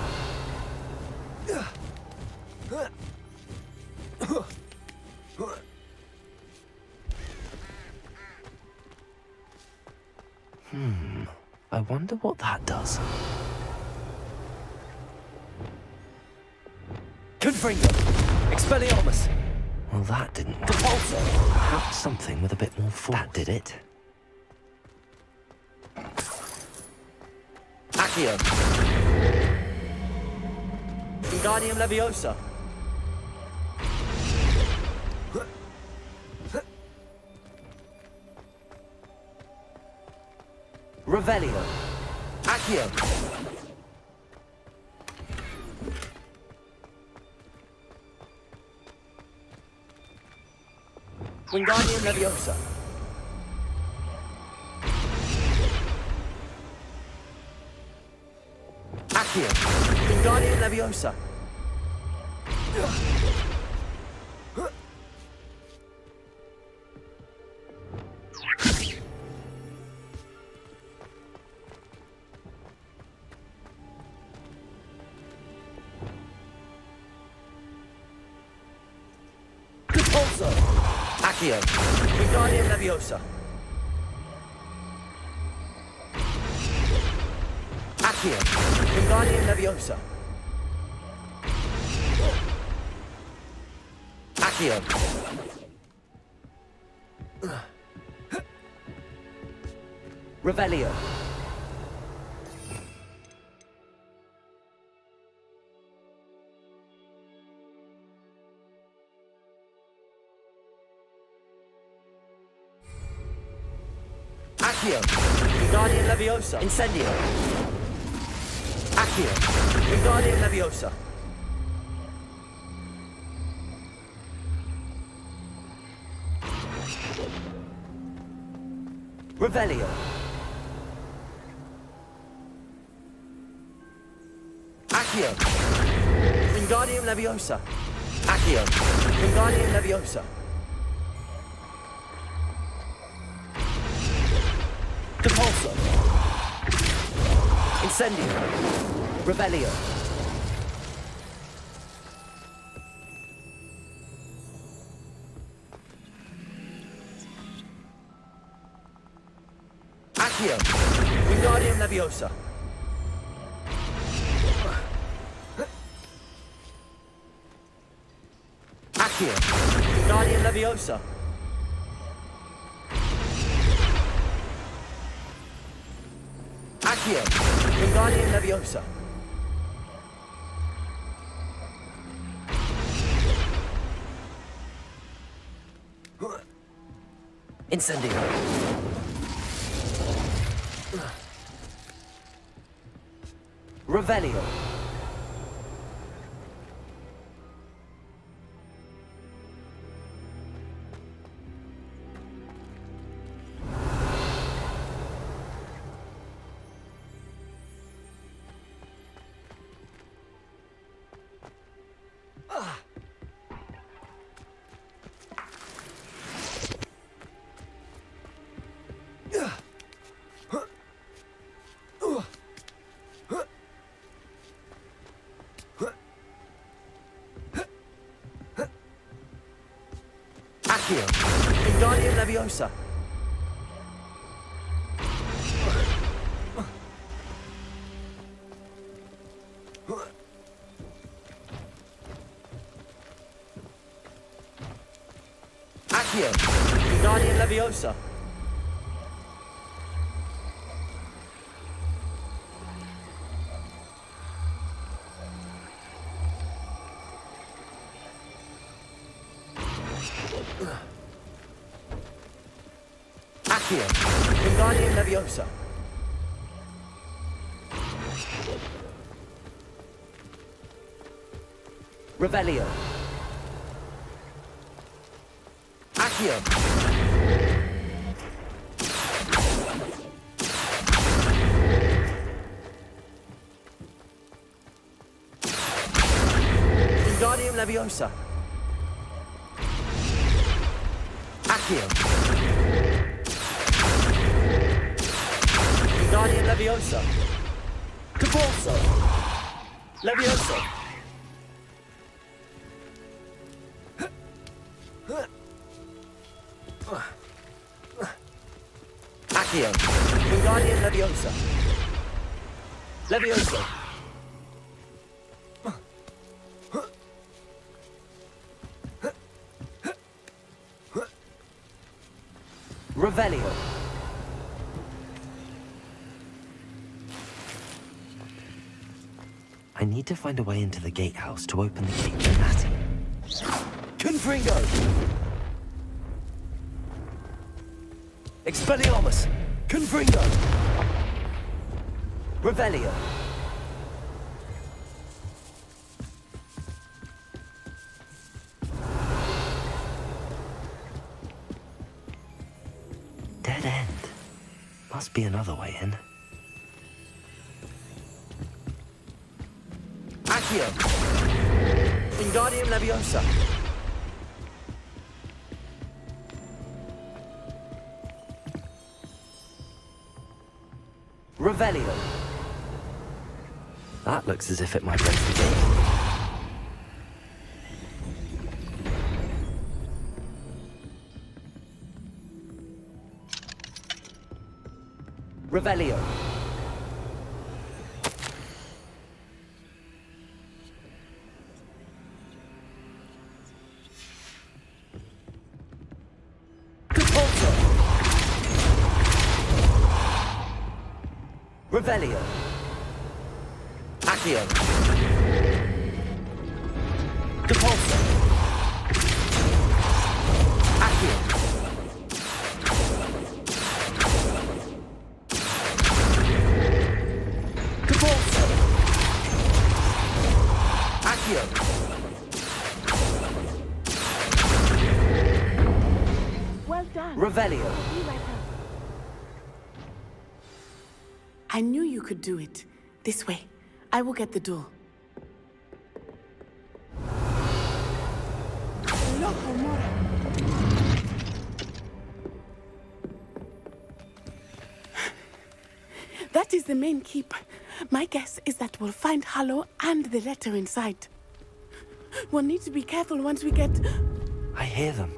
I wonder what that does. Confringo! Expelliarmus! Well, that didn't work. Depulso! Perhaps something with a bit more force. That did it. Accio! Wingardium Leviosa! Revelio! Accio! Wingardium Leviosa. Accio. Wingardium Leviosa. Repulso. Accio. Wingardium Leviosa. Accio. Wingardium Leviosa. Accio. Revelio. Accio. Wingardium Leviosa. Incendio. Accio. Wingardium Leviosa. Revelio. Accio. Wingardium Leviosa. Accio. Wingardium Leviosa. Repulso. Incendio. Revelio. Accio. Wingardium Leviosa. Accio. Wingardium Leviosa. Accio. Wingardium Leviosa. Incendio. Revelio. Accio. Wingardium Leviosa. Accio. Wingardium Leviosa. Accio. Wingardium Leviosa. Revelio. Accio. Wingardium Leviosa. Accio. Wingardium Leviosa. Repulso. Leviosa. Accio. Wingardium Leviosa. Leviosa. Revelio. I need to find a way into the gatehouse to open the gate to Natty. Confringo. Expelliarmus. Confringo. Revelio. must be another way in. Accio! Wingardium Leviosa! Revelio! That looks as if it might break the gate. Revelio. Capulso. Revelio. Accio. Capulso. Accio. Capulso. Accio. Well done. Revelio. I knew you could do it. This way. I will get the door. That is the main keep. My guess is that we'll find Harlow and the letter inside. We'll need to be careful once we get... I hear them.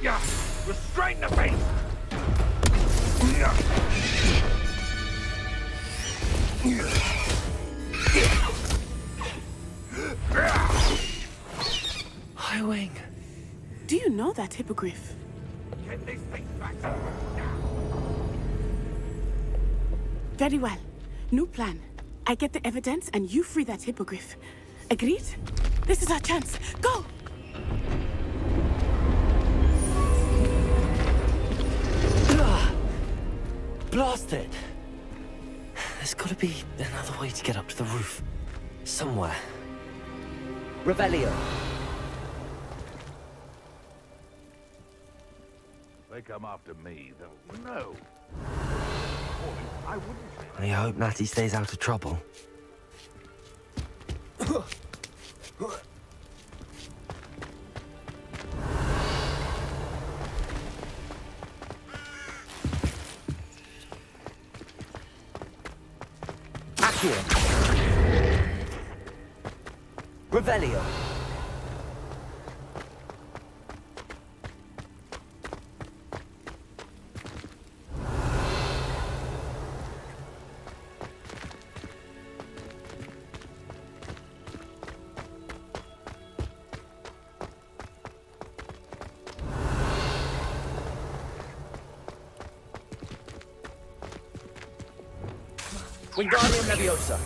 Yeah, restrain the beast! Highwing. Do you know that hippogriff? Get these things back. Very well. New plan. I get the evidence and you free that hippogriff. Agreed? This is our chance. Go! Blast it! There's gotta be another way to get up to the roof. Somewhere. Revelio. They come after me, they'll know. I wouldn't. I hope Natty stays out of trouble. Accio. Revelio. Wingardium Leviosa.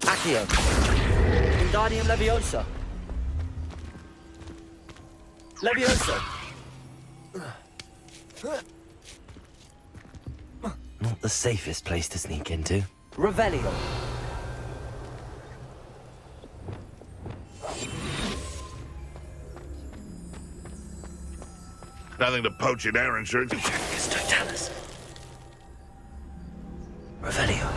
Accio. Wingardium Leviosa. Leviosa. Not the safest place to sneak into. Revelio. Nothing to poach in air insurance. Totalis. Revelio.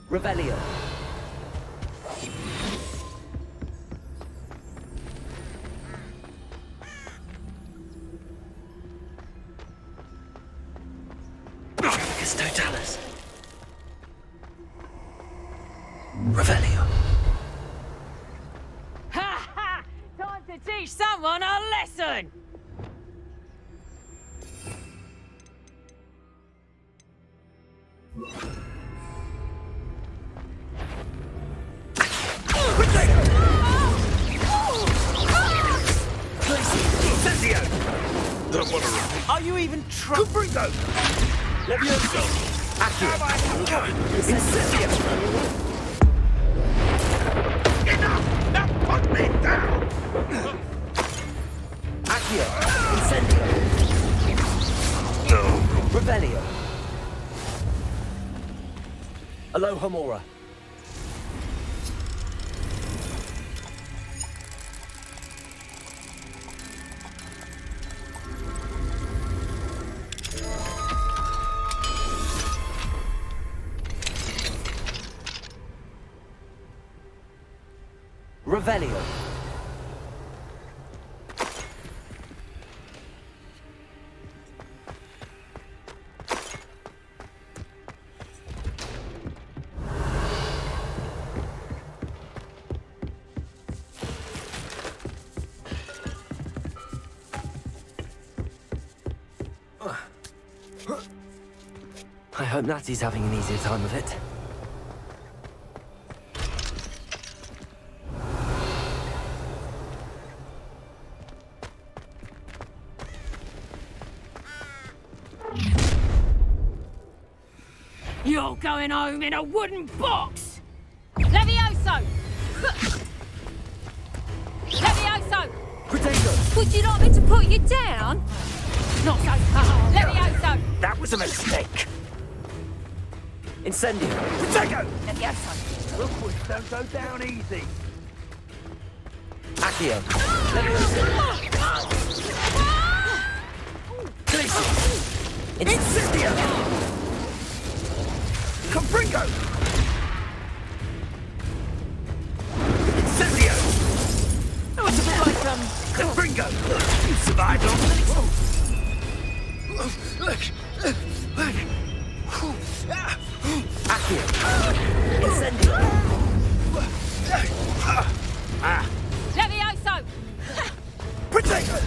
Revelio. Totalis. Revelio. Ha ha! Time to teach someone a lesson! Don't want to repeat. Are you even trying? Bring those! Leviosa. Now put me down! Accio! Incendio! Revelio! Alohomora! Revelio! I hope Natty's having an easier time of it. You're going home in a wooden box! Levioso! Levioso! Potato! Would you like me to put you down? Not so hard. Levioso! That was a mistake! Incendio! Potato! Levioso! Rookwoods don't go down easy. Accio! Levioso! Glacius! Incendio! Confringo! Incendio! Oh, it's a bit like, Confringo! You survived long minutes! Accio! Incendio! Levioso! Potato!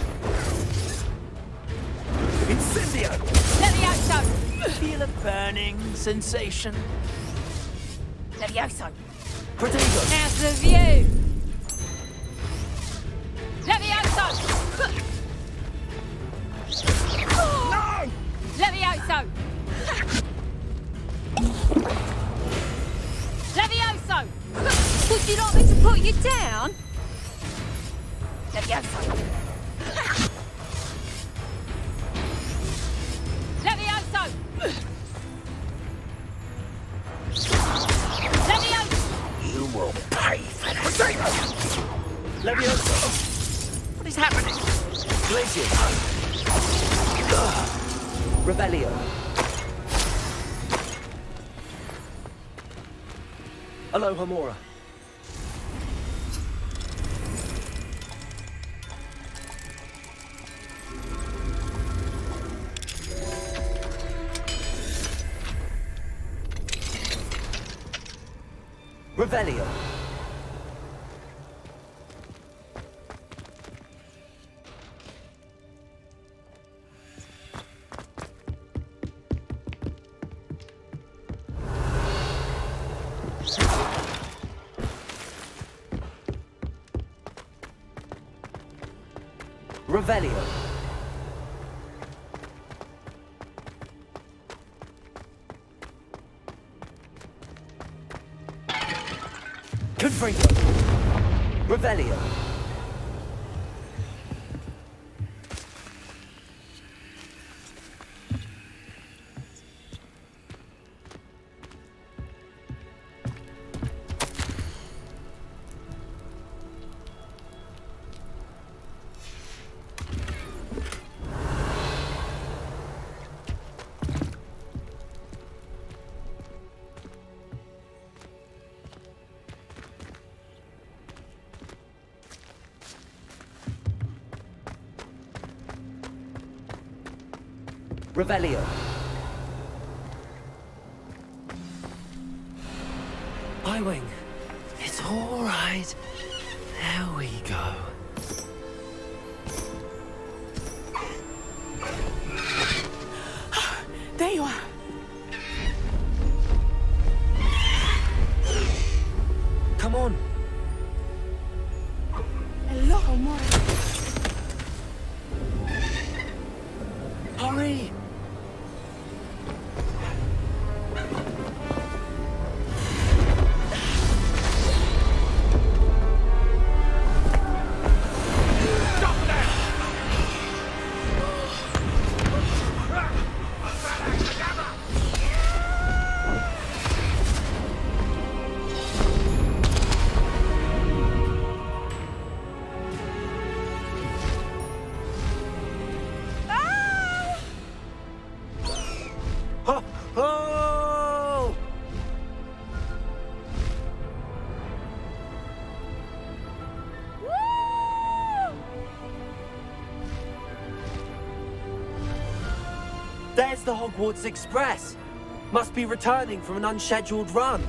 Incendio! Levioso! Feel a burning sensation? Levioso! Potato! How's the view? Levioso! No! Levioso! Levioso! Would you like me to put you down? Levioso! Levioso! Levioso! You will pay for that! Potato! Levioso! What is happening? Glacius! Revelio! Alohomora! Revelio! Revelio! Confringo! Revelio! Revelio! I-Wing, it's all right. There we go. There you are. Come on. Hello, more. Hurry! Where's the Hogwarts Express? Must be returning from an unscheduled run.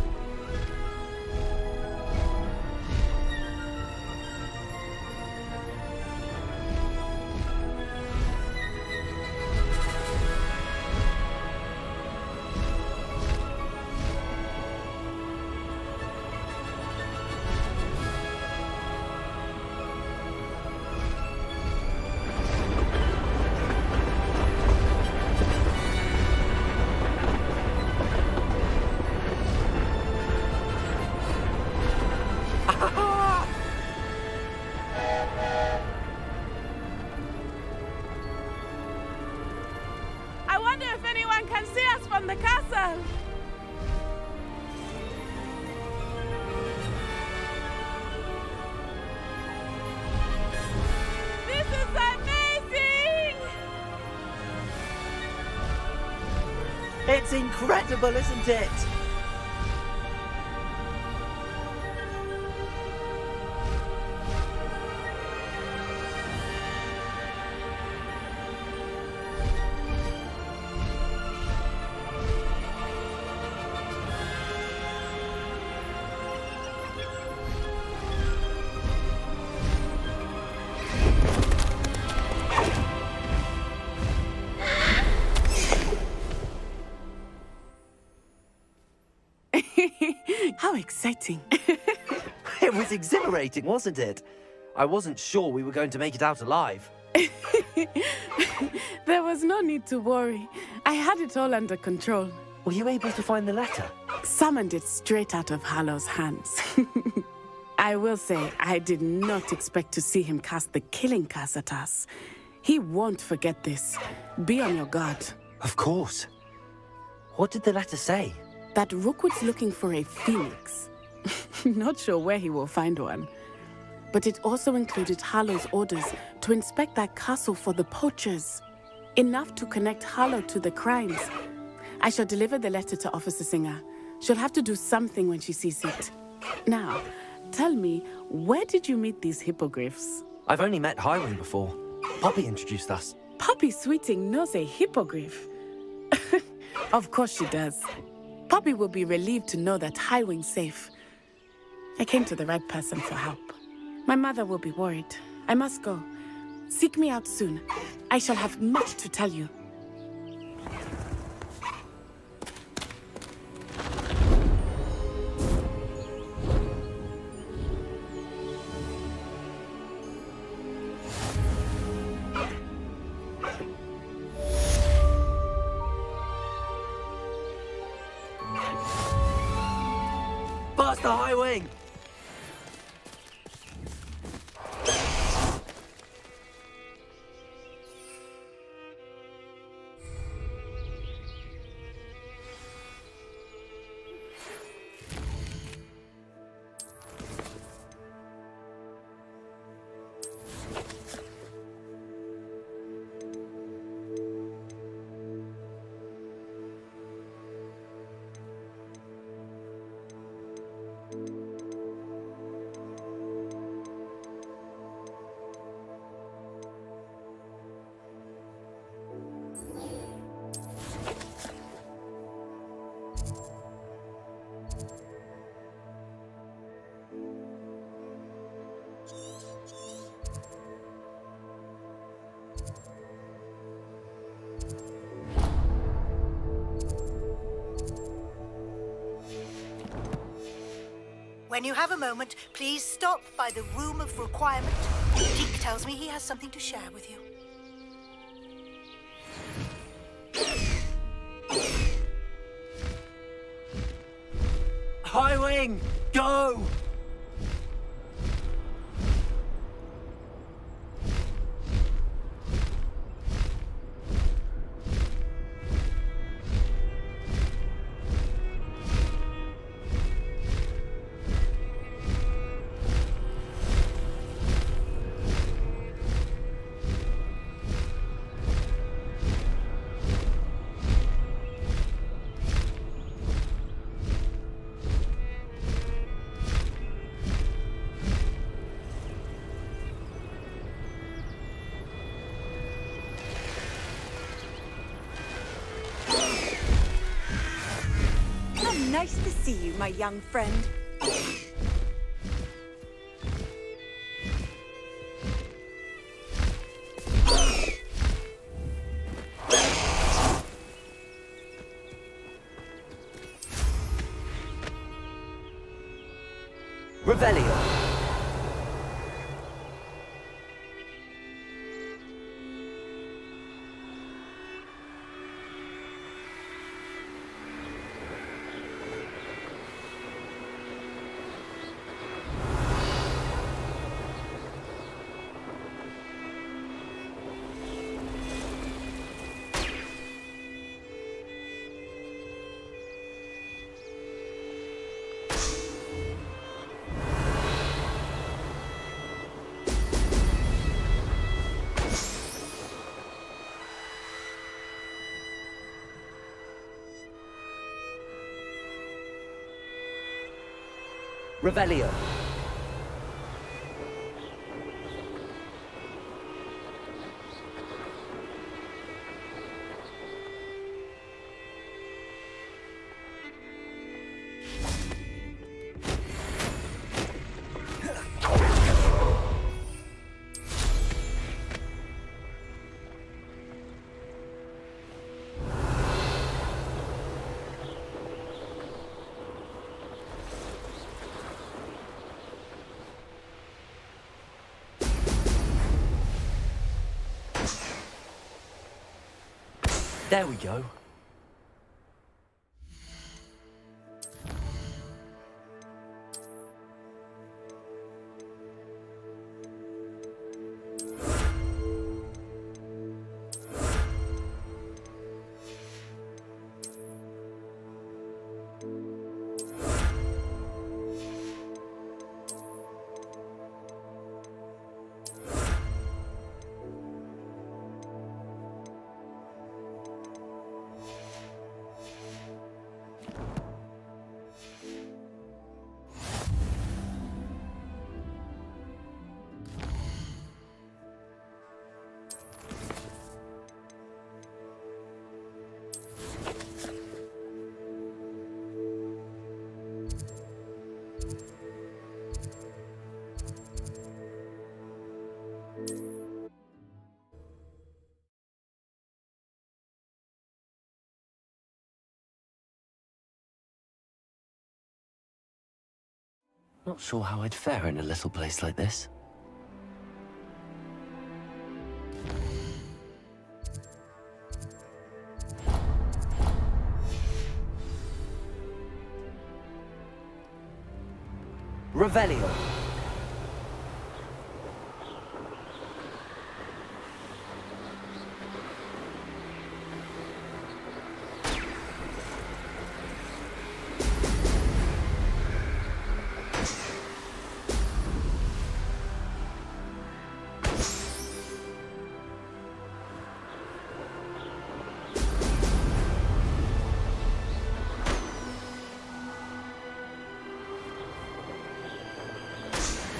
I wonder if anyone can see us from the castle. This is amazing! It's incredible, isn't it? How exciting. It was exhilarating, wasn't it? I wasn't sure we were going to make it out alive. There was no need to worry. I had it all under control. Were you able to find the letter? Summoned it straight out of Harlow's hands. I will say, I did not expect to see him cast the killing curse at us. He won't forget this. Be on your guard. Of course. What did the letter say? That Rookwood's looking for a phoenix. Not sure where he will find one. But it also included Harlow's orders to inspect that castle for the poachers. Enough to connect Harlow to the crimes. I shall deliver the letter to Officer Singer. She'll have to do something when she sees it. Now, tell me, where did you meet these hippogriffs? I've only met Highwing before. Poppy introduced us. Poppy Sweeting knows a hippogriff. Of course she does. Poppy will be relieved to know that Highwing's safe. I came to the right person for help. My mother will be worried. I must go. Seek me out soon. I shall have much to tell you. Faster, Highwing! When you have a moment, please stop by the Room of Requirement. Deke tells me he has something to share with you. Highwing, go! see you, my young friend. Revelio. Revelio. There we go. Not sure how I'd fare in a little place like this. Revelio.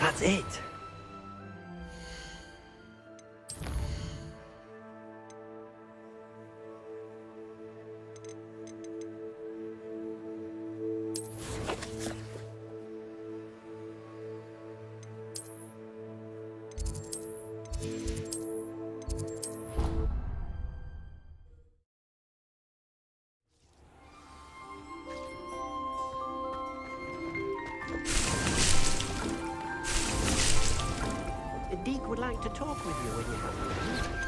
That's it. Deke would like to talk with you when you have time.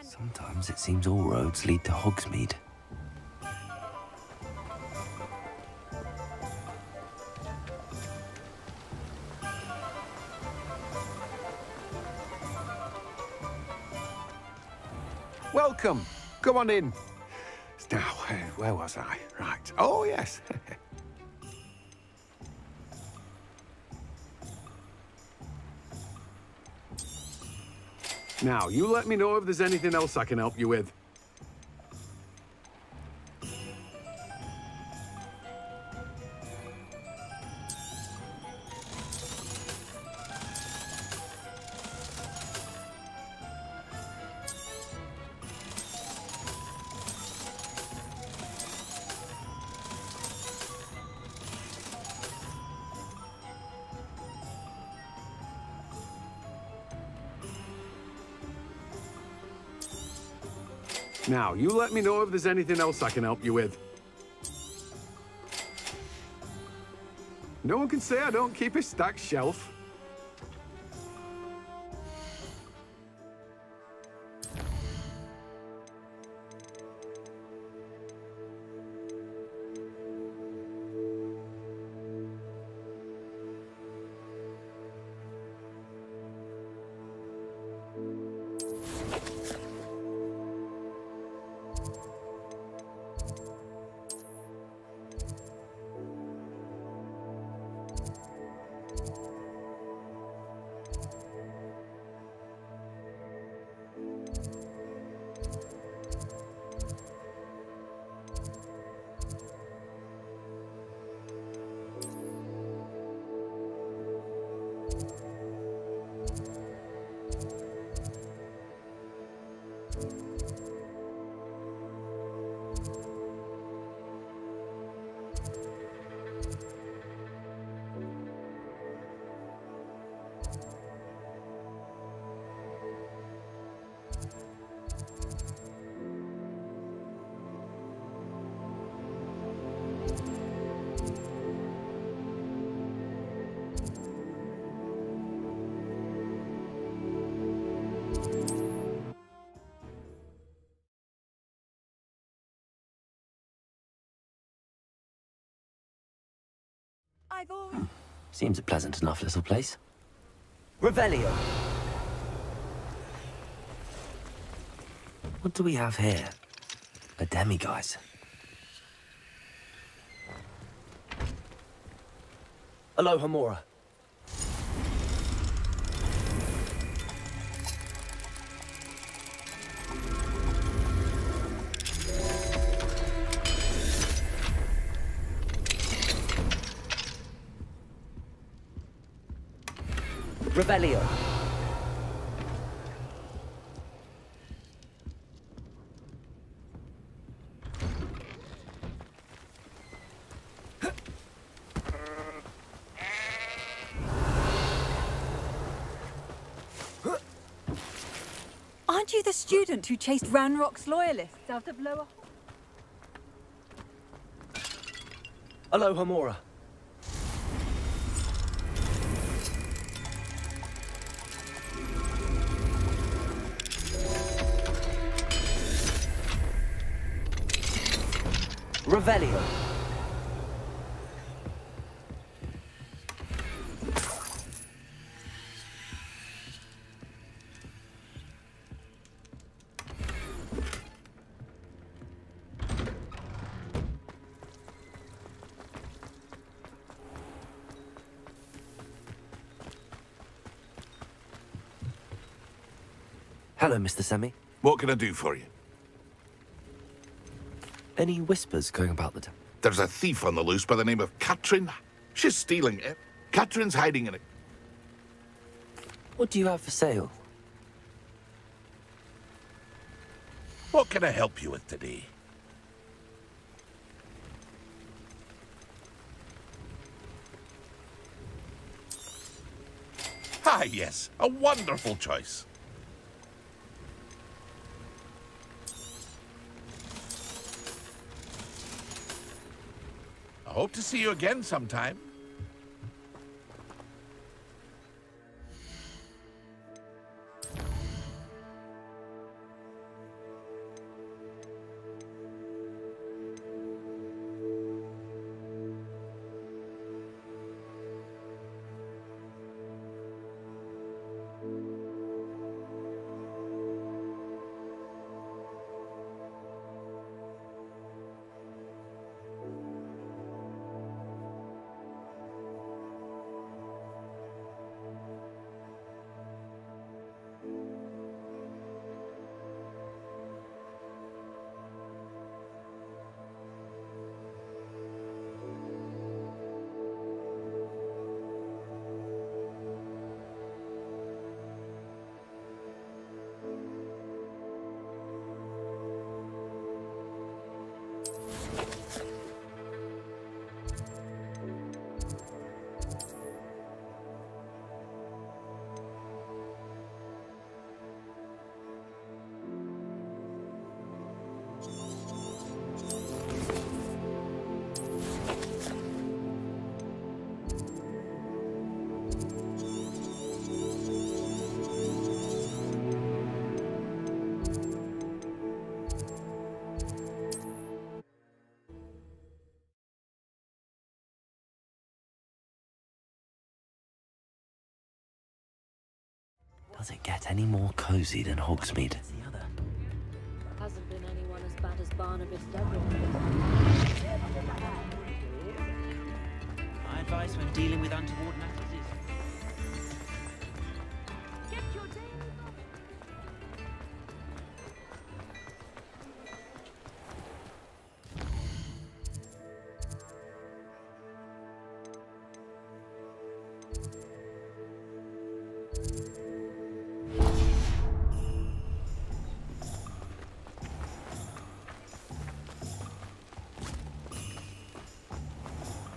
Sometimes it seems all roads lead to Hogsmeade. Welcome. Come on in. Now, where was I? Right. Oh, yes. Now, you let me know if there's anything else I can help you with. Now, you let me know if there's anything else I can help you with. No one can say I don't keep a stacked shelf. Seems a pleasant enough little place. Revelio! What do we have here? A demiguise. Aloha Mora. Revelio. Aren't you the student who chased Ranrock's loyalists out of Lower... Aloha Mora. Revelio. Hello, Mr. Semi. What can I do for you? Any whispers going about the town? There's a thief on the loose by the name of Katrin. She's stealing it. Katrin's hiding in it. What do you have for sale? What can I help you with today? Ah, yes. A wonderful choice. I hope to see you again sometime. Does it get any more cozy than Hogsmeade? Hasn't been anyone as bad as Barnabas My advice when dealing with untoward matters is...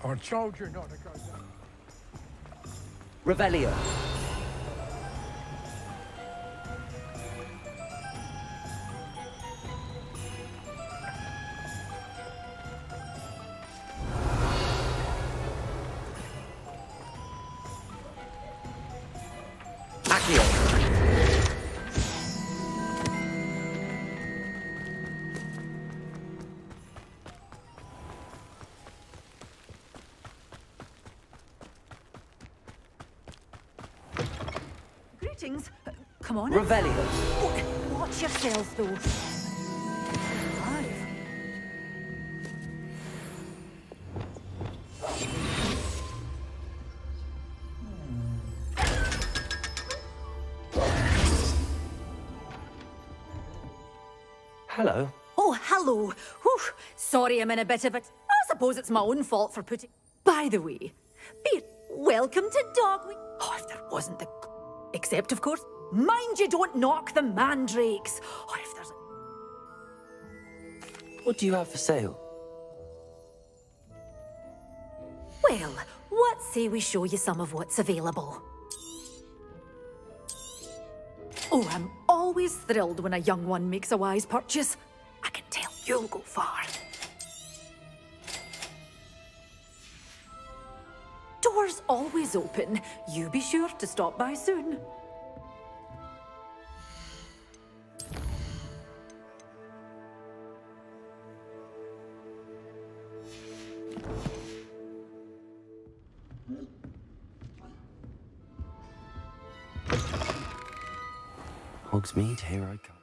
I told you not to go down. Revelio. Greetings. Come on. Revelio. Oh, watch yourselves, though. Alive. Hello. Oh, hello. Whew. Sorry I'm in a bit of it. I suppose it's my own fault for putting... By the way, welcome to Dogweek. Oh, if there wasn't the... Except, of course, mind you don't knock the mandrakes. Or if there's... What do you have for sale? Well, what say we show you some of what's available? Oh, I'm always thrilled when a young one makes a wise purchase. I can tell you'll go far. Doors always open. You be sure to stop by soon. Hogsmeade, here I come.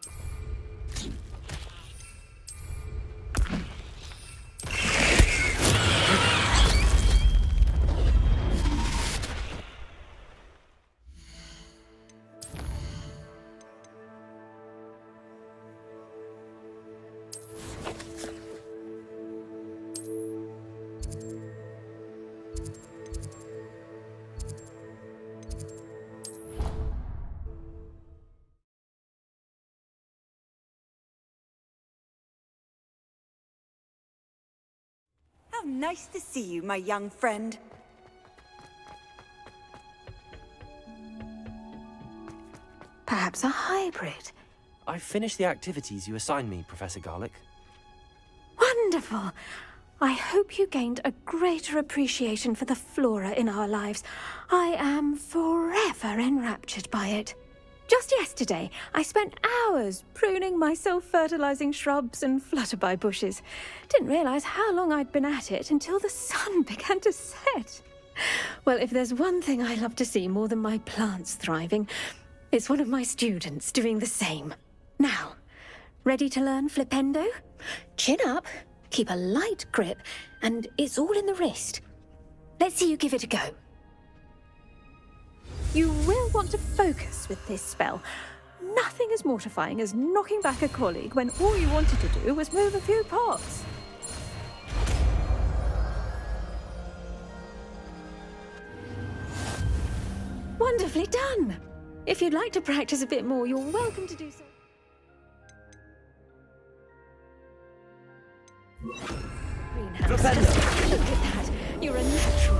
How nice to see you, my young friend. Perhaps a hybrid. I've finished the activities you assigned me, Professor Garlick. Wonderful. I hope you gained a greater appreciation for the flora in our lives. I am forever enraptured by it. Just yesterday, I spent hours pruning my self-fertilizing shrubs and flutterby bushes. Didn't realize how long I'd been at it until the sun began to set. Well, if there's one thing I love to see more than my plants thriving, it's one of my students doing the same. Now, ready to learn Flipendo? Chin up, keep a light grip, and it's all in the wrist. Let's see you give it a go. You will want to focus with this spell. Nothing as mortifying as knocking back a colleague when all you wanted to do was move a few pots. Wonderfully done. If you'd like to practice a bit more, you're welcome to do so. Greenhouse. Look at that. You're a natural.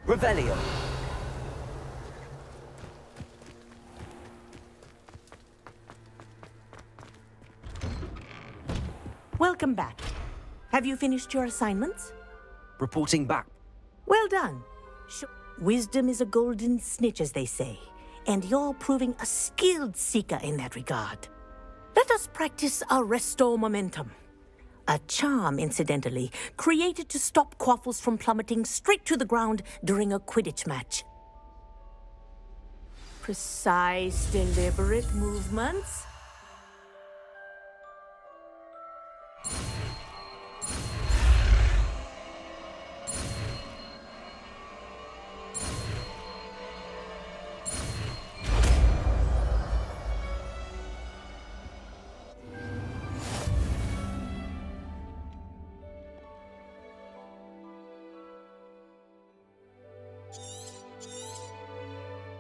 Revelio. Welcome back. Have you finished your assignments? Reporting back. Well done. Wisdom is a golden snitch, as they say, and you're proving a skilled seeker in that regard. Let us practice our restore momentum. A charm, incidentally, created to stop quaffles from plummeting straight to the ground during a Quidditch match. Precise, deliberate movements.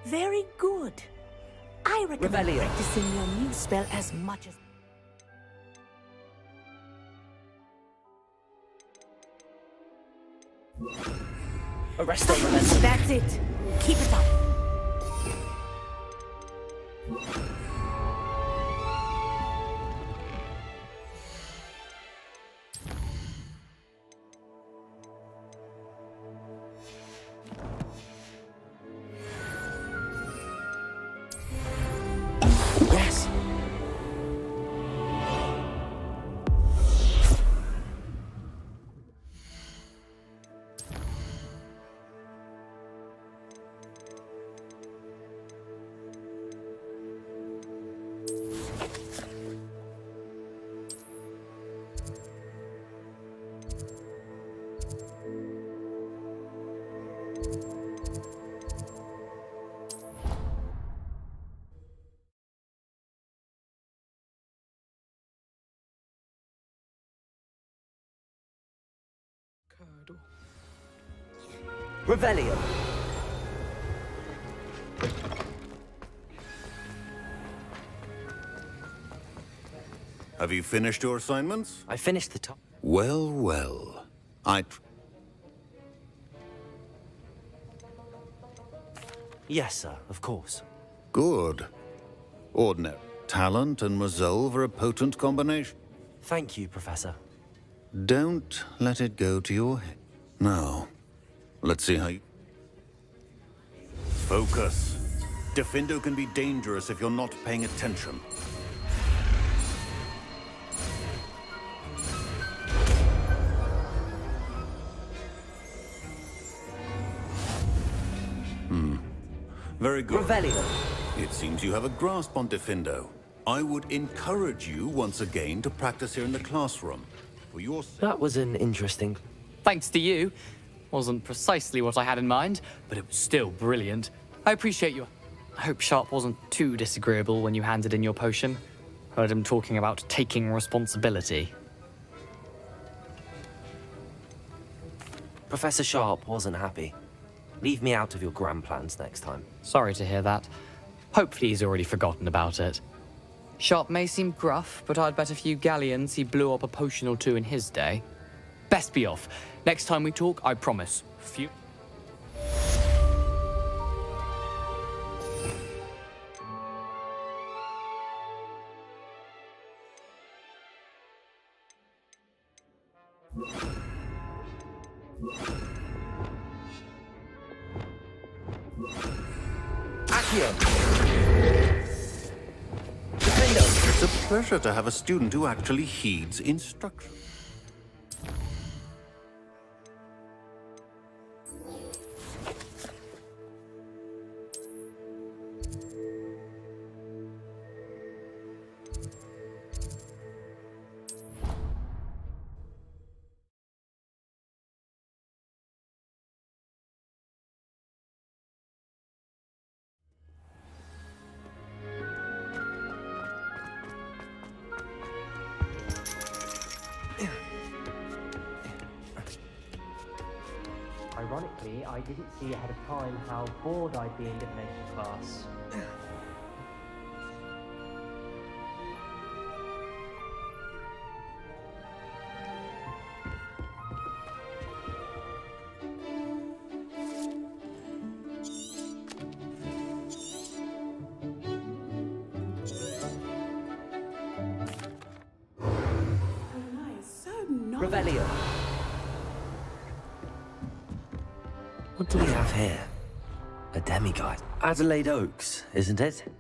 Very good. I recommend Revelio. practicing your new spell as much as... Arresto momentum. That's it. Keep it up. Yes. Revelio. Have you finished your assignments? I finished the top. Well, well. Yes, sir, of course. Good. Ordinary. Talent and resolve are a potent combination. Thank you, Professor. Don't let it go to your head. Now, let's see how you... Focus. Diffindo can be dangerous if you're not paying attention. Very good. Revelio. It seems you have a grasp on Diffindo. I would encourage you once again to practice here in the classroom. For your sake. That was an interesting... Thanks to you. Wasn't precisely what I had in mind, but it was still brilliant. I appreciate you. I hope Sharp wasn't too disagreeable when you handed in your potion. Heard him talking about taking responsibility. Professor Sharp wasn't happy. Leave me out of your grand plans next time. Sorry to hear that. Hopefully he's already forgotten about it. Sharp may seem gruff, but I'd bet a few galleons he blew up a potion or two in his day. Best be off. Next time we talk, I promise. It's a pleasure to have a student who actually heeds instruction. Ironically, I didn't see ahead of time how bored I'd be in divination class. Nice. Revelio. What do we have here? A demiguise. Adelaide Oaks, isn't it?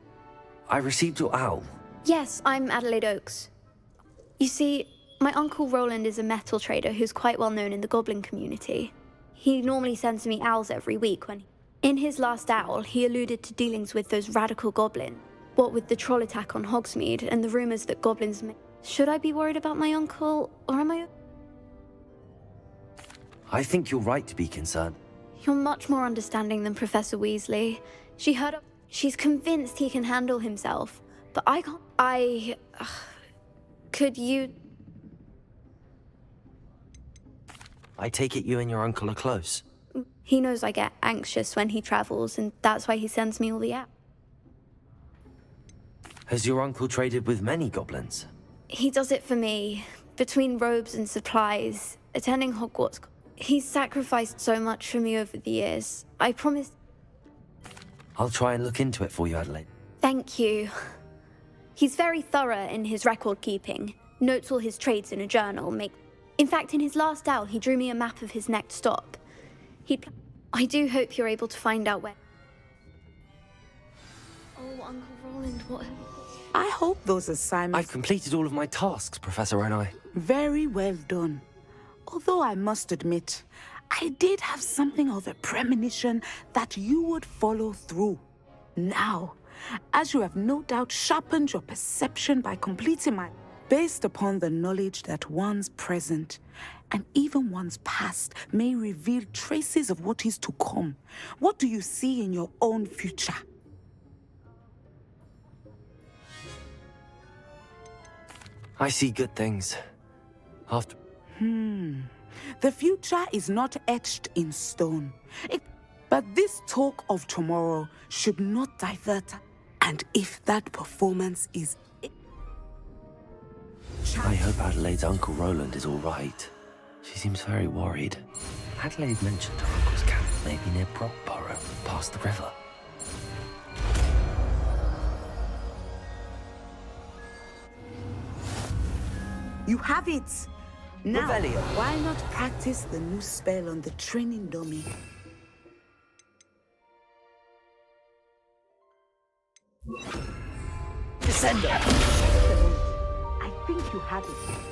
I received your owl. Yes, I'm Adelaide Oaks. You see, my uncle Roland is a metal trader who's quite well known in the goblin community. He normally sends me owls every week when... In his last owl, he alluded to dealings with those radical goblins. What with the troll attack on Hogsmeade and the rumours that goblins may... Should I be worried about my uncle, or am I... I think you're right to be concerned. You're much more understanding than Professor Weasley. She's convinced he can handle himself, but I can't... could you... I take it you and your uncle are close. He knows I get anxious when he travels, and that's why he sends me all the apps. Has your uncle traded with many goblins? He does it for me. Between robes and supplies, attending Hogwarts... He's sacrificed so much for me over the years. I promise... I'll try and look into it for you, Adelaide. Thank you. He's very thorough in his record keeping. Notes all his trades in a journal. In fact, in his last owl, he drew me a map of his next stop. I do hope you're able to find out where... Oh, Uncle Roland, what... I hope those assignments... I've completed all of my tasks, Professor Onai. Very well done. Although I must admit, I did have something of a premonition that you would follow through. Now, as you have no doubt sharpened your perception by completing my... Based upon the knowledge that one's present and even one's past may reveal traces of what is to come, what do you see in your own future? I see good things. After... The future is not etched in stone. But this talk of tomorrow should not divert. And if that performance is... I hope Adelaide's Uncle Roland is all right. She seems very worried. Adelaide mentioned her uncle's camp may be near Brockborough, past the river. You have it! Now, Revelio. Why not practice the new spell on the training dummy? Descender! I think you have it.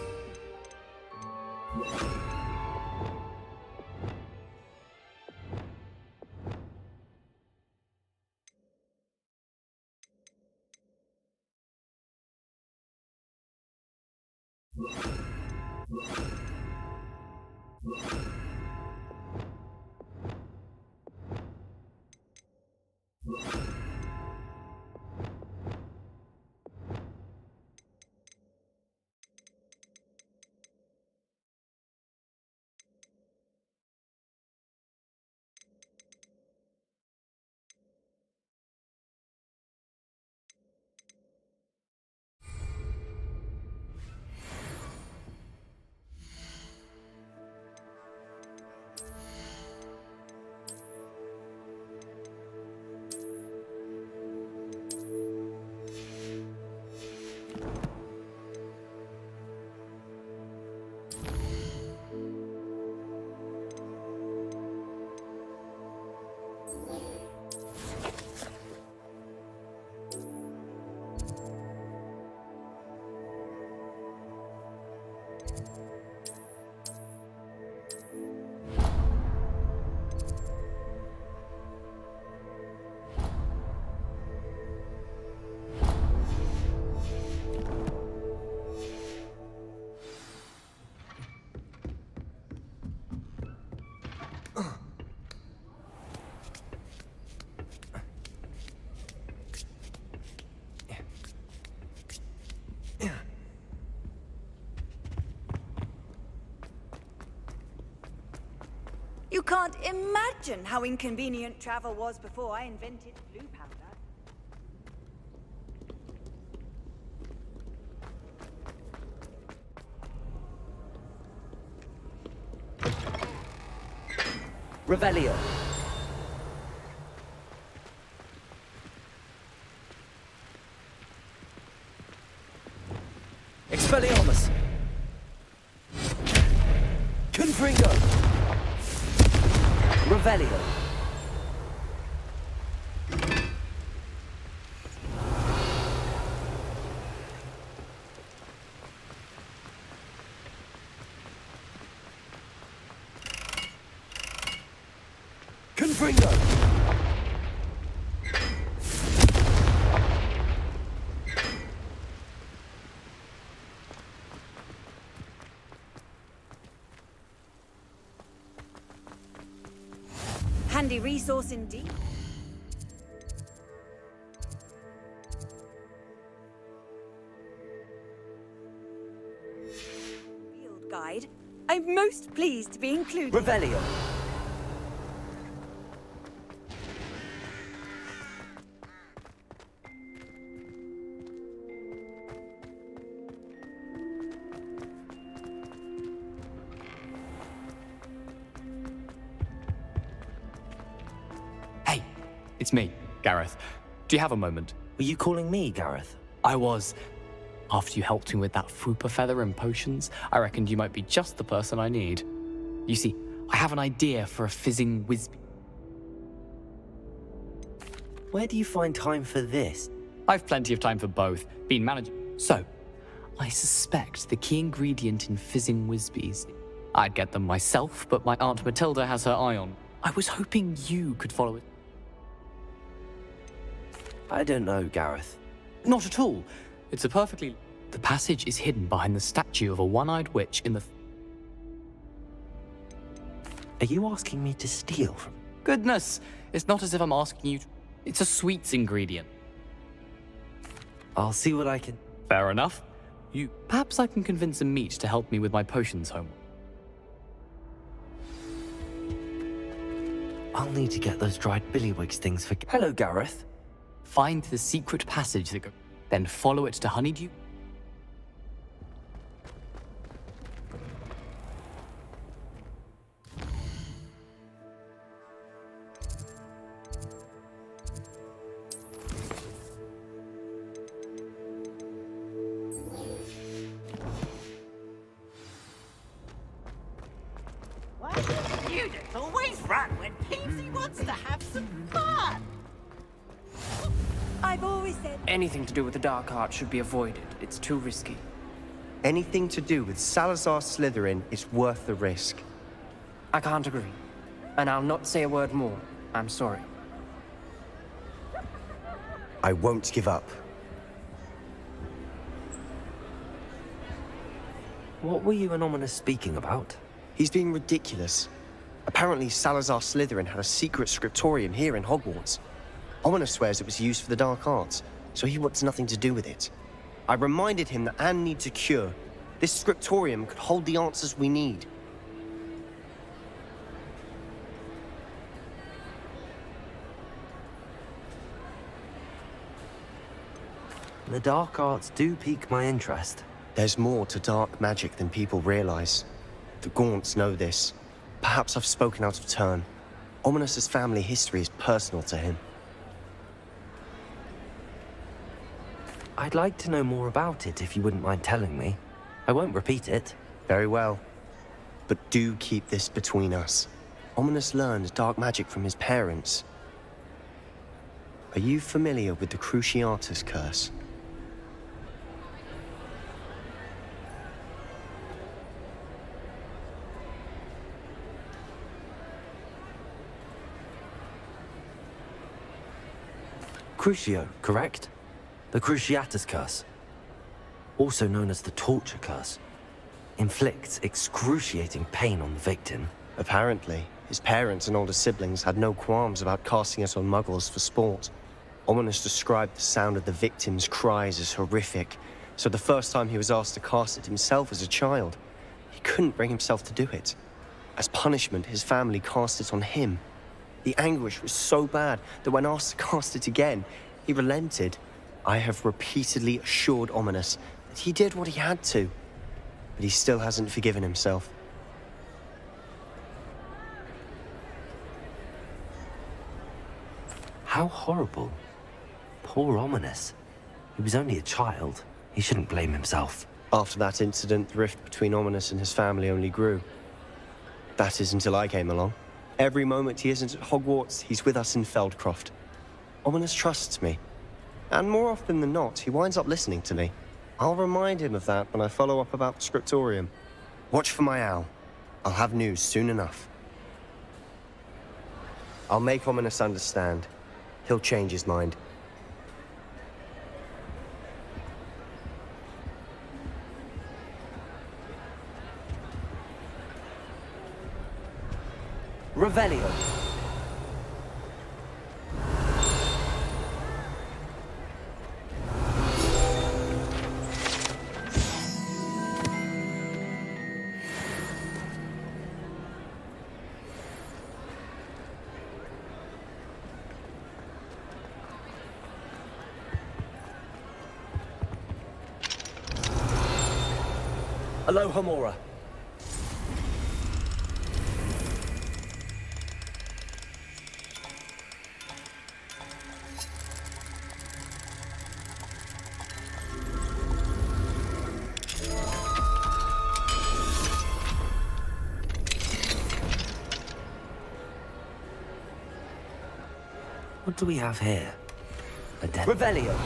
You can't imagine how inconvenient travel was before I invented blue powder. Revelio. Expelliarmus. Revelio. Confringo. Handy resource indeed. Field guide. I'm most pleased to be included. Revelio. Hey, it's me, Gareth. Do you have a moment? Were you calling me, Gareth? I was. After you helped me with that Fupa feather and potions, I reckoned you might be just the person I need. You see, I have an idea for a fizzing whiz. Where do you find time for this? I've plenty of time for both. Been managing. So, I suspect the key ingredient in fizzing whizbees. I'd get them myself, but my Aunt Matilda has her eye on. I was hoping you could follow it. I don't know, Gareth. Not at all. It's a perfectly... The passage is hidden behind the statue of a one-eyed witch in the... Are you asking me to steal from... Goodness, it's not as if I'm asking you to... It's a sweets ingredient. I'll see what I can... Fair enough. Perhaps I can convince a meat to help me with my potions home. I'll need to get those dried billywigs things for... Hello, Gareth. Find the secret passage that goes... Then follow it to Honeydew. Students always run when Peepsy wants to have some fun. I've always said Anything to do with the dark art should be avoided. It's too risky. Anything to do with Salazar Slytherin is worth the risk. I can't agree. And I'll not say a word more. I'm sorry. I won't give up. What were you and Ominous speaking about? He's being ridiculous. Apparently Salazar Slytherin had a secret scriptorium here in Hogwarts. Ominous swears it was used for the dark arts, so he wants nothing to do with it. I reminded him that Anne needs a cure. This scriptorium could hold the answers we need. The dark arts do pique my interest. There's more to dark magic than people realize. The Gaunts know this. Perhaps I've spoken out of turn. Ominous's family history is personal to him. I'd like to know more about it if you wouldn't mind telling me. I won't repeat it. Very well. But do keep this between us. Ominous learned dark magic from his parents. Are you familiar with the Cruciatus curse? Crucio, correct? The Cruciatus curse, also known as the torture curse, inflicts excruciating pain on the victim. Apparently, his parents and older siblings had no qualms about casting it on muggles for sport. Ominous described the sound of the victim's cries as horrific, so the first time he was asked to cast it himself as a child, he couldn't bring himself to do it. As punishment, his family cast it on him. The anguish was so bad that when asked to cast it again, he relented. I have repeatedly assured Ominous that he did what he had to, but he still hasn't forgiven himself. How horrible. Poor Ominous. He was only a child. He shouldn't blame himself. After that incident, the rift between Ominous and his family only grew. That is until I came along. Every moment he isn't at Hogwarts, he's with us in Feldcroft. Ominous trusts me. And more often than not, he winds up listening to me. I'll remind him of that when I follow up about the scriptorium. Watch for my owl. I'll have news soon enough. I'll make Ominous understand. He'll change his mind. Revelio. Aloha Mora. What do we have here? A Revelio.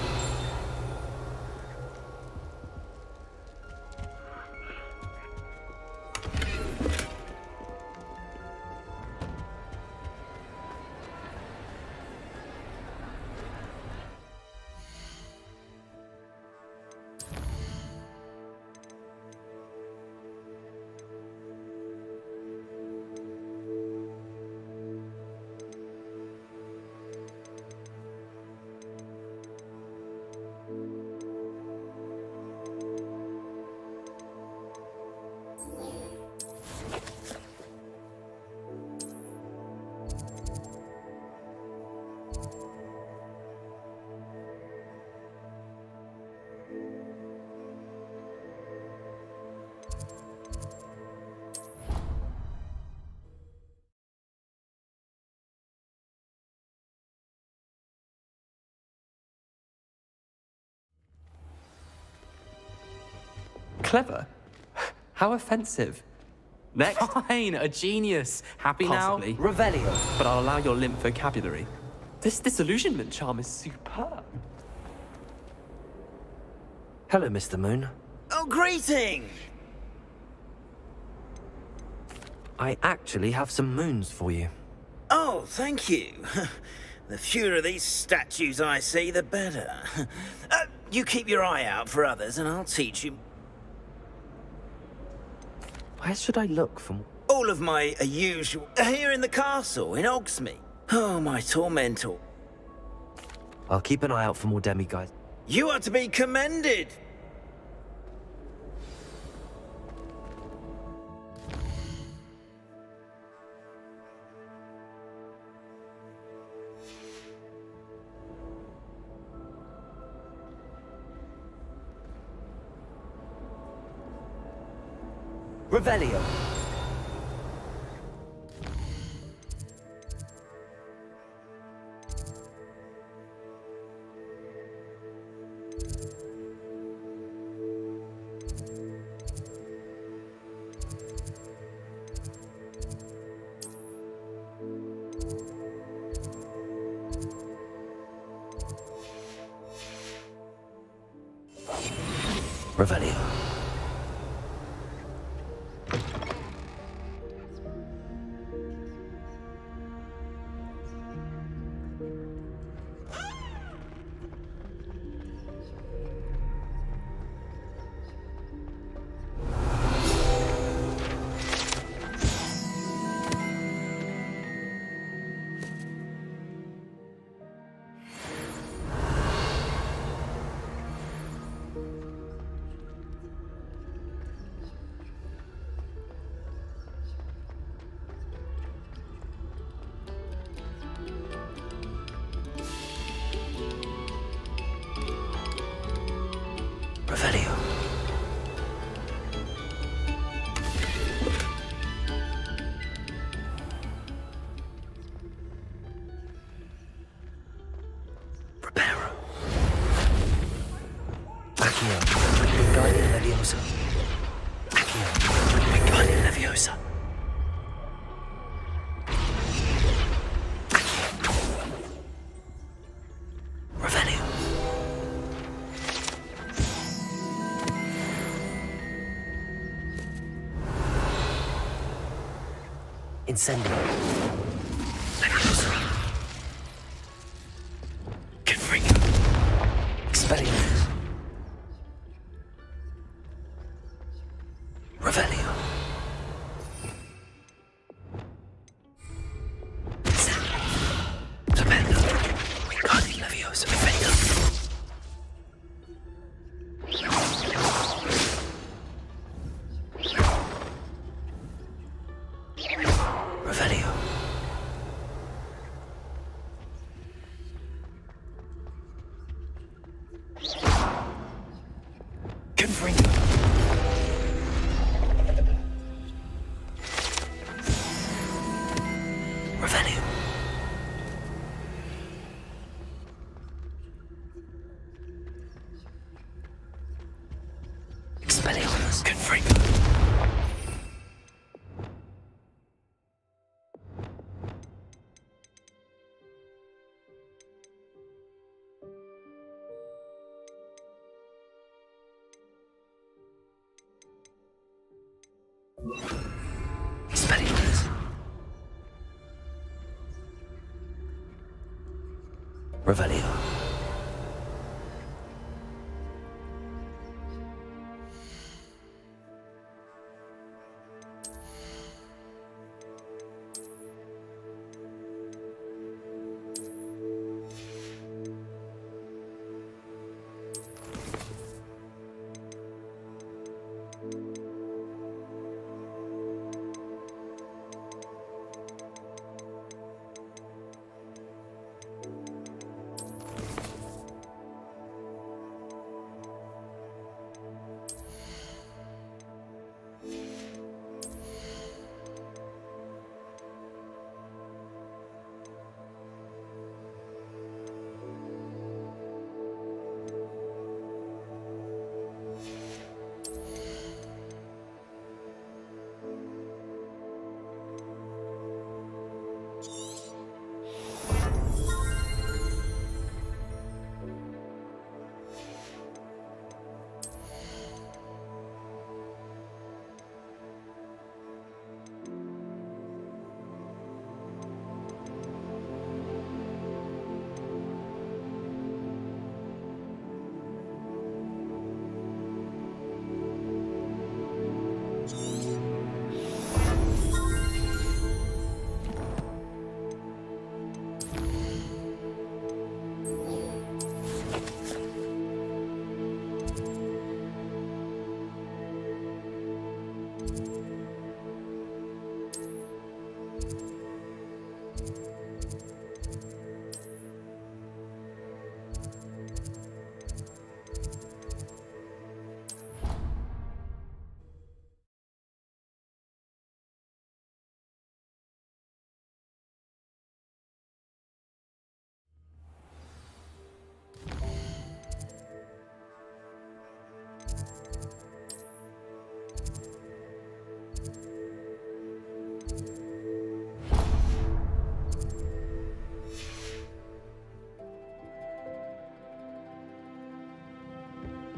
Clever? How offensive. Next. Fine, a genius. Happy Possibly. now? Revelio. But I'll allow your limp vocabulary. This disillusionment charm is superb. Hello, Mr. Moon. Oh, greeting! I actually have some moons for you. Oh, thank you. The fewer of these statues I see, the better. You keep your eye out for others, and I'll teach you. Where should I look for? All of my usual... Here in the castle, in Hogsmeade. Oh, my tormentor. I'll keep an eye out for more demigods. You are to be commended. Revelio. Revelio. Revelio. Preparo. Accio. Wingardium Leviosa. Accio. Wingardium Leviosa. Incendio. Leviosa. Confringo. Expelliarmus. Revelio. Tremendo. Wingardium Leviosa. Defender. Revelio. Confringo. Revelio. Expelliarmus. Confringo. Expelliarmus. Revelio.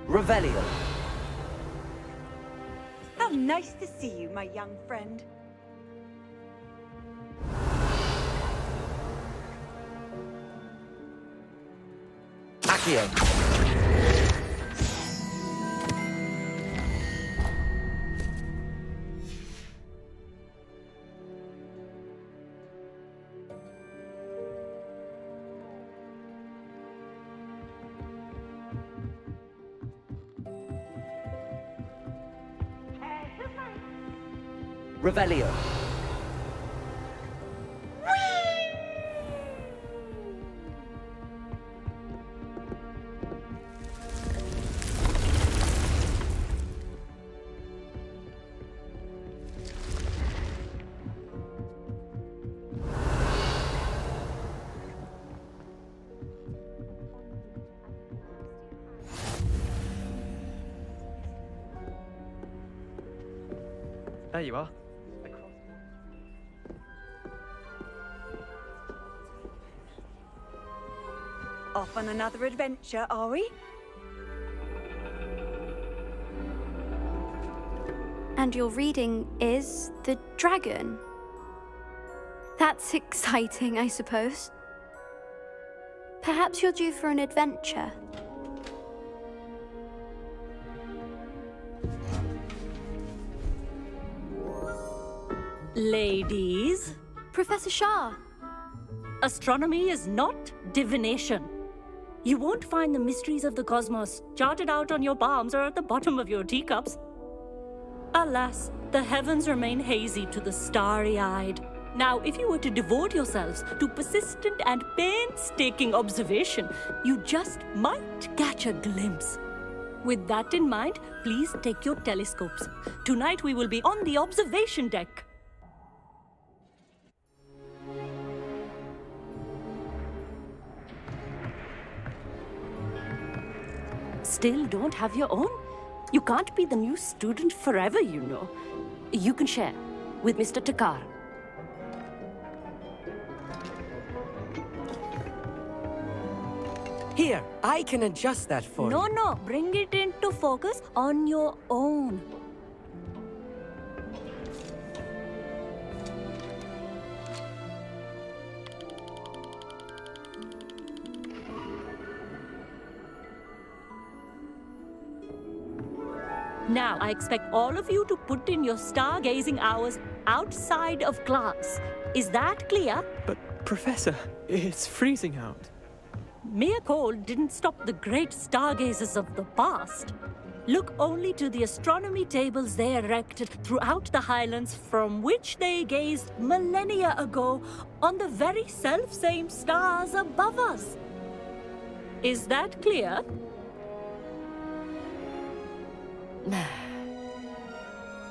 Revelio. How nice to see you, my young friend. Accio. Revelio. There you are. Off on another adventure, are we? And your reading is the dragon. That's exciting, I suppose. Perhaps you're due for an adventure. Ladies, Professor Shah. astronomy is not divination. You won't find the mysteries of the cosmos charted out on your palms or at the bottom of your teacups. Alas, the heavens remain hazy to the starry-eyed. Now, if you were to devote yourselves to persistent and painstaking observation, you just might catch a glimpse. With that in mind, please take your telescopes. Tonight we will be on the observation deck. Still don't have your own? You can't be the new student forever, you know. You can share with Mr. Takar. Here, I can adjust that for you. No, bring it into focus on your own. Now, I expect all of you to put in your stargazing hours outside of class. Is that clear? But, Professor, it's freezing out. Mere cold didn't stop the great stargazers of the past. Look only to the astronomy tables they erected throughout the highlands from which they gazed millennia ago on the very self-same stars above us. Is that clear?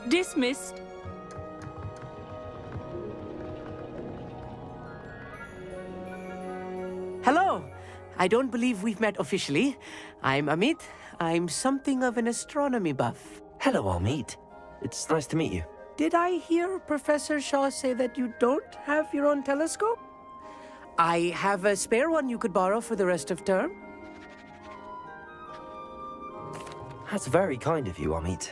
Dismissed. Hello. I don't believe we've met officially. I'm Amit. I'm something of an astronomy buff. Hello, Amit. It's nice to meet you. Did I hear Professor Shaw say that you don't have your own telescope? I have a spare one you could borrow for the rest of term. That's very kind of you, Amit.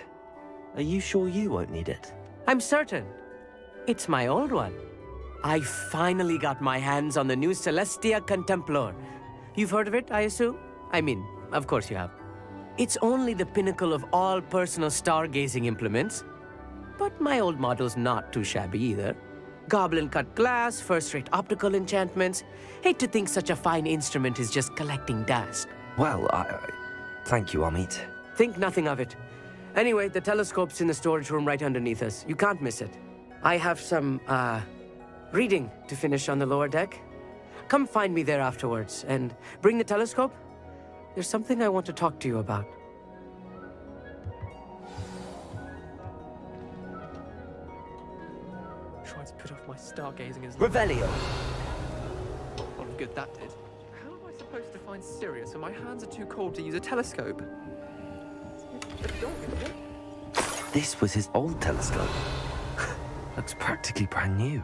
Are you sure you won't need it? I'm certain. It's my old one. I finally got my hands on the new Celestia Contemplor. You've heard of it, I assume? I mean, of course you have. It's only the pinnacle of all personal stargazing implements. But my old model's not too shabby either. Goblin-cut glass, first-rate optical enchantments. Hate to think such a fine instrument is just collecting dust. Well, thank you, Amit. Think nothing of it. Anyway, the telescope's in the storage room right underneath us. You can't miss it. I have some, reading to finish on the lower deck. Come find me there afterwards, and bring the telescope. There's something I want to talk to you about. Tried to put off my stargazing as Revelio! What of good that did. How am I supposed to find Sirius when my hands are too cold to use a telescope? This was his old telescope. Looks practically brand new.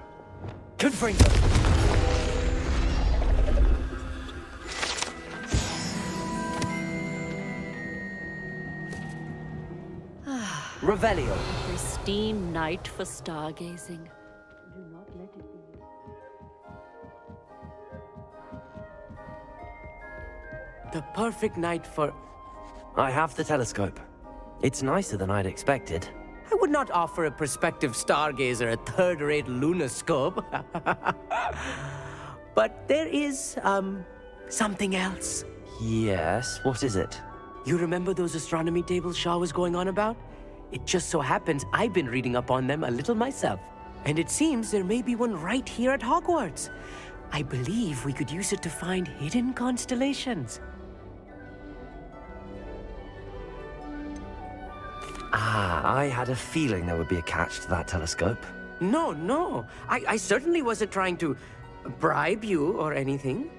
Confirmed. Revelio. Pristine night for stargazing. Do not let it be. The perfect night for... I have the telescope. It's nicer than I'd expected. I would not offer a prospective stargazer a third-rate lunoscope. But there is, something else. Yes, what is it? You remember those astronomy tables Shaw was going on about? It just so happens I've been reading up on them a little myself. And it seems there may be one right here at Hogwarts. I believe we could use it to find hidden constellations. I had a feeling there would be a catch to that telescope. No. I certainly wasn't trying to bribe you or anything.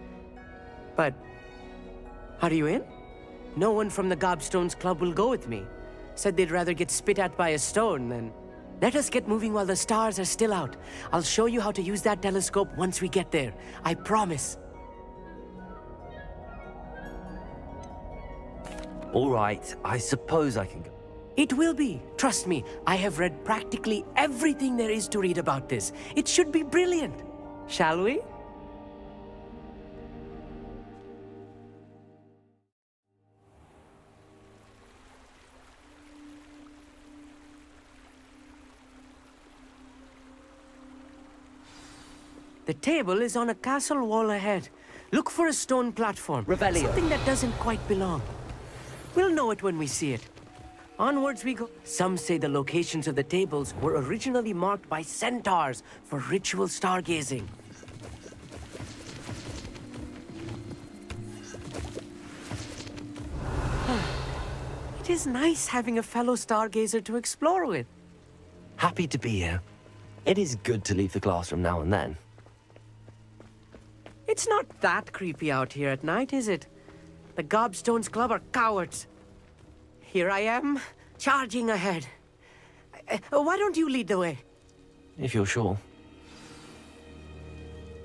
But, are you in? No one from the Gobstones Club will go with me. Said they'd rather get spit at by a stone than... Let us get moving while the stars are still out. I'll show you how to use that telescope once we get there. I promise. All right, I suppose I can go. It will be. Trust me, I have read practically everything there is to read about this. It should be brilliant. Shall we? The table is on a castle wall ahead. Look for a stone platform. Revelio. Something that doesn't quite belong. We'll know it when we see it. Onwards we go. Some say the locations of the tables were originally marked by centaurs for ritual stargazing. It is nice having a fellow stargazer to explore with. Happy to be here. It is good to leave the classroom now and then. It's not that creepy out here at night, is it? The Gobstones Club are cowards. Here I am, charging ahead. Why don't you lead the way? If you're sure.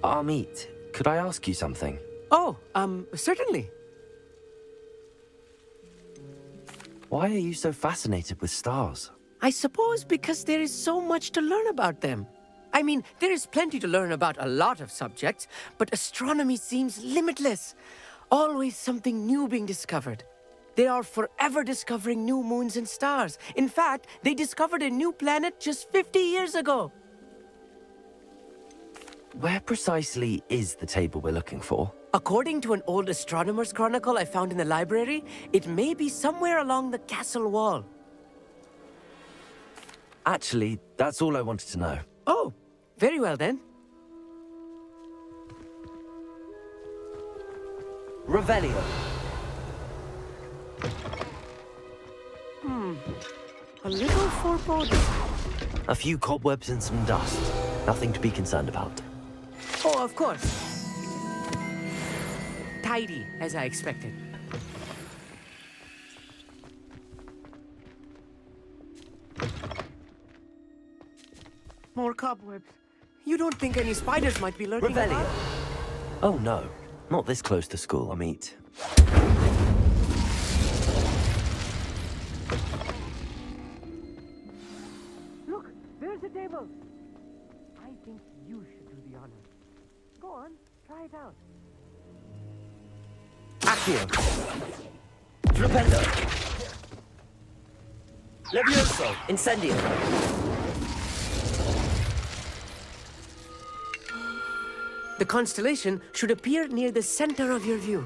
Amit, could I ask you something? Oh, certainly. Why are you so fascinated with stars? I suppose because there is so much to learn about them. I mean, there is plenty to learn about a lot of subjects, but astronomy seems limitless. Always something new being discovered. They are forever discovering new moons and stars. In fact, they discovered a new planet just 50 years ago. Where precisely is the table we're looking for? According to an old astronomer's chronicle I found in the library, it may be somewhere along the castle wall. Actually, that's all I wanted to know. Oh, very well then. Revelio. A little foreboding. A few cobwebs and some dust. Nothing to be concerned about. Oh, of course. Tidy, as I expected. More cobwebs. You don't think any spiders might be lurking Revelio. about? Oh no, not this close to school, Amit. Look, there's a table. I think you should do the honors. Go on, try it out. Accio. Flipendo. Levioso. Incendio. The constellation should appear near the center of your view.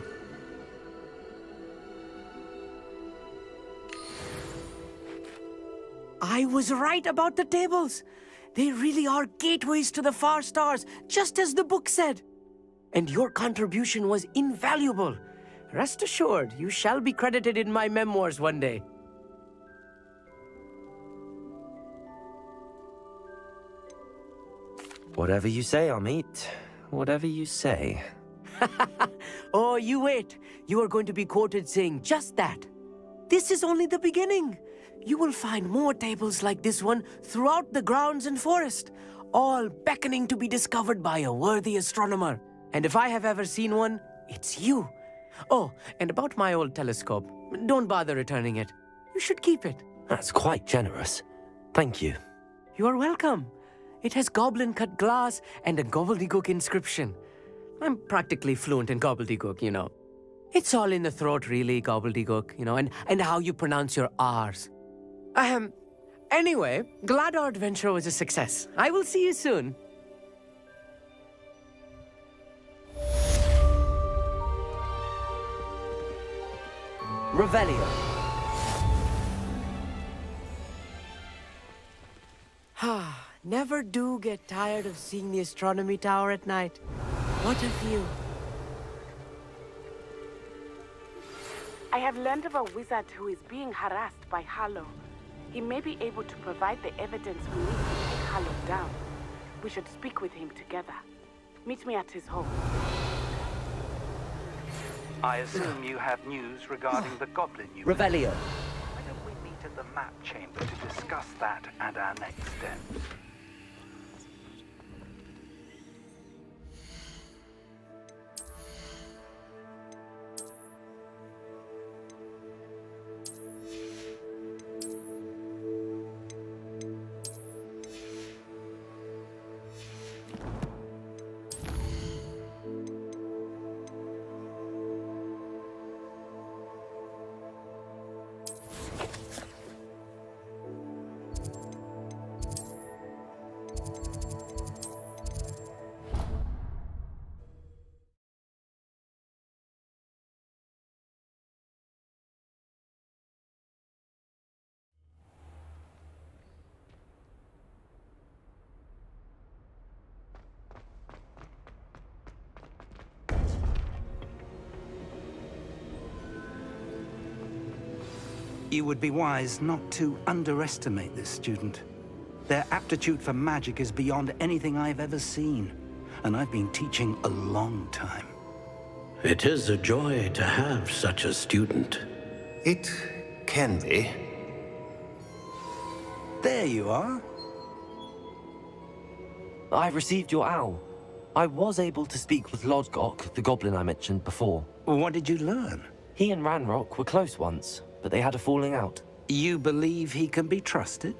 I was right about the tables. They really are gateways to the far stars, just as the book said. And your contribution was invaluable. Rest assured, you shall be credited in my memoirs one day. Whatever you say, Amit. Whatever you say. Oh, you wait. You are going to be quoted saying just that. This is only the beginning. You will find more tables like this one throughout the grounds and forest, all beckoning to be discovered by a worthy astronomer. And if I have ever seen one, it's you. Oh, and about my old telescope, don't bother returning it. You should keep it. That's quite generous. Thank you. You are welcome. It has goblin-cut glass and a gobbledygook inscription. I'm practically fluent in gobbledygook, you know. It's all in the throat, really, gobbledygook, you know, and how you pronounce your R's. Anyway, glad our adventure was a success. I will see you soon. Revelio. Never do get tired of seeing the astronomy tower at night. What a view. I have learned of a wizard who is being harassed by Harlow. He may be able to provide the evidence we need to take Harlow down. We should speak with him together. Meet me at his home. I assume you have news regarding the goblin you Revelio. Why don't we meet at the map chamber to discuss that and our next steps? You would be wise not to underestimate this student. Their aptitude for magic is beyond anything I've ever seen, and I've been teaching a long time. It is a joy to have such a student. It can be. There you are. I received your owl. I was able to speak with Lodgok, the goblin I mentioned before. What did you learn? He and Ranrock were close once, but they had a falling out. You believe he can be trusted?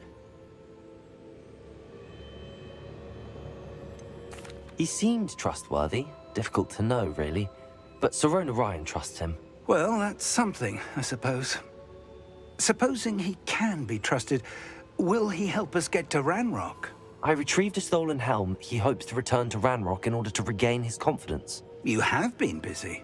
He seemed trustworthy. Difficult to know, really. But Sirona Ryan trusts him. Well, that's something, I suppose. Supposing he can be trusted, will he help us get to Ranrock? I retrieved a stolen helm he hopes to return to Ranrock in order to regain his confidence. You have been busy.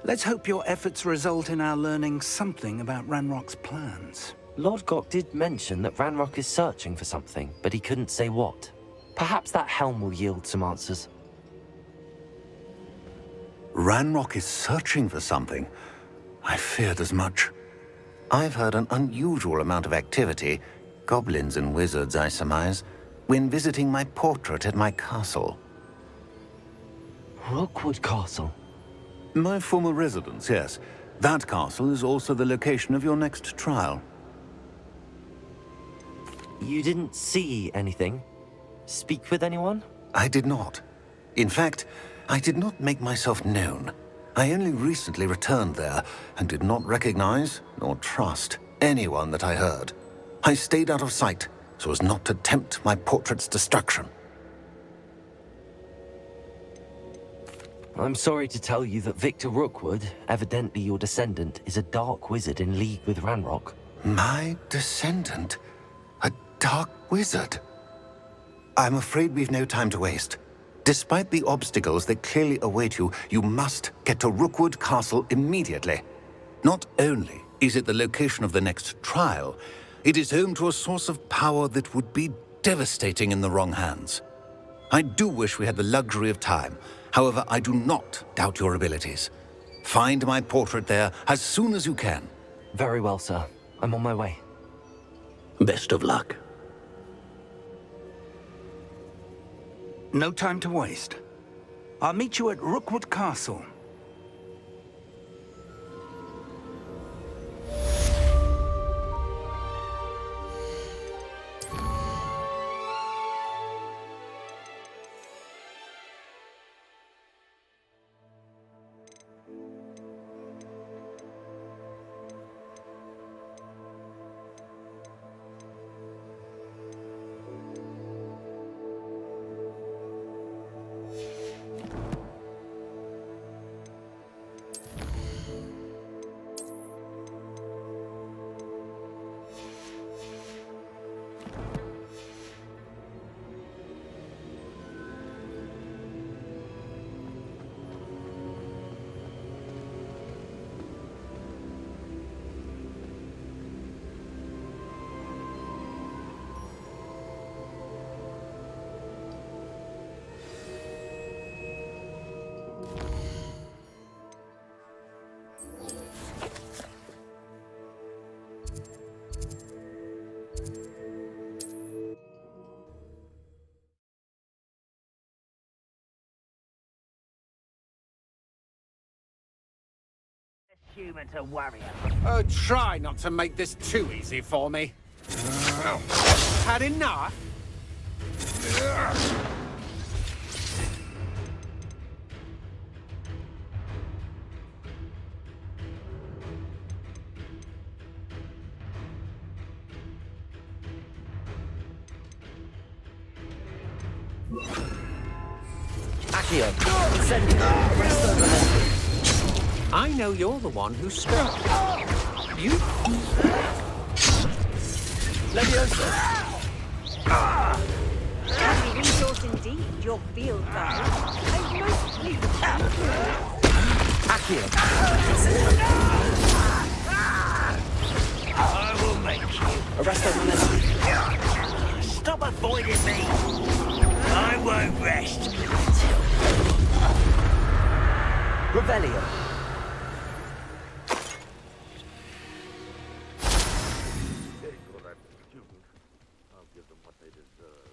Let's hope your efforts result in our learning something about Ranrock's plans. Lodgok did mention that Ranrock is searching for something, but he couldn't say what. Perhaps that helm will yield some answers. Ranrock is searching for something. I feared as much. I've heard an unusual amount of activity, goblins and wizards, I surmise, when visiting my portrait at my castle. Rookwood Castle? My former residence, yes. That castle is also the location of your next trial. You didn't see anything? Speak with anyone? I did not. In fact, I did not make myself known. I only recently returned there and did not recognize nor trust anyone that I heard. I stayed out of sight so as not to tempt my portrait's destruction. I'm sorry to tell you that Victor Rookwood, evidently your descendant, is a dark wizard in league with Ranrock. My descendant? A dark wizard? I'm afraid we've no time to waste. Despite the obstacles that clearly await you, you must get to Rookwood Castle immediately. Not only is it the location of the next trial, it is home to a source of power that would be devastating in the wrong hands. I do wish we had the luxury of time. However, I do not doubt your abilities. Find my portrait there as soon as you can. Very well, sir. I'm on my way. Best of luck. No time to waste. I'll meet you at Rookwood Castle. Human to warrior. Oh, try not to make this too easy for me. Had enough? Accio, send rest over them. I know you're the one who struck. You? Leviosa! Handy resource indeed, your field guide. I'm most pleased. Accio! I will make you. Arrest over Stop avoiding me. I won't rest. Revelio. deserve.